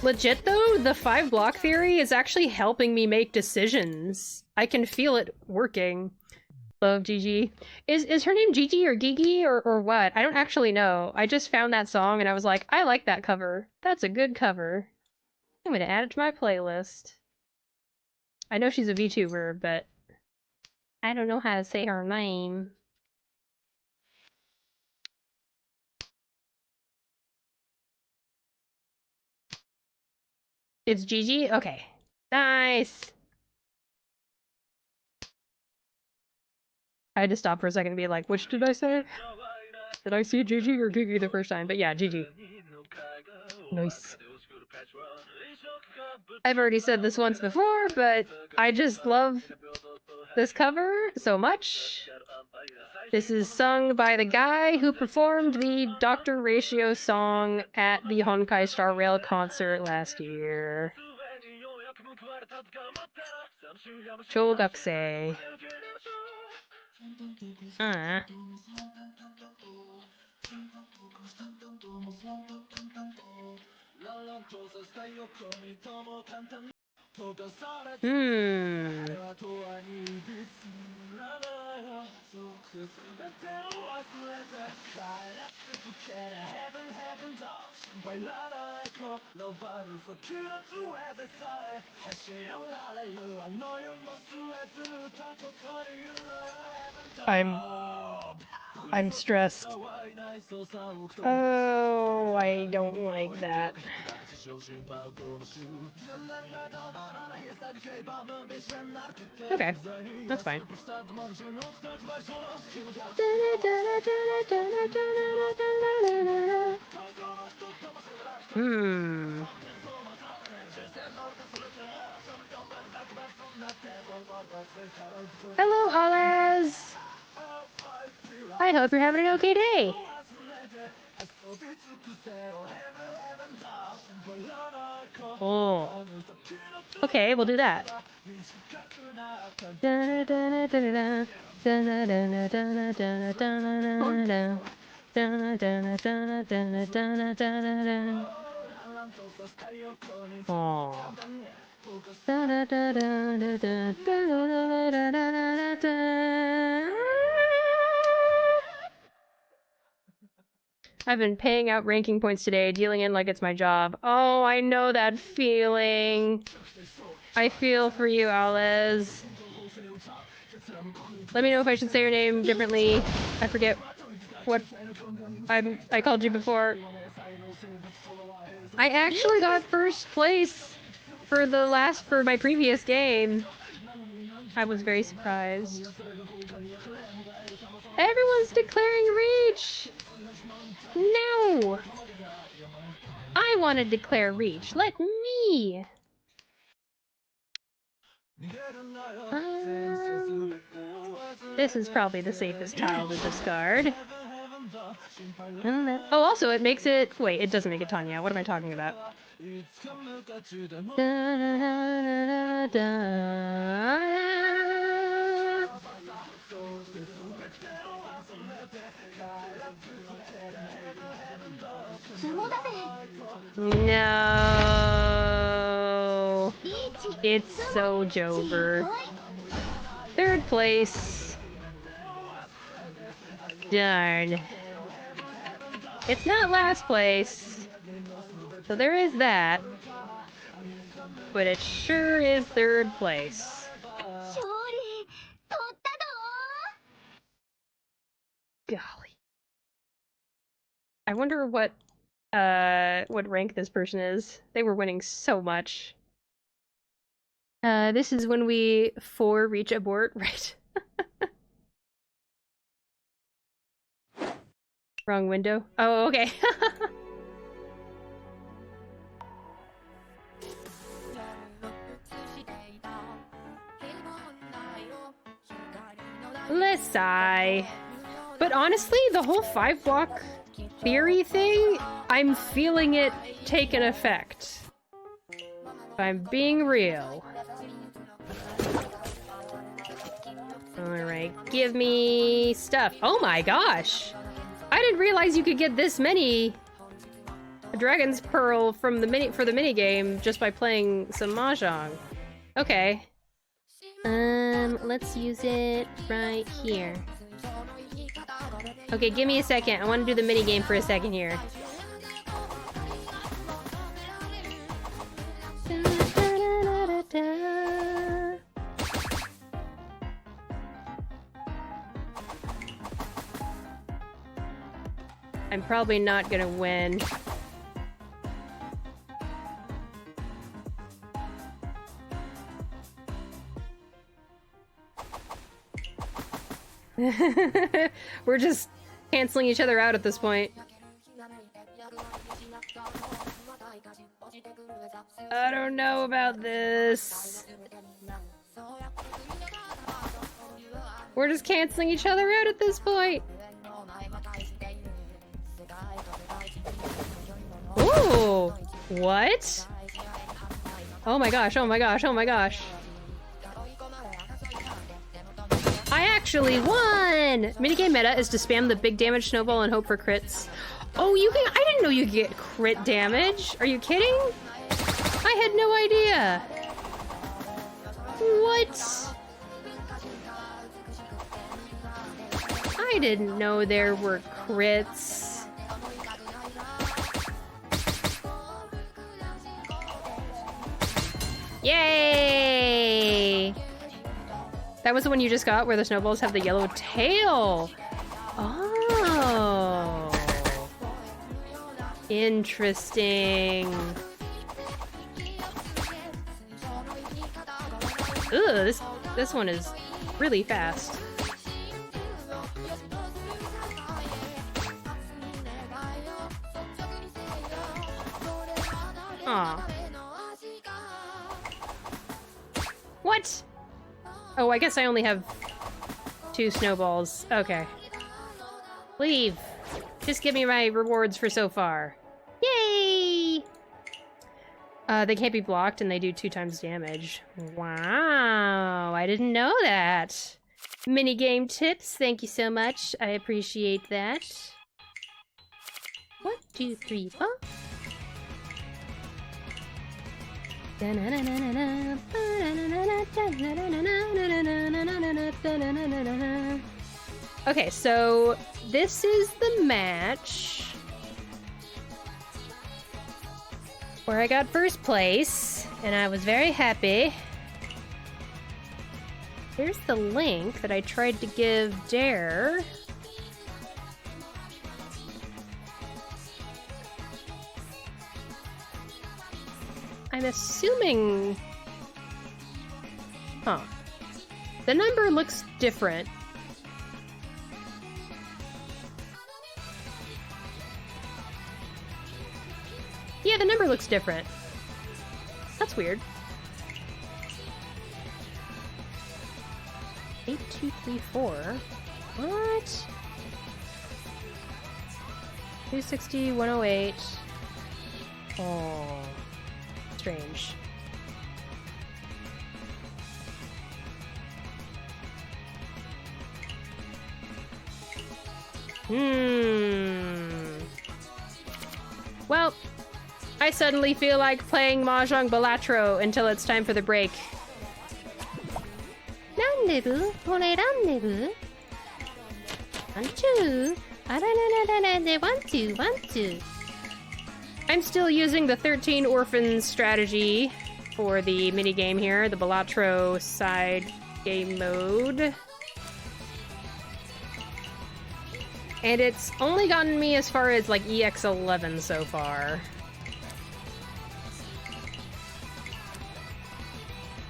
Legit though, the 5-block theory is actually helping me make decisions. I can feel it working. Love Gigi. Is her name Gigi or Gigi or what? I don't actually know. I just found that song and I was like, I like that cover. That's a good cover. I'm gonna add it to my playlist. I know she's a VTuber, but I don't know how to say her name. It's Gigi? Okay. Nice! I had to stop for a second and be like, which did I say? Did I see Gigi or Gigi the first time? But yeah, Gigi. Nice. I've already said this once before, but I just love this cover so much. This is sung by the guy who performed the Dr. Ratio song at the Honkai Star Rail concert last year. Chogakusei. I'm stressed. Oh, I don't like that. Okay, that's fine. Hello, Alaz! I hope you're having an okay day! Oh. Okay, we'll do that. Oh. I've been paying out ranking points today, dealing in like it's my job. Oh, I know that feeling. I feel for you, Alez. Let me know if I should say your name differently. I forget what I called you before. I actually got first place for my previous game. I was very surprised. Everyone's declaring Riichi! No! I want to declare Riichi. Let me! This is probably the safest tile to discard. Oh, also, it makes it... Wait, it doesn't make it Tanya. What am I talking about? No. It's so Jover. Third place. Darn. It's not last place. So there is that. But it sure is third place. Golly. I wonder what rank this person is. They were winning so much. This is when we reach abort, right? Wrong window. Oh, okay. Let's sigh. But honestly, the whole 5-block theory thing, I'm feeling it take an effect. If I'm being real. Alright, give me stuff. Oh my gosh! I didn't realize you could get this many a Dragon's Pearl from the mini game just by playing some Mahjong. Okay. Let's use it right here. Okay, give me a second. I want to do the mini game for a second here. I'm probably not gonna win. We're just canceling each other out at this point. I don't know about this. We're just canceling each other out at this point. Ooh! What? Oh my gosh, oh my gosh, oh my gosh. I actually won! Minigame meta is to spam the big damage snowball and hope for crits. Oh, you can- I didn't know you could get crit damage! Are you kidding? I had no idea! What? I didn't know there were crits. Yay! That was the one you just got, where the snowballs have the yellow tail. Oh. Interesting. Ugh, this one is really fast. Aw. What? Oh, I guess I only have 2 snowballs. Okay. Leave. Just give me my rewards for so far. Yay! They can't be blocked and they do 2 times damage. Wow, I didn't know that. Minigame tips, thank you so much. I appreciate that. 1, 2, 3, 4. Okay, so this is the match where I got first place, and I was very happy. Here's the link that I tried to give Dare. I'm assuming... Huh. The number looks different. Yeah, the number looks different. That's weird. 8234. What? 260, 108. Oh. Strange. Well, I suddenly feel like playing Mahjong Balatro until it's time for the break. Rendezvous? One, two. One, two. I'm still using the 13 Orphans strategy for the minigame here, the Balatro side game mode. And it's only gotten me as far as like EX11 so far.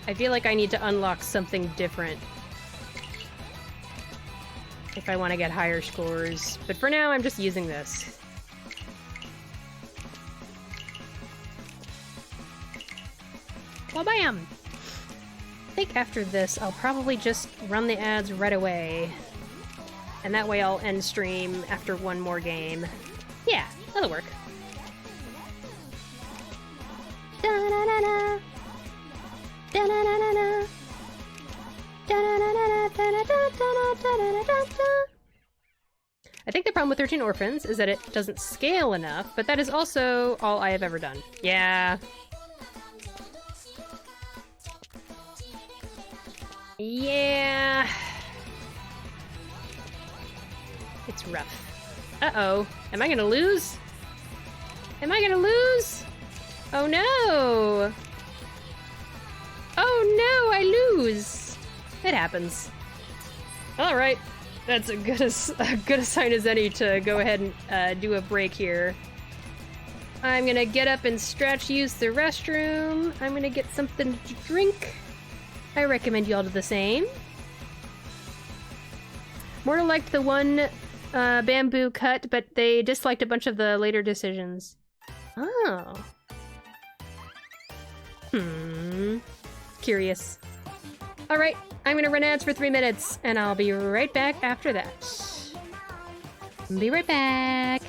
I feel like I need to unlock something different if I want to get higher scores. But for now, I'm just using this. Well, bam! I think after this, I'll probably just run the ads right away. And that way I'll end stream after one more game. Yeah, that'll work. Da-na-na-na. Da-na-na-na-na. Da-na-na-na-na. Da-na-da-da-da-da-da-da-da-da. I think the problem with 13 Orphans is that it doesn't scale enough, but that is also all I have ever done. Yeah. Yeah. It's rough. Uh-oh. Am I gonna lose? Am I gonna lose? Oh no! Oh no, I lose! It happens. Alright. That's a good a sign as any to go ahead and do a break here. I'm gonna get up and stretch, use the restroom. I'm gonna get something to drink. I recommend you all do the same. Mortal liked the one bamboo cut, but they disliked a bunch of the later decisions. Oh. Curious. Alright, I'm gonna run ads for 3 minutes, and I'll be right back after that. Be right back.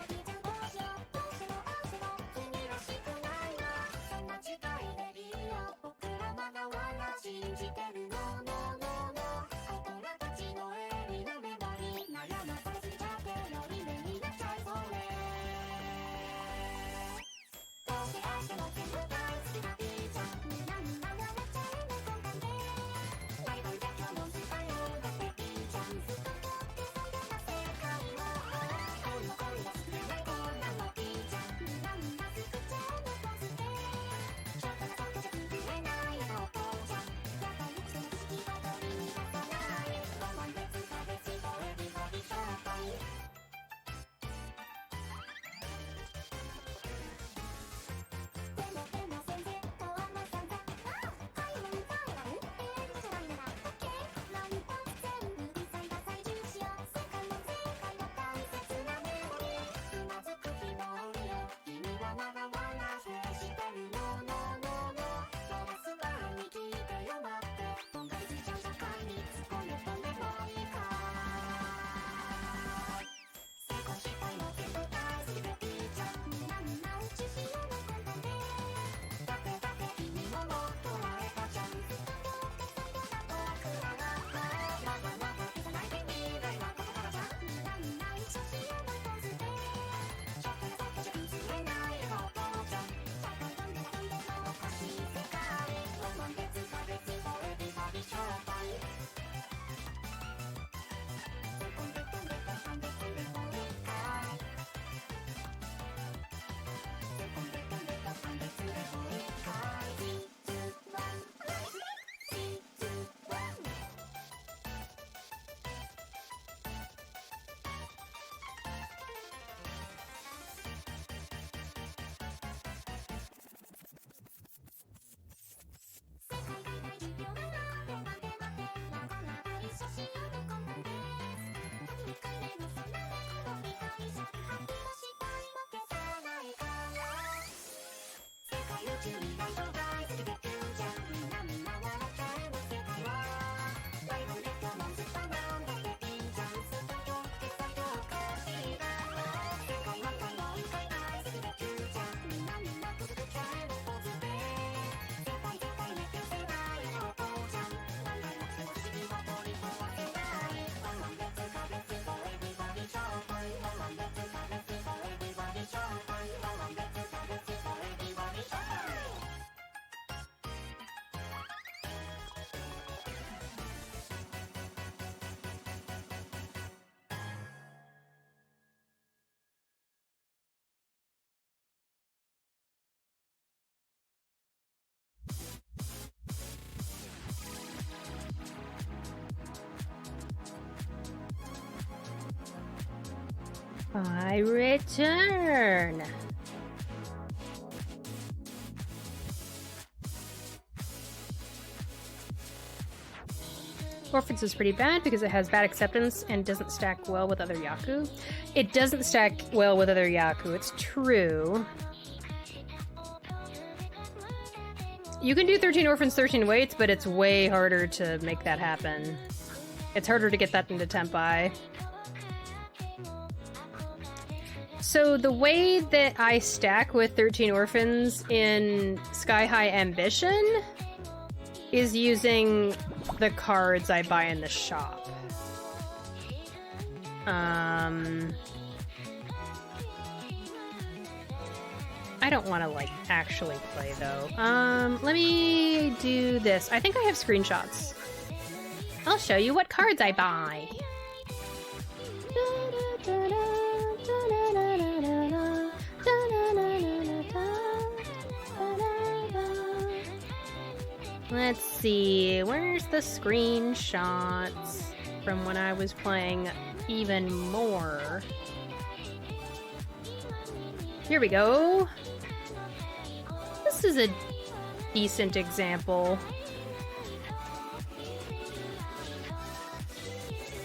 I return. Orphans is pretty bad because it has bad acceptance and doesn't stack well with other Yaku. It doesn't stack well with other Yaku, it's true. You can do 13 Orphans, 13 Waits, but it's way harder to make that happen. It's harder to get that into Tempai. So the way that I stack with 13 Orphans in Sky High Ambition is using the cards I buy in the shop. I don't want to, like, actually play, though. Let me do this. I think I have screenshots. I'll show you what cards I buy. Let's see, where's the screenshots from when I was playing even more? Here we go. This is a decent example.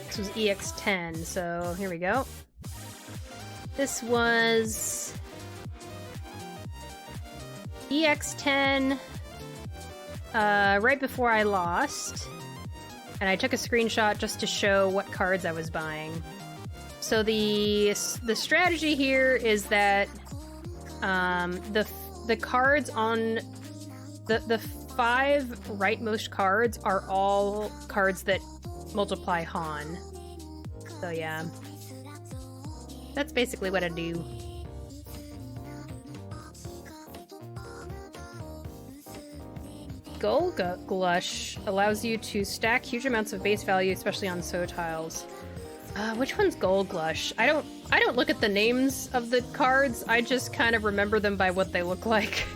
This was EX10, so here we go. This was EX10 right before I lost, and I took a screenshot just to show what cards I was buying. So the strategy here is that the cards on the 5 rightmost cards are all cards that multiply Han. So yeah, that's basically what I do. Gold Glush allows you to stack huge amounts of base value, especially on So tiles. Which one's Gold Glush? I don't look at the names of the cards. I just kind of remember them by what they look like.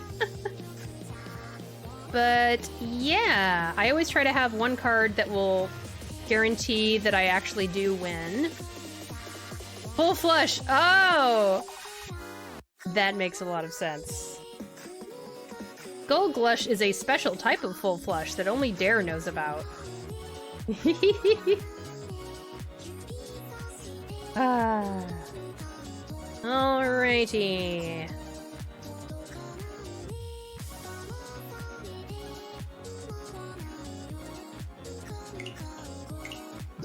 But yeah, I always try to have one card that will guarantee that I actually do win. Full Flush! Oh! That makes a lot of sense. Gold Glush is a special type of Full Flush that only Dare knows about. Ah. Alrighty.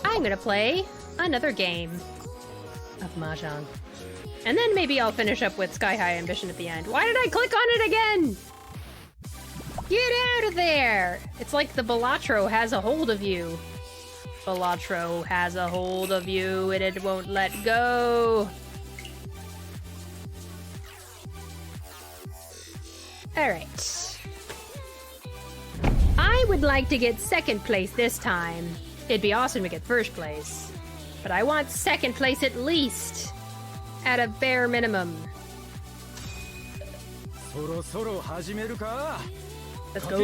I'm gonna play another game of Mahjong. And then maybe I'll finish up with Sky High Ambition at the end. Why did I click on it again? Get out of there! It's like the Balatro has a hold of you. Balatro has a hold of you and it won't let go. Alright. I would like to get second place this time. It'd be awesome to get first place. But I want second place at least. At a bare minimum. Let's go.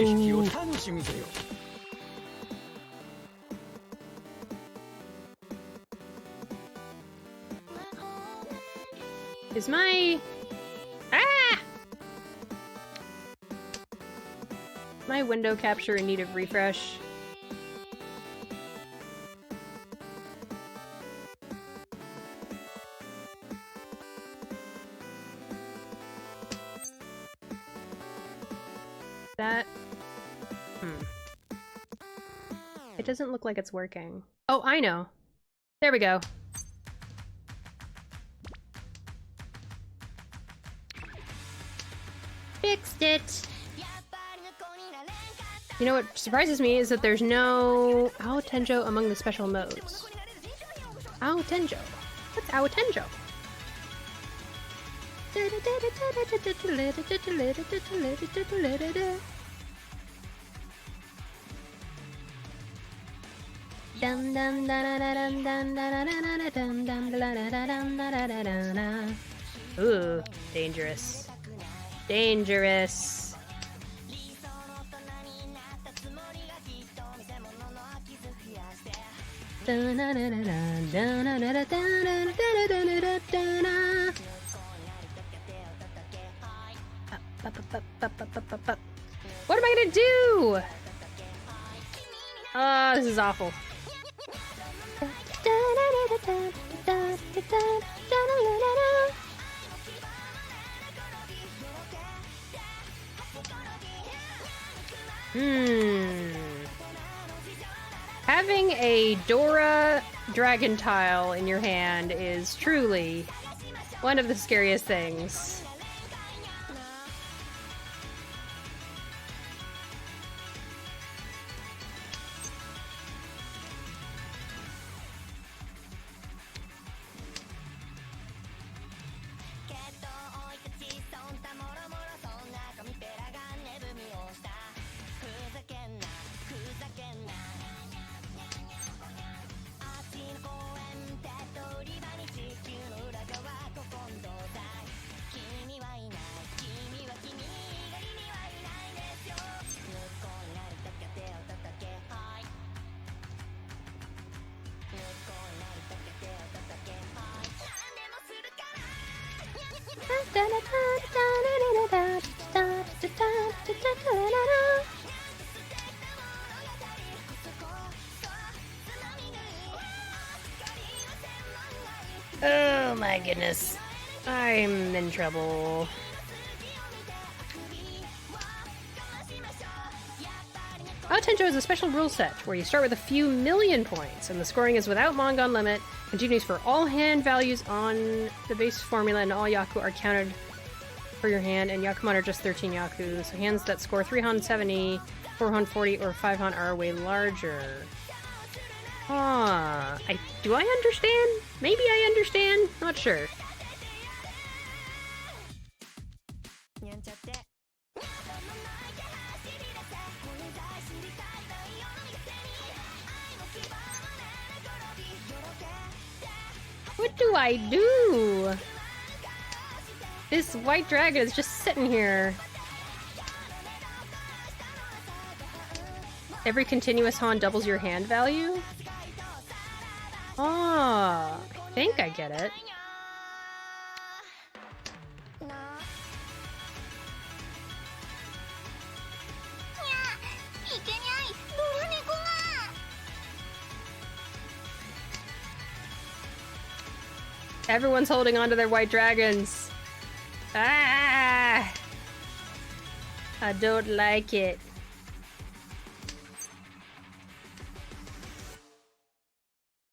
Is my... Ah! My window capture in need of refresh? That... It doesn't look like it's working. Oh, I know. There we go. Fixed it! You know what surprises me is that there's no Ao Tenjo among the special modes. Ao Tenjo? What's Ao Tenjo? Ooh, dangerous. Dangerous. What am I gonna do? This is awful. Having a Dora dragon tile in your hand is truly one of the scariest things. Oh my goodness. I'm in trouble. Tenjo is a special rule set where you start with a few million points, and the scoring is without manga on limit, continues for all hand values on the base formula, and all Yaku are counted for your hand, and Yakumon are just 13 Yaku, so hands that score 370, 440, or 5 are way larger. Do I understand? Maybe I understand? Not sure. What do I do? This white dragon is just sitting here. Every continuous Han doubles your hand value? I think I get it. Everyone's holding on to their white dragons. Ah! I don't like it.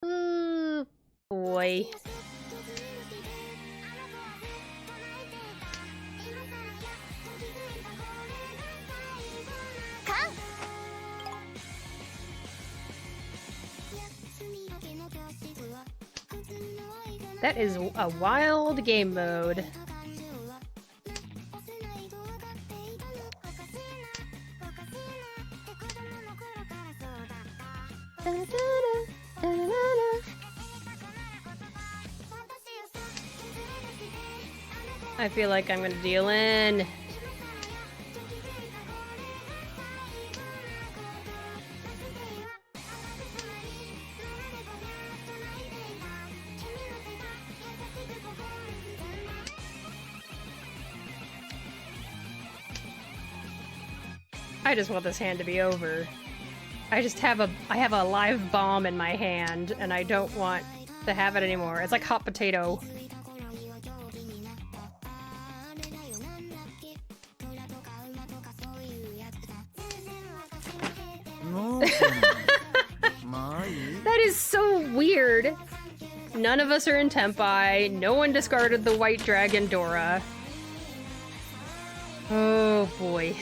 Ooh, boy. That is a wild game mode. I feel like I'm gonna deal in. I just want this hand to be over. I have a live bomb in my hand, and I don't want to have it anymore. It's like hot potato. That is so weird. None of us are in Tempai. No one discarded the white dragon Dora. Oh boy.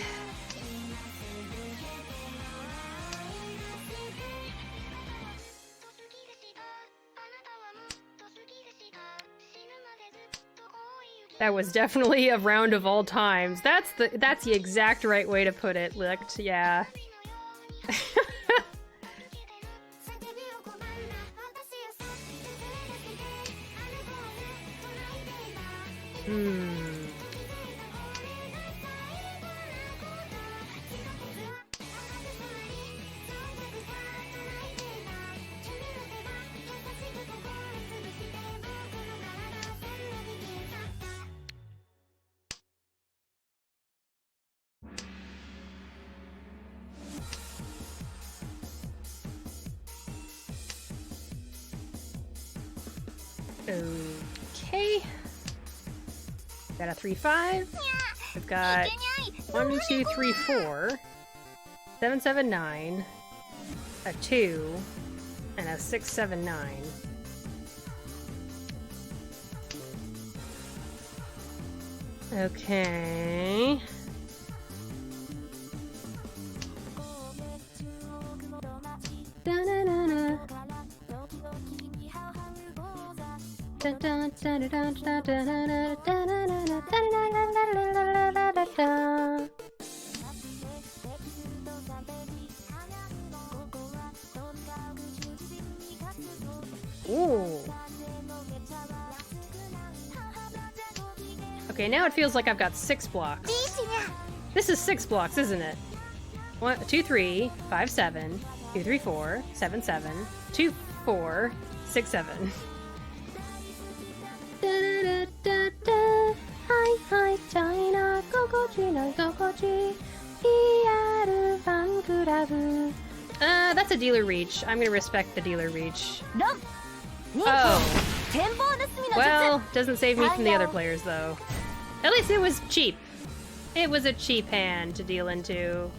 That was definitely a round of all times. That's the exact right way to put it, Licked. Yeah. Okay. Got a 3-5. We've got 1, 2, 3, 4, 7, 7, 9, a 2, and a 6, 7, 9. Okay. Da-na-na-na. Ooh. Okay, now it feels like I've got 6 blocks. This is 6 blocks, isn't it? 1, 2, 3, 5, 7, 2, 3, 4, 7, 7, 2, 4, 6, 7. Hi, hi, China, Gogoji no Gogoji. That's a dealer reach. I'm gonna respect the dealer reach. Oh. Well, doesn't save me from the other players, though. At least it was cheap. It was a cheap hand to deal into.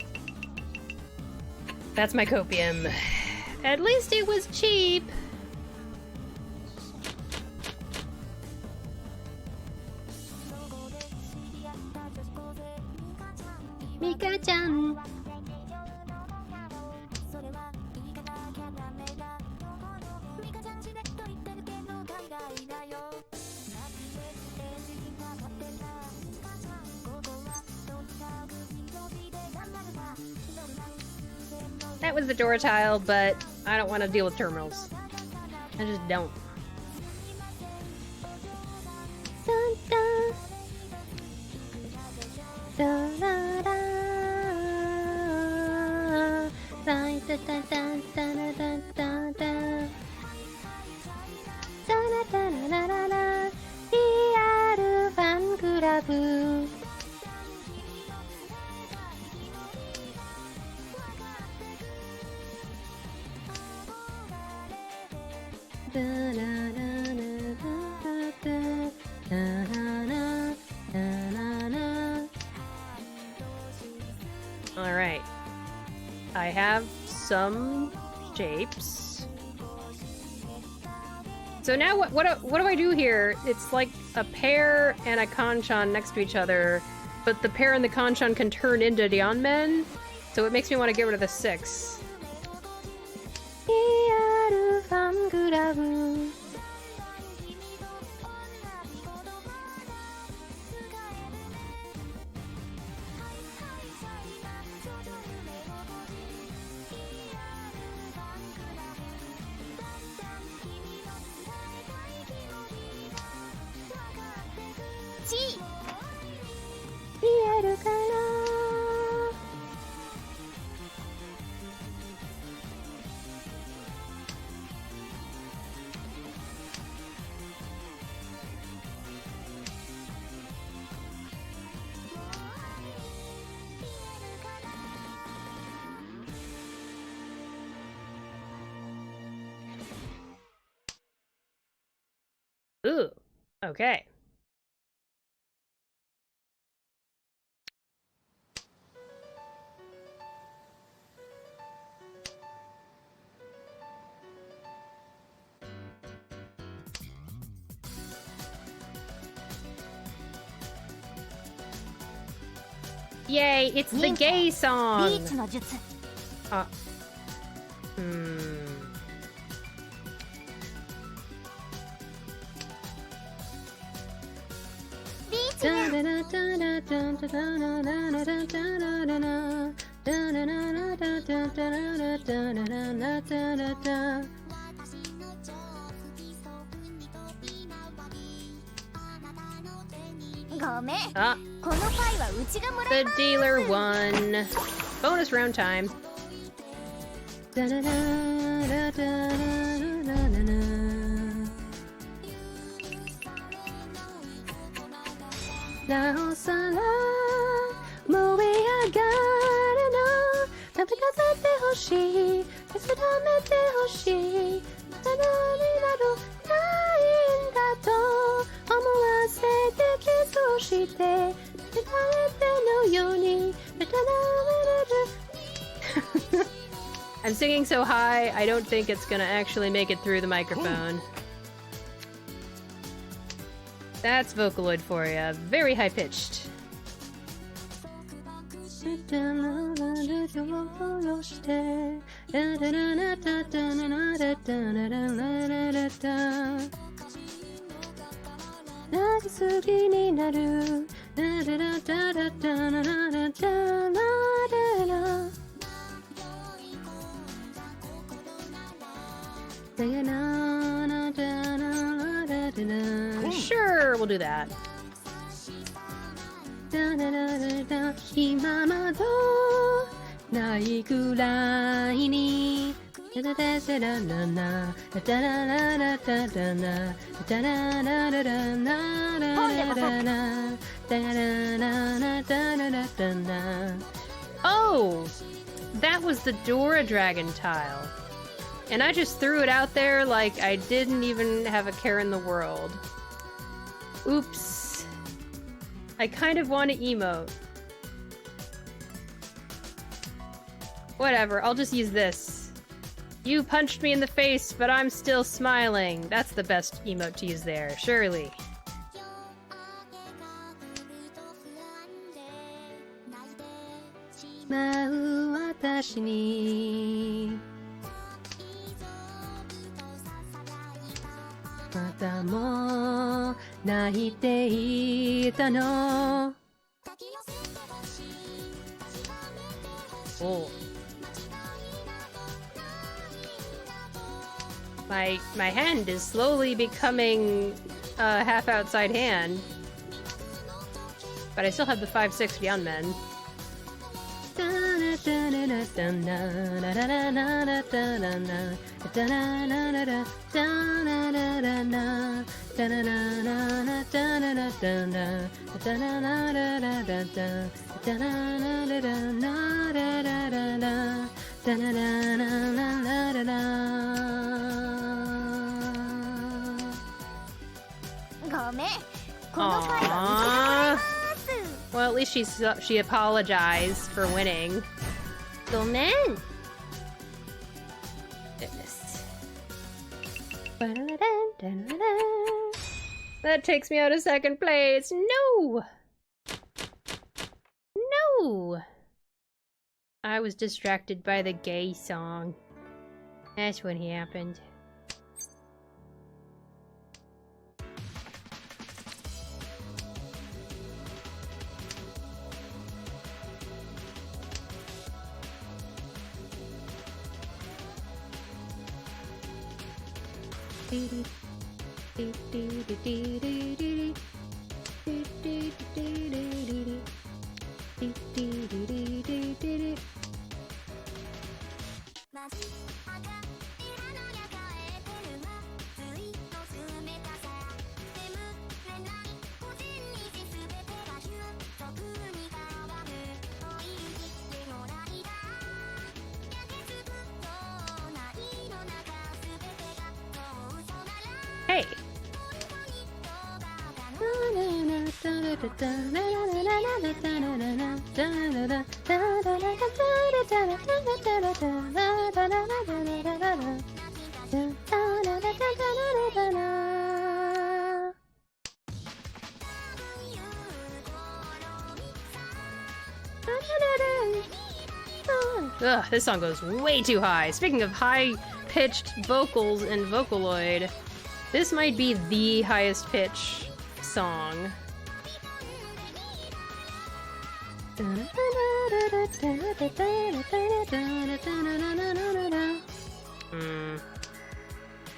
That's my copium. At least it was cheap. Mika-chan. That was the door tile, but I don't want to deal with terminals. I just don't. Dun, dun. Da, da, da. Da, da, da, da, da, da, da, da. Da, da, da, da, da, da. DR ファンクラブ。All right, I have some shapes. So now what do I do here? It's like a pear and a kanchan next to each other, but the pear and the kanchan can turn into Dionmen, so it makes me want to get rid of the 6. Ooh, okay. Yay, it's the gay song! Ah, the dealer won. Bonus round time. Now, Sarah, 燃え上がるの食べさせてほしい目覚めてほしい何などないんだと思わせてキスをして誰のように I'm singing so high, I don't think it's gonna actually make it through the microphone. That's Vocaloid for you. Very high pitched. Sure, we'll do that. 今まどないくらいに Oh! That was the Dora Dragon tile. And I just threw it out there like I didn't even have a care in the world. Oops. I kind of want to emote. Whatever, I'll just use this. You punched me in the face, but I'm still smiling. That's the best emote to use there, surely. 舞う私にまたも泣いていたの Oh. My hand is slowly becoming a half outside hand. But I still have the 5-6 beyond men. Aww. Well, at least she apologized for winning. Gomen. Goodness. That takes me out of second place. No. No. I was distracted by the gay song. That's what happened. Hey! Ugh, this song goes way too high. Speaking of high-pitched vocals and Vocaloid, this might be the highest pitch song.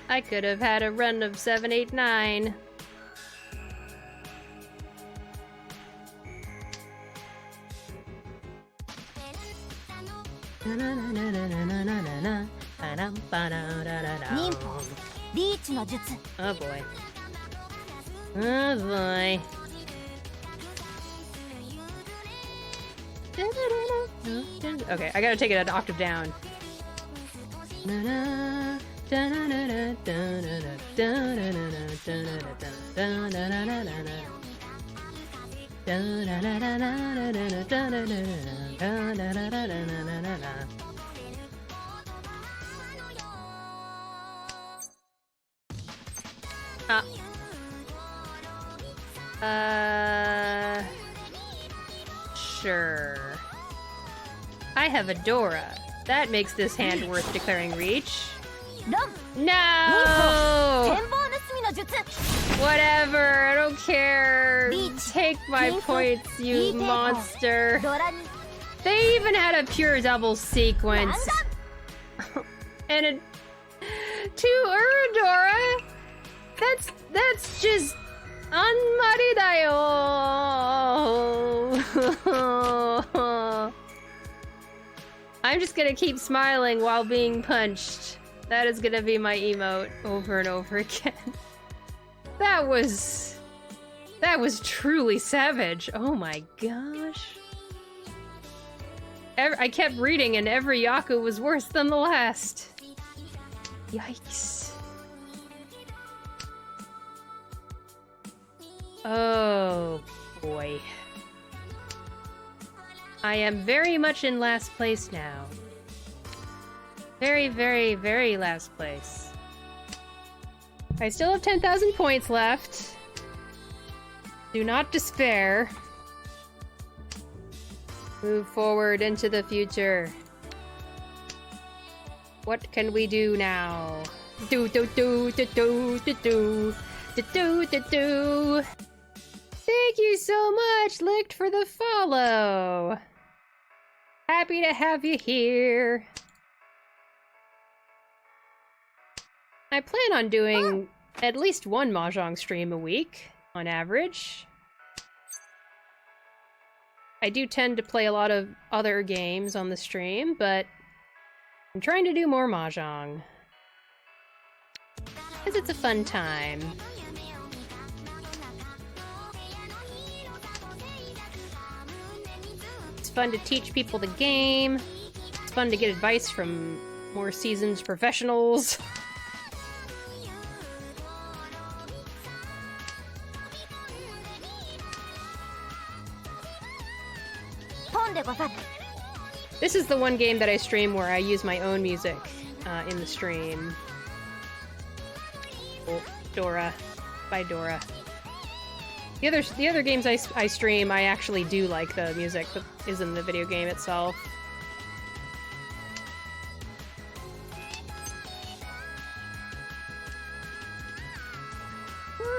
I could have had a run of 7, 8, 9. Oh boy. Oh boy. Okay, I gotta take it an octave down. Sure. I have a Dora. That makes this hand worth declaring Reach. No! Whatever, I don't care. Take my points, you monster. They even had a pure double sequence. And a 2 Uradora? That's just unmaridayo. I'm just gonna keep smiling while being punched. That is gonna be my emote over and over again. That was truly savage. Oh my gosh. I kept reading and every Yaku was worse than the last. Yikes. Oh, boy. I am very much in last place now. Very, very, very last place. I still have 10,000 points left. Do not despair. Move forward into the future. What can we do now? Do do do do do do do do do do do. Thank you so much, Licked, for the follow. Happy to have you here. I plan on doing at least one Mahjong stream a week, on average. I do tend to play a lot of other games on the stream, but I'm trying to do more Mahjong. Because it's a fun time. It's fun to teach people the game. It's fun to get advice from more seasoned professionals. This is the one game that I stream where I use my own music in the stream. Oh, Dora. Bye, Dora. The other games I stream, I actually do like the music that is in the video game itself.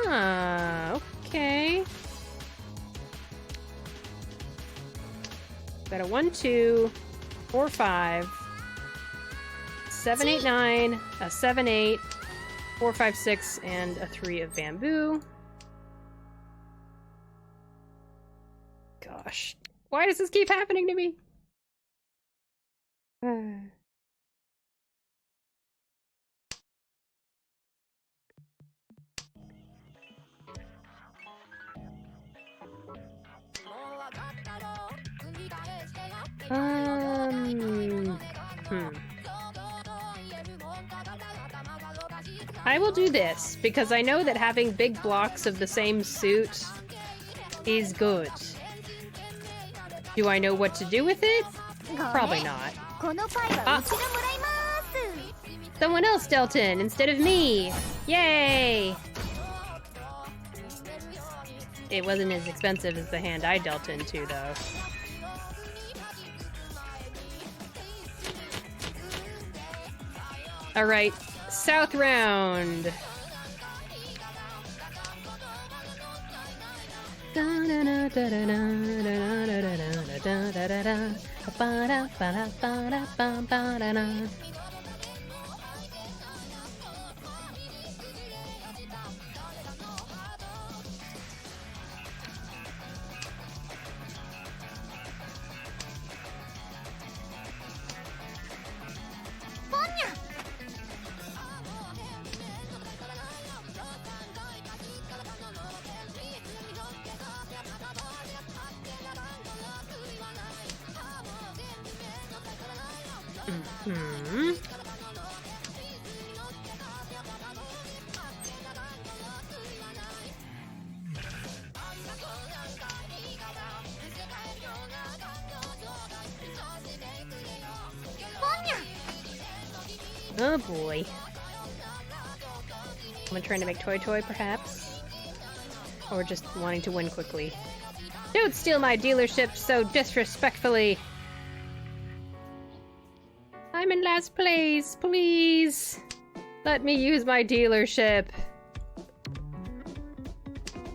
Ah, okay. Got a 1, 2, 4, 5, 7, 8, 9, a 7, 8, 4, 5, 6, and a 3 of bamboo. Gosh. Why does this keep happening to me? I will do this, because I know that having big blocks of the same suit is good. Do I know what to do with it? Probably not. Ah. Someone else dealt in instead of me! Yay! It wasn't as expensive as the hand I dealt into, though. Alright, South round! Oh boy. Someone trying to make Toy perhaps? Or just wanting to win quickly. Don't steal my dealership so disrespectfully! I'm in last place, please! Let me use my dealership!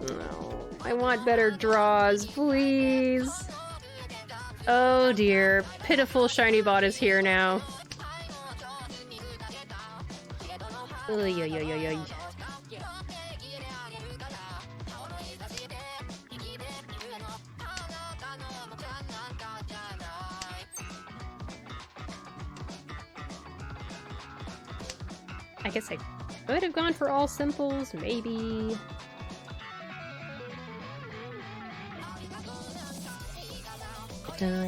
No, I want better draws, please! Oh dear, pitiful shiny bot is here now. Oy, oy, oy, oy, oy. I guess I could have gone for all simples, maybe. Yeah,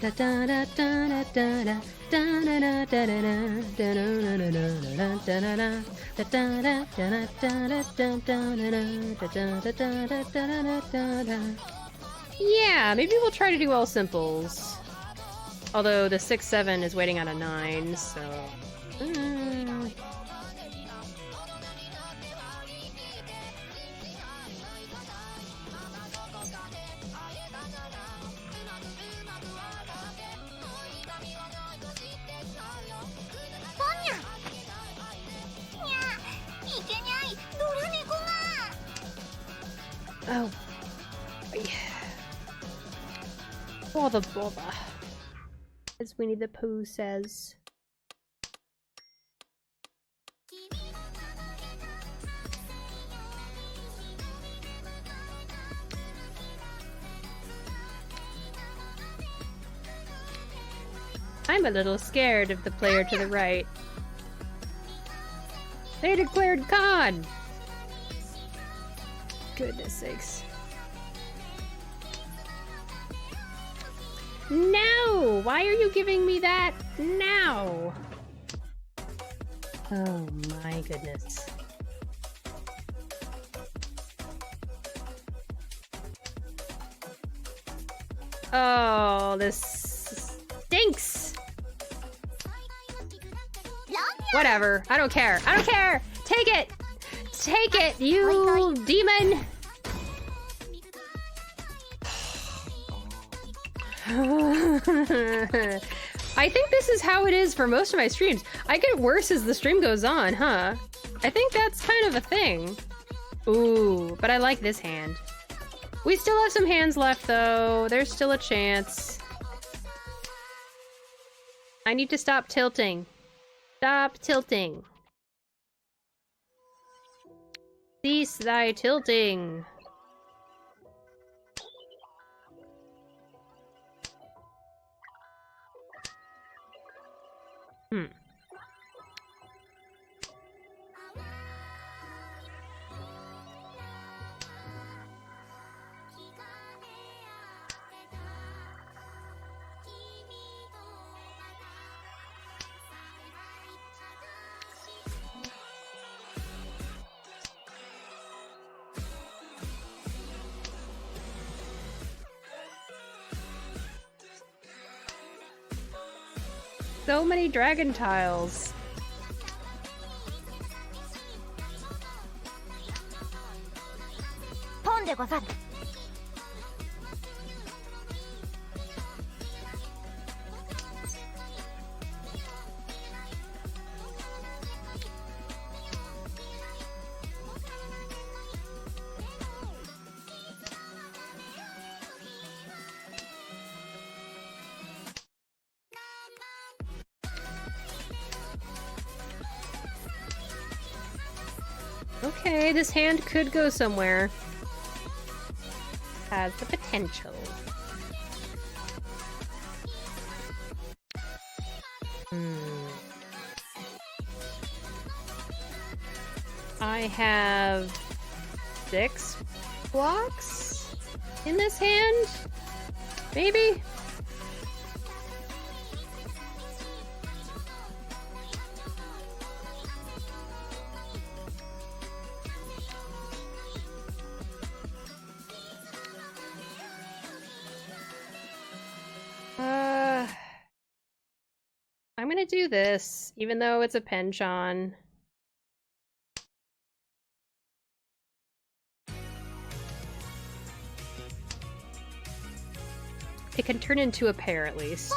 maybe we'll try to do all simples. Although the 6-7 is waiting on a 9, so... Oh. Bother, bother. As Winnie the Pooh says. I'm a little scared of the player to the right. They declared Khan! Goodness sakes. No! Why are you giving me that now? Oh my goodness. Oh, this stinks! Whatever. I don't care. I don't care! Take it! Take it, you demon! I think this is how it is for most of my streams. I get worse as the stream goes on, huh? I think that's kind of a thing. Ooh, but I like this hand. We still have some hands left, though. There's still a chance. I need to stop tilting. Stop tilting. Cease thy tilting. So many dragon tiles. Okay, this hand could go somewhere. Has the potential. I have 6 blocks in this hand? Maybe? I'm gonna do this, even though it's a penchant. It can turn into a pair at least.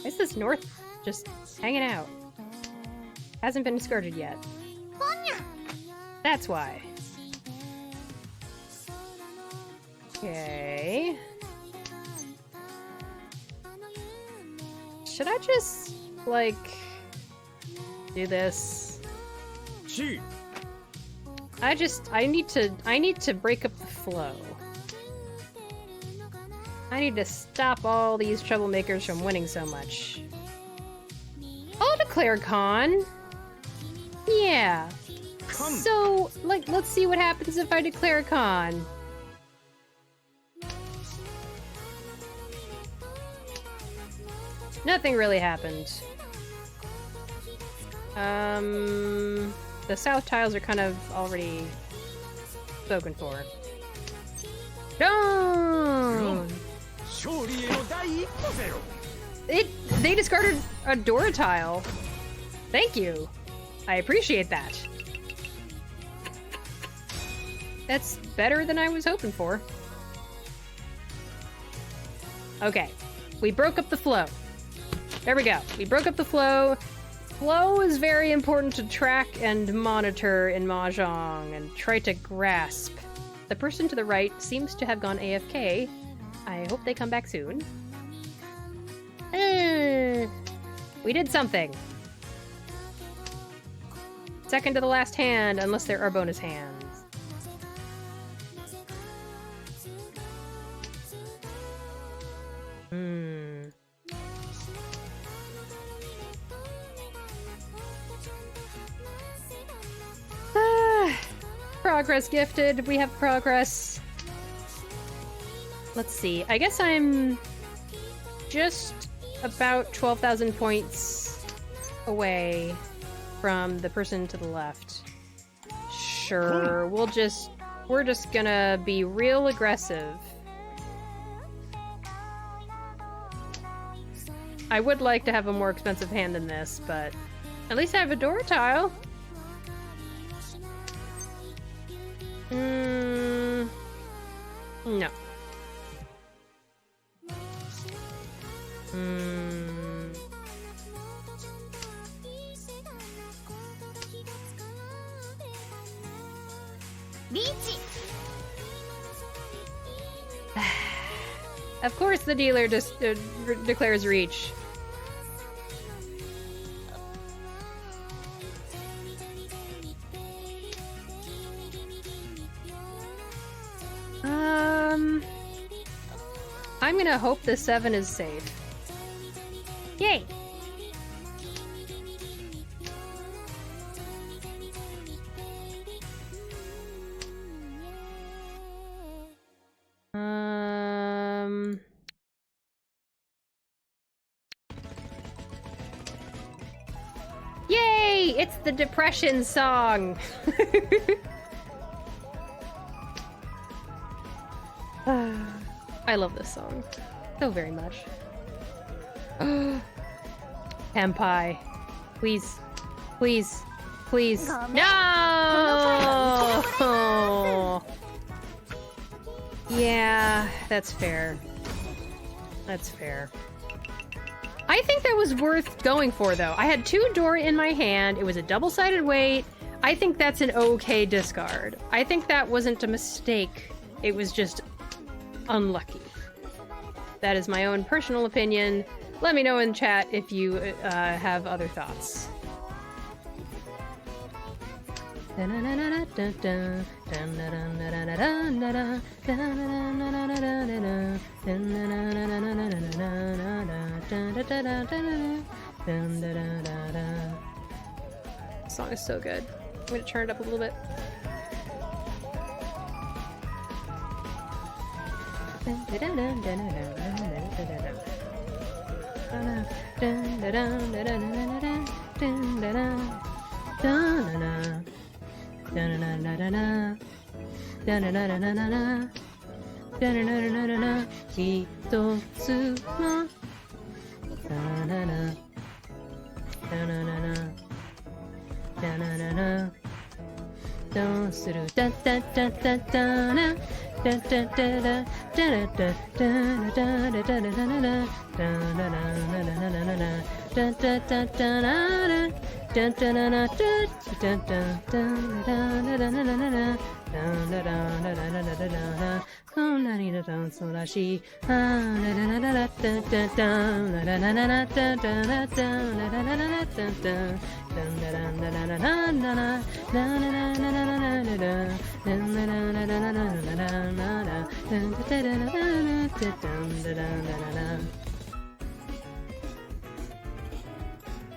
Why is this north just hanging out? Hasn't been discarded yet. That's why. Okay. Should I just, like, do this? I need to break up the flow. I need to stop all these troublemakers from winning so much. I'll declare con. Yeah. So, like, let's see what happens if I declare con. Nothing really happened. The south tiles are kind of already spoken for. Don't! They discarded a Dora tile. Thank you. I appreciate that. That's better than I was hoping for. Okay. We broke up the flow. There we go. We broke up the flow. Flow is very important to track and monitor in Mahjong and try to grasp. The person to the right seems to have gone AFK. I hope they come back soon. We did something. Second to the last hand, unless there are bonus hands. Progress gifted. We have progress. Let's see. I guess I'm just about 12,000 points away from the person to the left. Sure, we're just gonna be real aggressive. I would like to have a more expensive hand than this, but at least I have a Dora tile. No. Riichi! Of course the dealer just declares reach. I'm gonna hope the 7 is safe. Yay! Yay! It's the depression song! I love this song so very much. Senpai, please, please, please. No! Yeah, that's fair. That's fair. I think that was worth going for, though. I had 2 Dora in my hand. It was a double-sided weight. I think that's an okay discard. I think that wasn't a mistake. It was just unlucky. That is my own personal opinion. Let me know in chat if you have other thoughts. This song is so good. I'm gonna turn it up a little bit.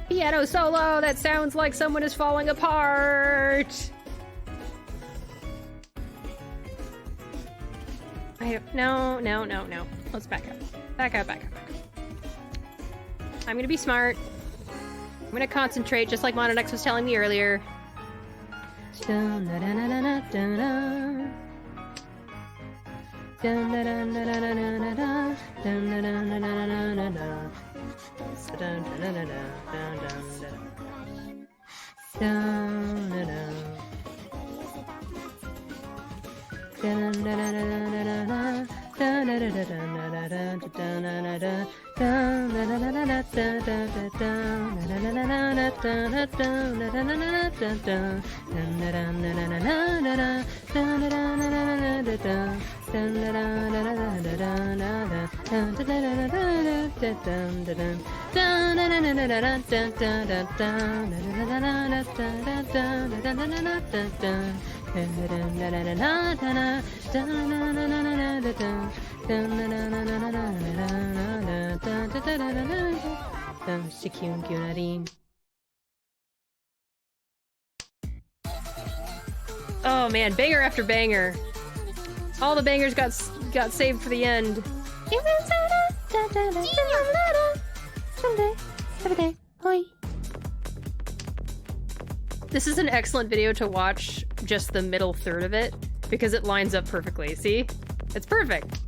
Piano solo that sounds like someone is falling apart. No. Let's back up. Back up. I'm gonna be smart. I'm gonna concentrate, just like Mononex was telling me earlier. Oh man, banger after banger. All the bangers got saved for the end. This is an excellent video to watch just the middle third of it because it lines up perfectly. See? It's perfect.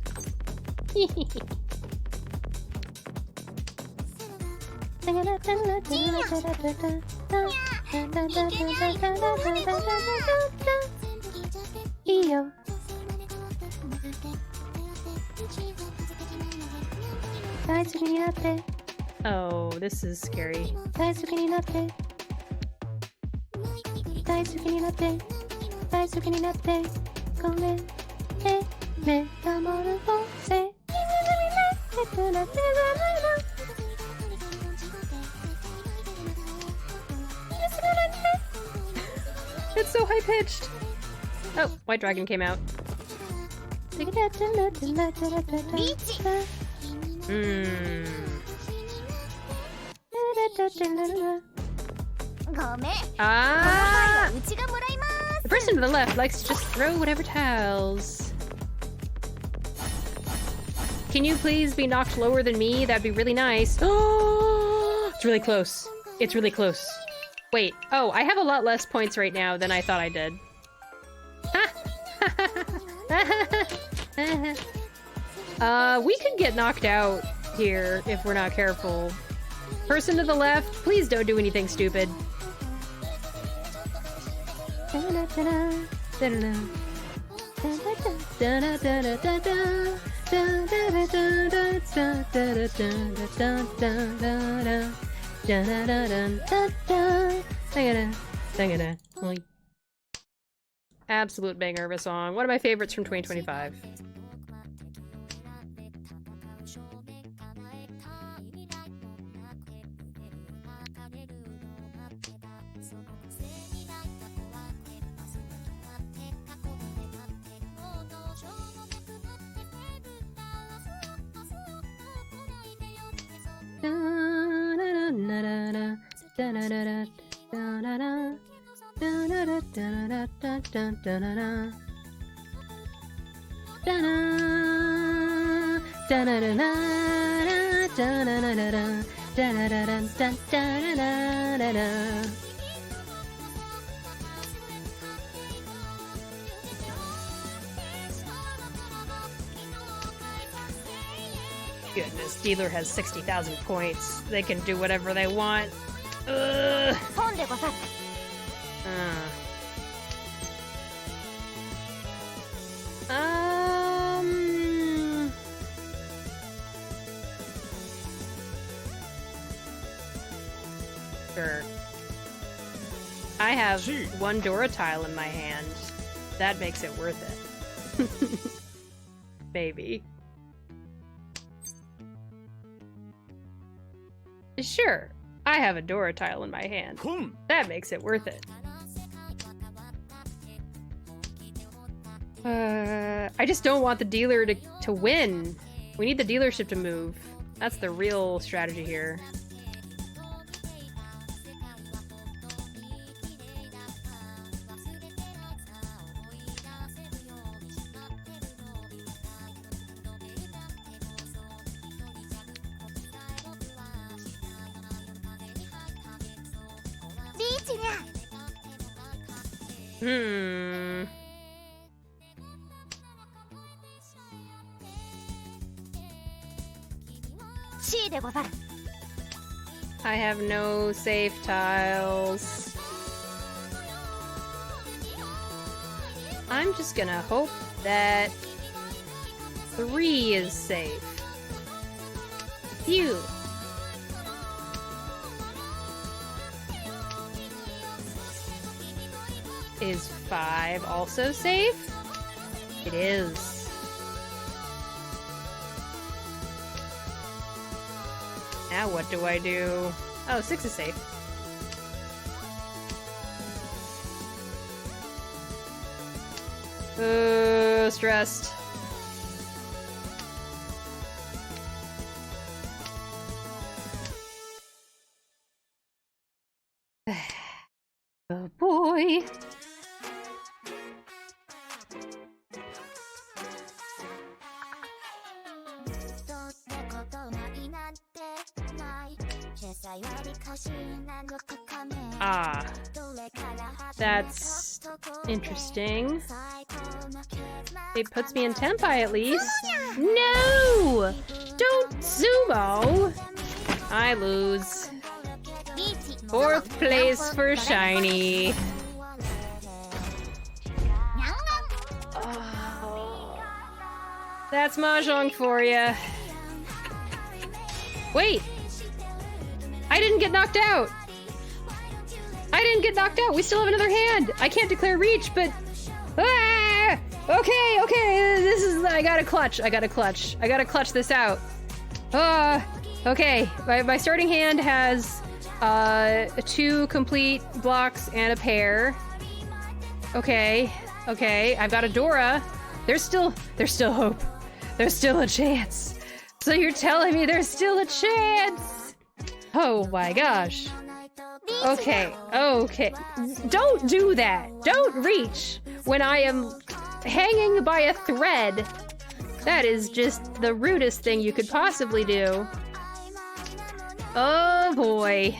Oh, this is scary. It's so high pitched. Oh, White Dragon came out. Ah! The person to the left likes to just throw whatever tiles. Can you please be knocked lower than me? That'd be really nice. Oh, it's really close. It's really close. Wait. Oh, I have a lot less points right now than I thought I did. We could get knocked out here if we're not careful. Person to the left, please don't do anything stupid. Absolute banger of a song. One of my favorites from 2025. Goodness, dealer has 60,000 points. They can do whatever they want. Ugh. Sure. I have one Dora tile in my hand. That makes it worth it. Maybe. Sure, I have a Dora tile in my hand. That makes it worth it. I just don't want the dealer to win. We need the dealership to move. That's the real strategy here. Hmm. I have no safe tiles. I'm just gonna hope that 3 is safe. Phew. Is 5 also safe? It is. Now what do I do? Oh, 6 is safe. Stressed. Oh boy. Ah, that's interesting. It puts me in Tenpai at least. No! Don't sumo! I lose. 4th place for Shiny. Oh, that's Mahjong for ya. Wait! I didn't get knocked out! I didn't get knocked out! We still have another hand! I can't declare reach, but... Ah! Okay, okay, this is... I gotta clutch, I gotta clutch. I gotta clutch this out. Okay, my starting hand has 2 complete blocks and a pair. Okay, okay, I've got a Dora. There's still hope. There's still a chance. So you're telling me there's still a chance? Oh my gosh. Okay, okay. Don't do that. Don't reach when I am hanging by a thread. That is just the rudest thing you could possibly do. Oh boy.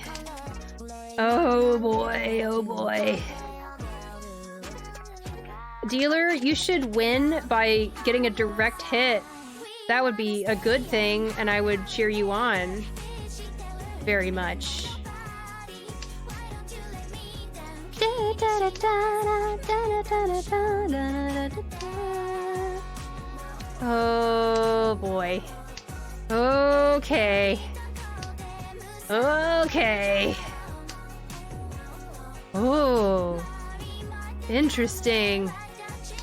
Oh boy, oh boy. Dealer, you should win by getting a direct hit. That would be a good thing, and I would cheer you on. Very much. Oh boy. Okay. Okay. Oh. Interesting.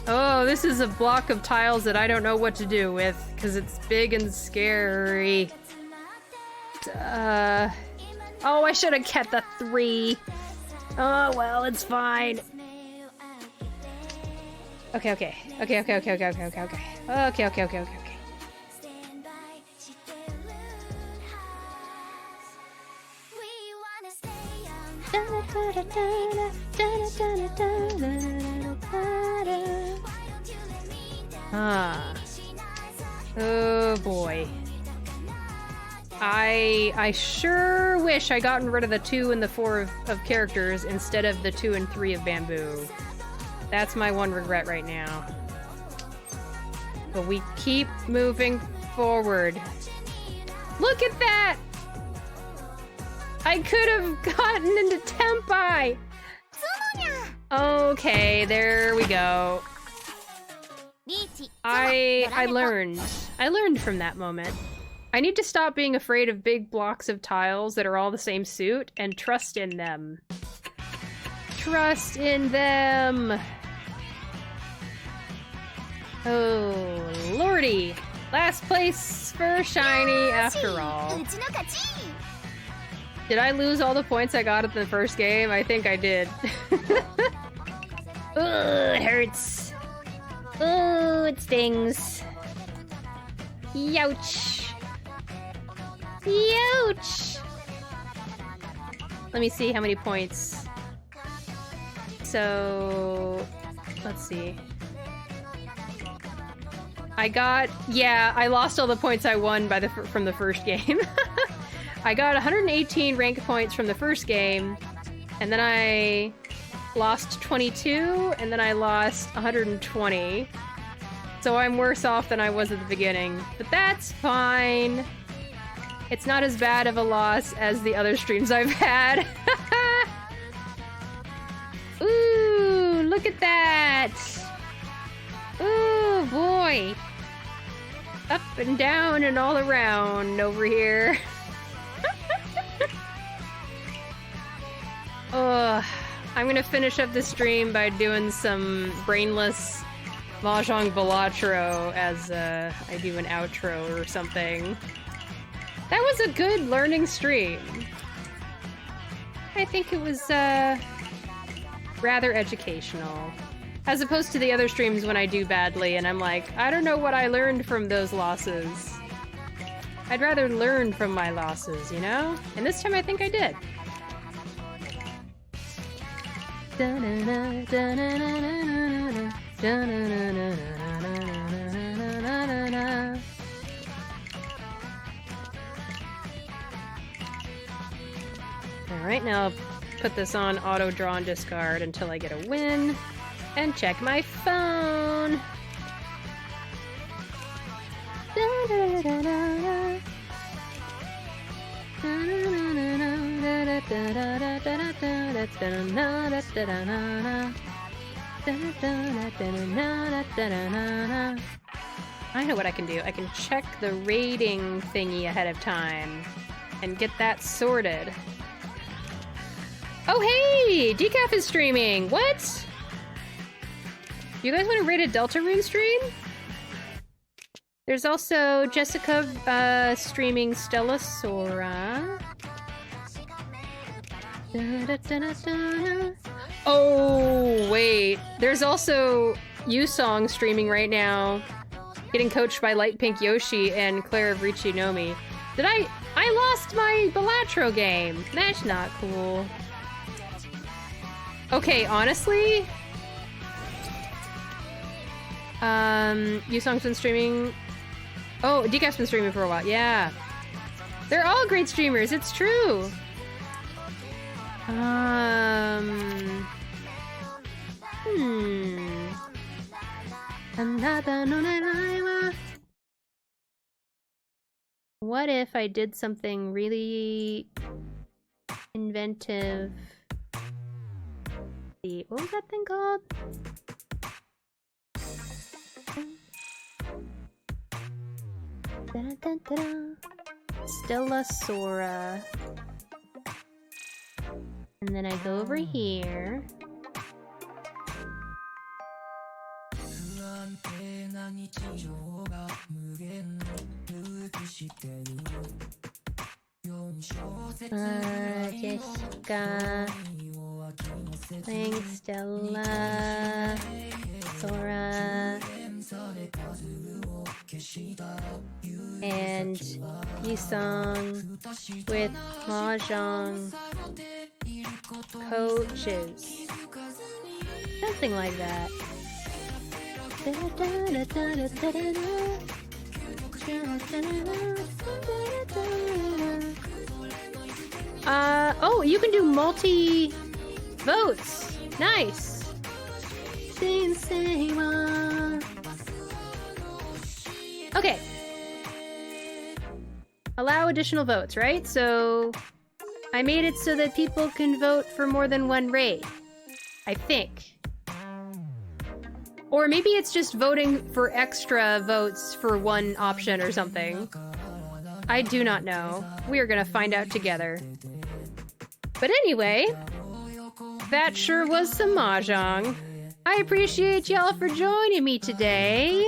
Oh, this is a block of tiles that I don't know what to do with, because it's big and scary. Oh, I should have kept the 3. Oh, well, it's fine. Okay, okay. Okay, okay, okay, okay, okay, okay, okay. Okay, okay, okay, okay, okay. Ah. Oh boy. I sure wish I gotten rid of the 2 and the 4 of characters instead of the 2 and 3 of bamboo. That's my one regret right now. But we keep moving forward. Look at that! I could have gotten into Tenpai! Okay, there we go. I learned. I learned from that moment. I need to stop being afraid of big blocks of tiles that are all the same suit and trust in them. Trust in them! Oh, Lord. 40. Last place for Shiny after all. Did I lose all the points I got at the first game? I think I did. Ugh, it hurts. Ooh, it stings. Youch. Youch. Let me see how many points. So, let's see. I lost all the points I won from the first game. I got 118 rank points from the first game, and then I lost 22, and then I lost 120. So I'm worse off than I was at the beginning, but that's fine. It's not as bad of a loss as the other streams I've had. Ooh, look at that! Ooh, boy! Up and down and all around over here. Ugh. I'm gonna finish up this stream by doing some brainless Mahjong Balatro as I do an outro or something. That was a good learning stream. I think it was rather educational. As opposed to the other streams when I do badly and I'm like, I don't know what I learned from those losses. I'd rather learn from my losses, you know? And this time I think I did. Alright, now I'll put this on auto draw and discard until I get a win. And check my phone! I know what I can do. I can check the rating thingy ahead of time and get that sorted. Oh hey! Decaf is streaming! What? You guys want to rate a Deltarune stream? There's also Jessica streaming Stella Sora. Oh, wait. There's also Yusong streaming right now, getting coached by Light Pink Yoshi and Claire of Riichi Nomi. I lost my Balatro game. That's not cool. Okay, honestly, Yusong's been streaming. Oh, Decaf's been streaming for a while. Yeah, they're all great streamers. It's true. What if I did something really inventive? What was that thing called? Stella Sora. And then I go over here. Jessica. Playing Stella Sora. And Yusong with Mahjong coaches. Something like that. Oh, you can do multi-votes. Nice. Okay. Allow additional votes, right? So I made it so that people can vote for more than one raid. I think. Or maybe it's just voting for extra votes for one option or something. I do not know. We are gonna find out together. But anyway, that sure was some Mahjong. I appreciate y'all for joining me today.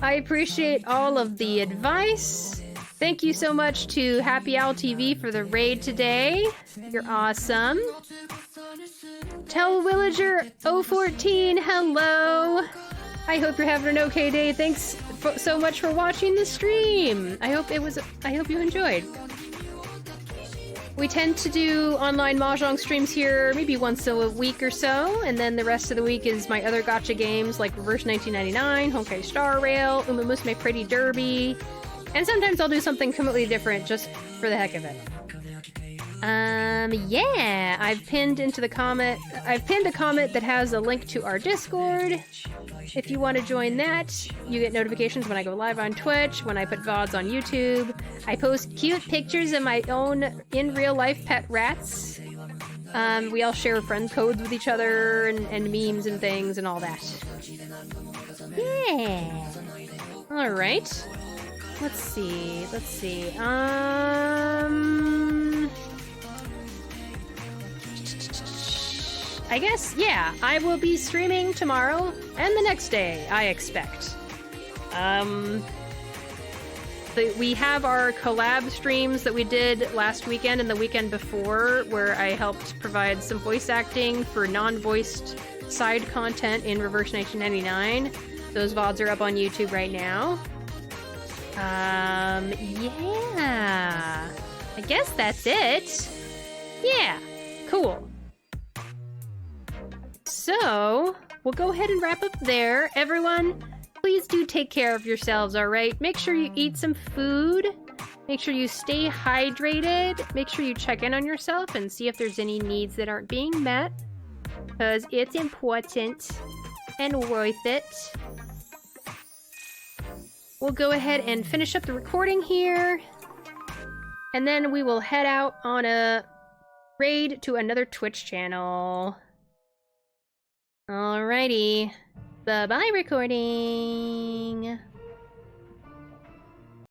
I appreciate all of the advice. Thank you so much to Happy Owl TV for the raid today. You're awesome. Tell Villager 014 hello. I hope you're having an okay day. Thanks so much for watching the stream. I hope you enjoyed. We tend to do online Mahjong streams here maybe once a week or so, and then the rest of the week is my other gacha games like Reverse 1999, Honkai Star Rail, Uma Musume Pretty Derby, and sometimes I'll do something completely different just for the heck of it. Yeah, I've pinned a comment that has a link to our Discord. If you want to join that, you get notifications when I go live on Twitch, when I put VODs on YouTube. I post cute pictures of my own in real life pet rats. We all share friend codes with each other and memes and things and all that. Yeah. Alright. Let's see. I guess, yeah, I will be streaming tomorrow and the next day, I expect. We have our collab streams that we did last weekend and the weekend before, where I helped provide some voice acting for non-voiced side content in Reverse 1999. Those VODs are up on YouTube right now. Yeah. I guess that's it. Yeah, cool. So, we'll go ahead and wrap up there. Everyone, please do take care of yourselves, alright? Make sure you eat some food. Make sure you stay hydrated. Make sure you check in on yourself and see if there's any needs that aren't being met. Because it's important and worth it. We'll go ahead and finish up the recording here. And then we will head out on a raid to another Twitch channel. Alrighty. Bye-bye, recording.